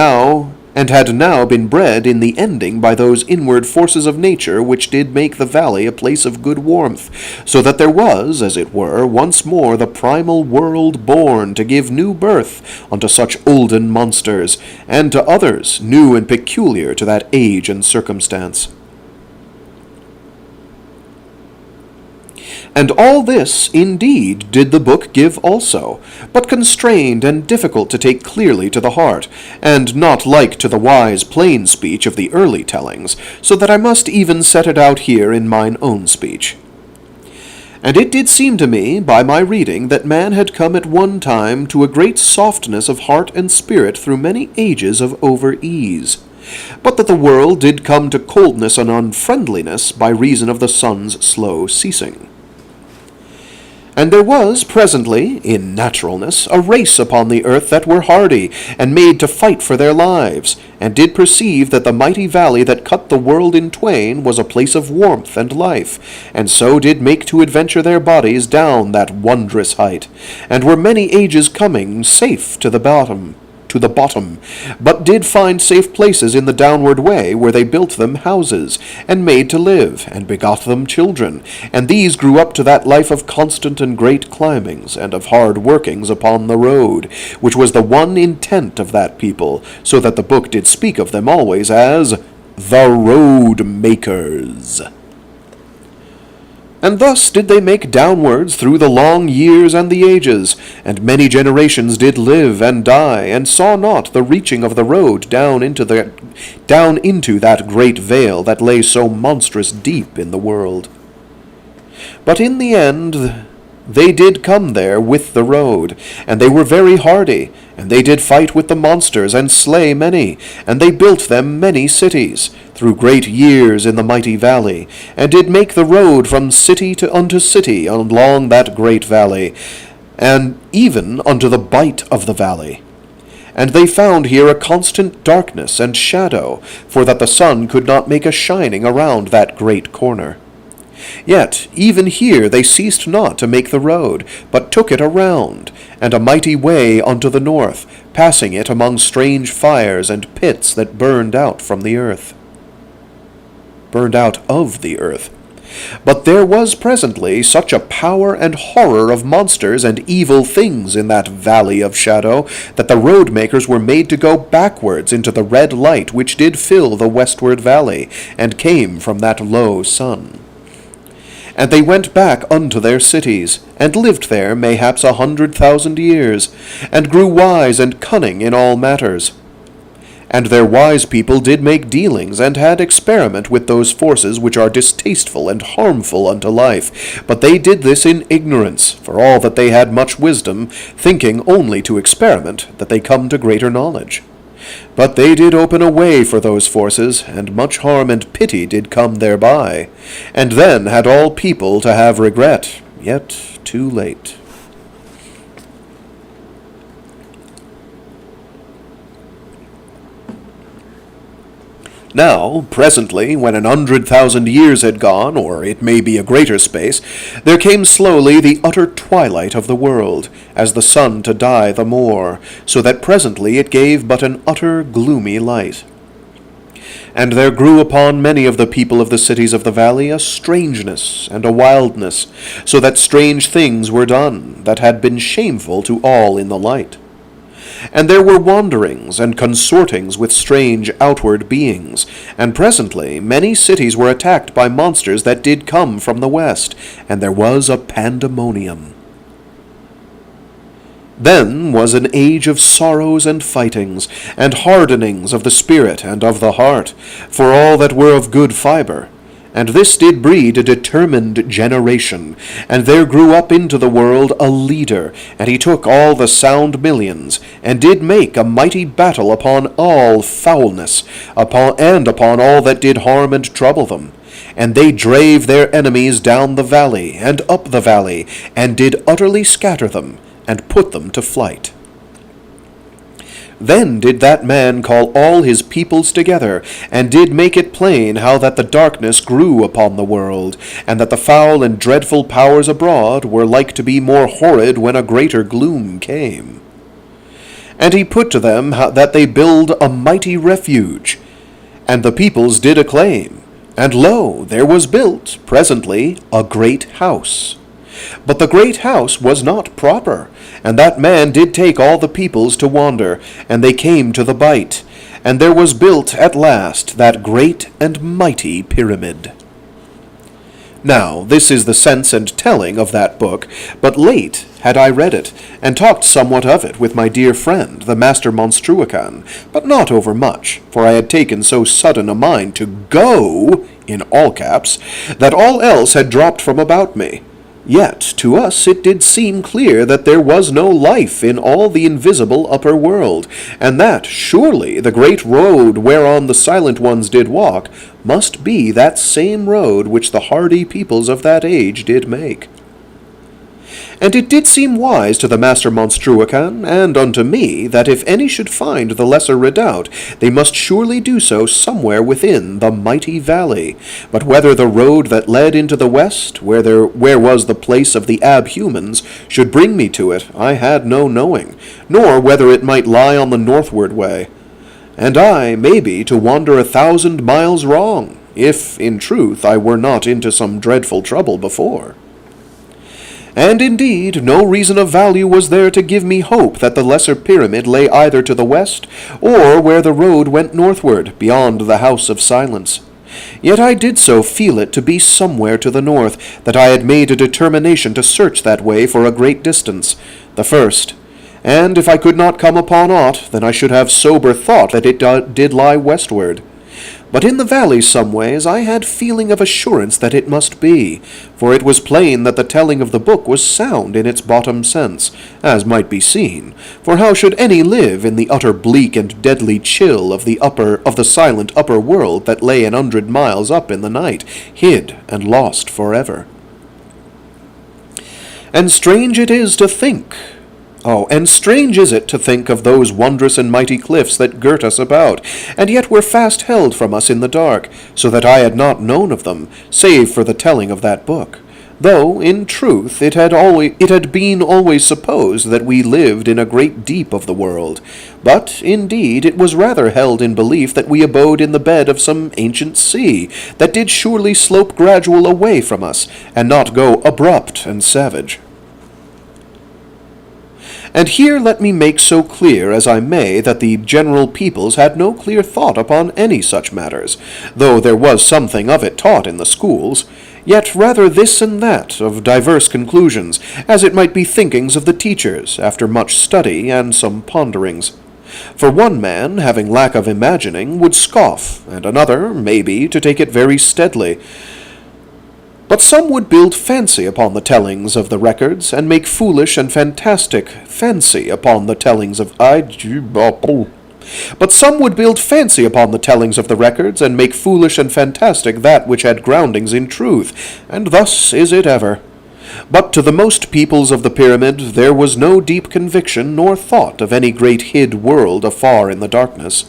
had now been bred in the ending by those inward forces of nature which did make the valley a place of good warmth, so that there was, as it were, once more the primal world born to give new birth unto such olden monsters, and to others new and peculiar to that age and circumstance. And all this, indeed, did the book give also, but constrained and difficult to take clearly to the heart, and not like to the wise plain speech of the early tellings, so that I must even set it out here in mine own speech. And it did seem to me, by my reading, that man had come at one time to a great softness of heart and spirit through many ages of over-ease, but that the world did come to coldness and unfriendliness by reason of the sun's slow ceasing. And there was presently, in naturalness, a race upon the earth that were hardy, and made to fight for their lives, and did perceive that the mighty valley that cut the world in twain was a place of warmth and life, and so did make to adventure their bodies down that wondrous height, and were many ages coming safe to the bottom, but did find safe places in the downward way, where they built them houses, and made to live, and begot them children, and these grew up to that life of constant and great climbings, and of hard workings upon the road, which was the one intent of that people, so that the book did speak of them always as the road makers. And thus did they make downwards through the long years and the ages, and many generations did live and die, and saw not the reaching of the road down into that great vale that lay so monstrous deep in the world. But in the end they did come there with the road, and they were very hardy, and they did fight with the monsters, and slay many, and they built them many cities, through great years in the mighty valley, and did make the road from city to unto city along that great valley, and even unto the bight of the valley. And they found here a constant darkness and shadow, for that the sun could not make a shining around that great corner. Yet even here they ceased not to make the road, but took it around, and a mighty way unto the north, passing it among strange fires and pits that burned out of the earth. But there was presently such a power and horror of monsters and evil things in that valley of shadow, that the road makers were made to go backwards into the red light which did fill the westward valley, and came from that low sun. And they went back unto their cities, and lived there mayhaps 100,000 years, and grew wise and cunning in all matters. And their wise people did make dealings, and had experiment with those forces which are distasteful and harmful unto life, but they did this in ignorance, for all that they had much wisdom, thinking only to experiment, that they come to greater knowledge. But they did open a way for those forces, and much harm and pity did come thereby, and then had all people to have regret, yet too late. Now, presently, when 100,000 years had gone, or it may be a greater space, there came slowly the utter twilight of the world, as the sun to die the more, so that presently it gave but an utter gloomy light. And there grew upon many of the people of the cities of the valley a strangeness and a wildness, so that strange things were done, that had been shameful to all in the light. And there were wanderings and consortings with strange outward beings, and presently many cities were attacked by monsters that did come from the west, and there was a pandemonium. Then was an age of sorrows and fightings, and hardenings of the spirit and of the heart, for all that were of good fibre, And this did breed a determined generation, and there grew up into the world a leader, and he took all the sound millions, and did make a mighty battle upon all foulness, upon all that did harm and trouble them. And they drave their enemies down the valley, and up the valley, and did utterly scatter them, and put them to flight. Then did that man call all his peoples together, and did make it plain how that the darkness grew upon the world, and that the foul and dreadful powers abroad were like to be more horrid when a greater gloom came. And he put to them that they build a mighty refuge. And the peoples did acclaim, and lo, there was built presently a great house. But the great house was not proper, and that man did take all the peoples to wander, and they came to the Bight, and there was built at last that great and mighty pyramid. Now, this is the sense and telling of that book, but late had I read it, and talked somewhat of it with my dear friend, the Master Monstruacan, but not overmuch, for I had taken so sudden a mind to go, in all caps, that all else had dropped from about me. Yet to us it did seem clear that there was no life in all the invisible upper world, and that surely the great road whereon the silent ones did walk must be that same road which the hardy peoples of that age did make. And it did seem wise to the Master Monstruacan, and unto me, that if any should find the lesser redoubt, they must surely do so somewhere within the mighty valley. But whether the road that led into the west, where was the place of the abhumans, should bring me to it, I had no knowing, nor whether it might lie on the northward way. And I, maybe, to wander 1,000 miles wrong, if, in truth, I were not into some dreadful trouble before. And indeed, no reason of value was there to give me hope that the lesser pyramid lay either to the west, or where the road went northward, beyond the House of Silence. Yet I did so feel it to be somewhere to the north, that I had made a determination to search that way for a great distance, the first. And if I could not come upon aught, then I should have sober thought that it did lie westward. But in the valley someways I had feeling of assurance that it must be, for it was plain that the telling of the book was sound in its bottom sense, as might be seen, for how should any live in the utter bleak and deadly chill of the silent upper world that lay 100 miles up in the night, hid and lost forever? And strange it is to think and strange is it to think of those wondrous and mighty cliffs that girt us about, and yet were fast held from us in the dark, so that I had not known of them, save for the telling of that book. Though, in truth, it had been always supposed that we lived in a great deep of the world. But, indeed, it was rather held in belief that we abode in the bed of some ancient sea, that did surely slope gradual away from us, and not go abrupt and savage. And here let me make so clear as I may that the general peoples had no clear thought upon any such matters, though there was something of it taught in the schools, yet rather this and that of diverse conclusions, as it might be thinkings of the teachers, after much study and some ponderings. For one man, having lack of imagining, would scoff, and another, maybe, to take it very steadily. But some would build fancy upon the tellings of the records, and make foolish and fantastic fancy upon the tellings of But some would build fancy upon the tellings of the records, and make foolish and fantastic that which had groundings in truth, and thus is it ever. But to the most peoples of the pyramid there was no deep conviction nor thought of any great hid world afar in the darkness.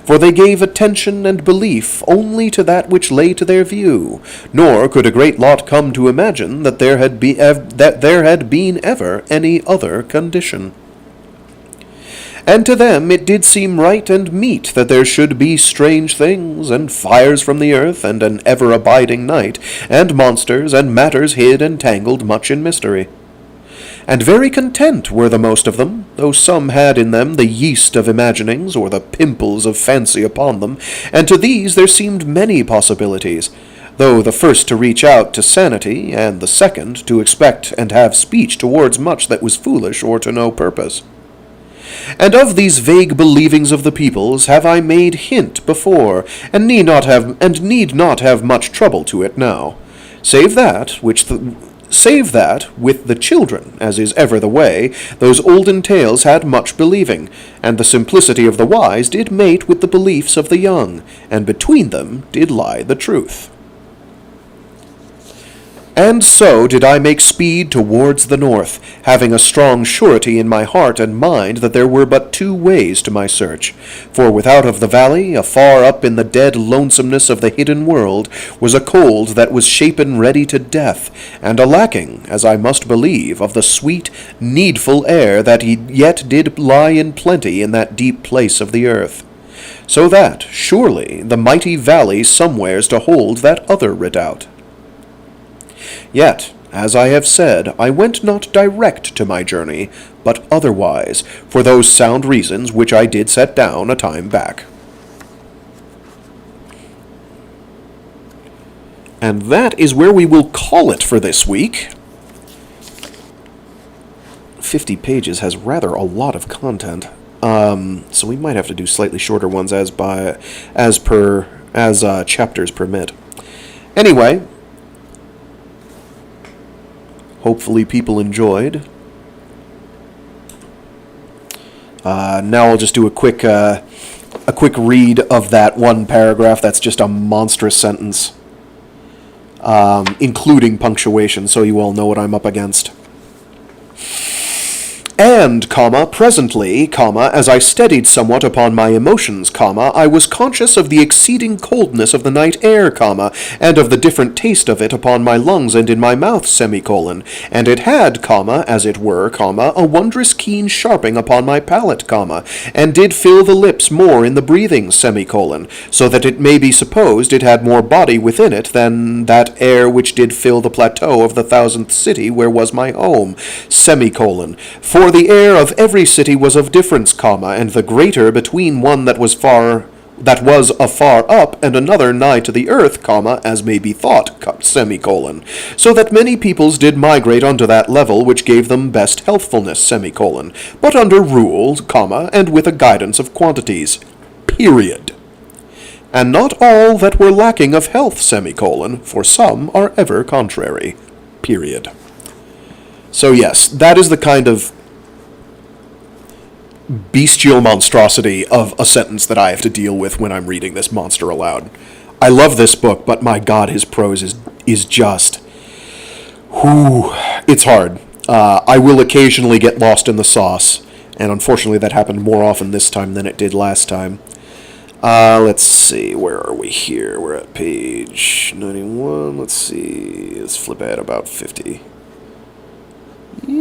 For they gave attention and belief only to that which lay to their view, nor could a great lot come to imagine that there had been ever any other condition. And to them it did seem right and meet that there should be strange things, and fires from the earth, and an ever-abiding night, and monsters, and matters hid and tangled much in mystery. And very content were the most of them, though some had in them the yeast of imaginings, or the pimples of fancy upon them, and to these there seemed many possibilities, though the first to reach out to sanity, and the second to expect and have speech towards much that was foolish or to no purpose. And of these vague believings of the peoples have I made hint before, and need not have much trouble to it now, save that with the children, as is ever the way, those olden tales had much believing, and the simplicity of the wise did mate with the beliefs of the young, and between them did lie the truth. And so did I make speed towards the north, having a strong surety in my heart and mind that there were but two ways to my search. For without of the valley, afar up in the dead lonesomeness of the hidden world, was a cold that was shapen ready to death, and a lacking, as I must believe, of the sweet, needful air that yet did lie in plenty in that deep place of the earth. So that, surely, the mighty valley somewheres to hold that other redoubt. Yet, as I have said, I went not direct to my journey, but otherwise, for those sound reasons which I did set down a time back. And that is where we will call it for this week. 50 pages has rather a lot of content, so we might have to do slightly shorter ones as chapters permit. Anyway, hopefully people enjoyed. Now I'll just do a quick read of that one paragraph. That's just a monstrous sentence, including punctuation, so you all know what I'm up against. And, presently, as I steadied somewhat upon my emotions, I was conscious of the exceeding coldness of the night air, and of the different taste of it upon my lungs and in my mouth, and it had, as it were, a wondrous keen sharping upon my palate, and did fill the lips more in the breathing, so that it may be supposed it had more body within it than that air which did fill the plateau of the 1000th city where was my home, for the air of every city was of difference, and the greater between one that was afar up and another nigh to the earth, as may be thought, so that many peoples did migrate unto that level which gave them best healthfulness, but under rule, and with a guidance of quantities, period. And not all that were lacking of health, for some are ever contrary, period. So yes, that is the kind of bestial monstrosity of a sentence that I have to deal with when I'm reading this monster aloud. I love this book, but my God, his prose is just... whew, it's hard. I will occasionally get lost in the sauce, and unfortunately that happened more often this time than it did last time. Let's see, where are we here? We're at page 91, let's see, let's flip ahead about 50. Yeah,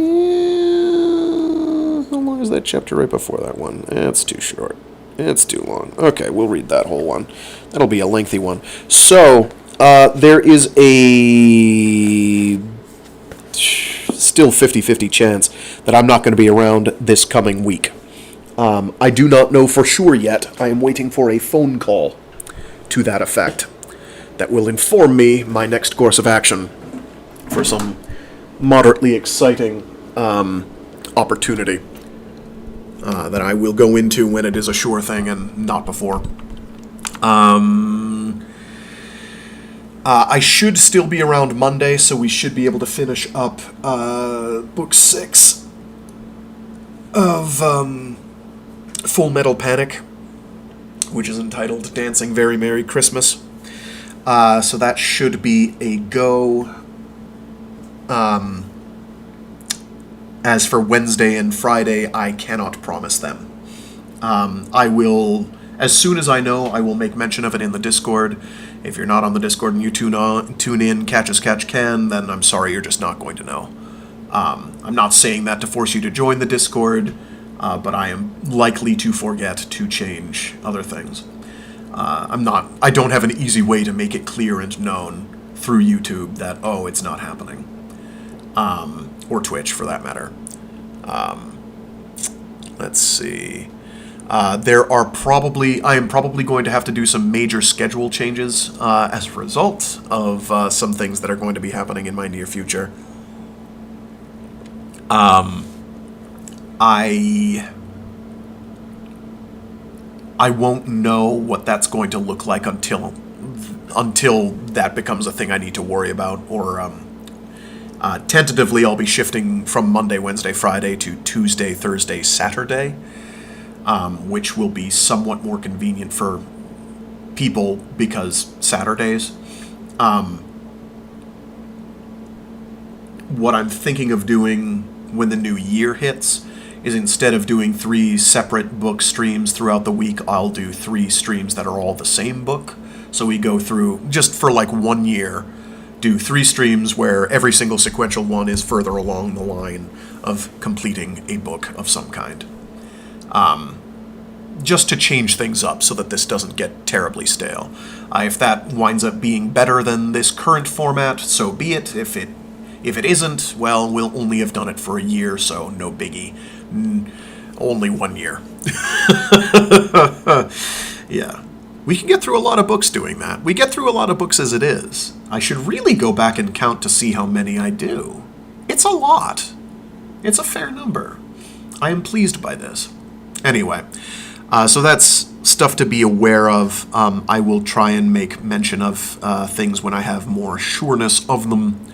how long is that chapter right before that one? It's too short. It's too long. Okay, we'll read that whole one. That'll be a lengthy one. So, there is a still 50-50 chance that I'm not going to be around this coming week. I do not know for sure yet. I am waiting for a phone call to that effect that will inform me my next course of action for some moderately exciting opportunity that I will go into when it is a sure thing and not before. I should still be around Monday, so we should be able to finish up book 6 of Full Metal Panic, which is entitled Dancing Very Merry Christmas. So that should be a go. As for Wednesday and Friday, I cannot promise them. I will, as soon as I know, I will make mention of it in the Discord. If you're not on the Discord and you tune in, catch as catch can, then I'm sorry, you're just not going to know. I'm not saying that to force you to join the Discord, but I am likely to forget to change other things. I don't have an easy way to make it clear and known through YouTube that, oh, it's not happening. Or Twitch, for that matter. Let's see. I am probably going to have to do some major schedule changes as a result of some things that are going to be happening in my near future. I won't know what that's going to look like until that becomes a thing I need to worry about. Or tentatively, I'll be shifting from Monday, Wednesday, Friday to Tuesday, Thursday, Saturday, which will be somewhat more convenient for people because Saturdays. What I'm thinking of doing when the new year hits is, instead of doing 3 separate book streams throughout the week, I'll do 3 streams that are all the same book. So we go through, just for like 1 year, do 3 streams where every single sequential one is further along the line of completing a book of some kind. Just to change things up so that this doesn't get terribly stale. If that winds up being better than this current format, so be it. If it isn't, well, we'll only have done it for a year, so no biggie. Only 1 year. Yeah. We can get through a lot of books doing that. We get through a lot of books as it is. I should really go back and count to see how many I do. It's a lot. It's a fair number. I am pleased by this. Anyway, so that's stuff to be aware of. I will try and make mention of things when I have more sureness of them.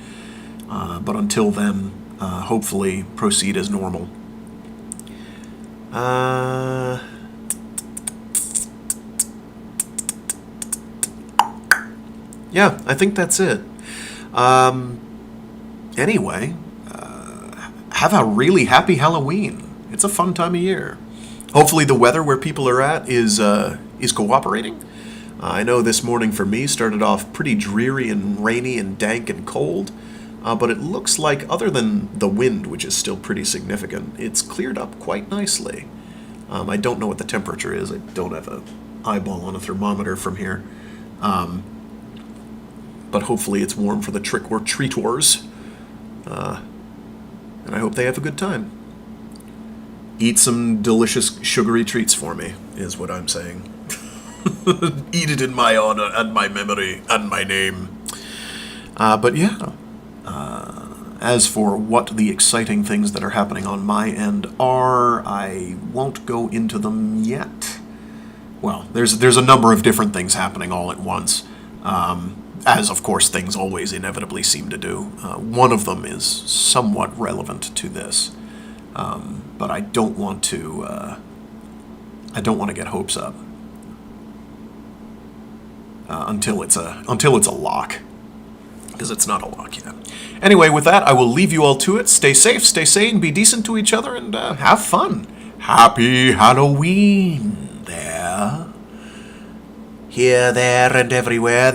But until then, hopefully proceed as normal. Yeah, I think that's it. Anyway, have a really happy Halloween. It's a fun time of year. Hopefully the weather where people are at is cooperating. I know this morning for me started off pretty dreary and rainy and dank and cold. But it looks like, other than the wind, which is still pretty significant, it's cleared up quite nicely. I don't know what the temperature is. I don't have an eyeball on a thermometer from here. But hopefully it's warm for the trick-or-treators. And I hope they have a good time. Eat some delicious sugary treats for me, is what I'm saying. Eat it in my honor and my memory and my name. But yeah. As for what the exciting things that are happening on my end are, I won't go into them yet. Well, there's a number of different things happening all at once, as of course things always inevitably seem to do. One of them is somewhat relevant to this, but I don't want to get hopes up until it's a lock. Because it's not a lock yet. Anyway, with that, I will leave you all to it. Stay safe, stay sane, be decent to each other, and have fun. Happy Halloween there. Here, there, and everywhere.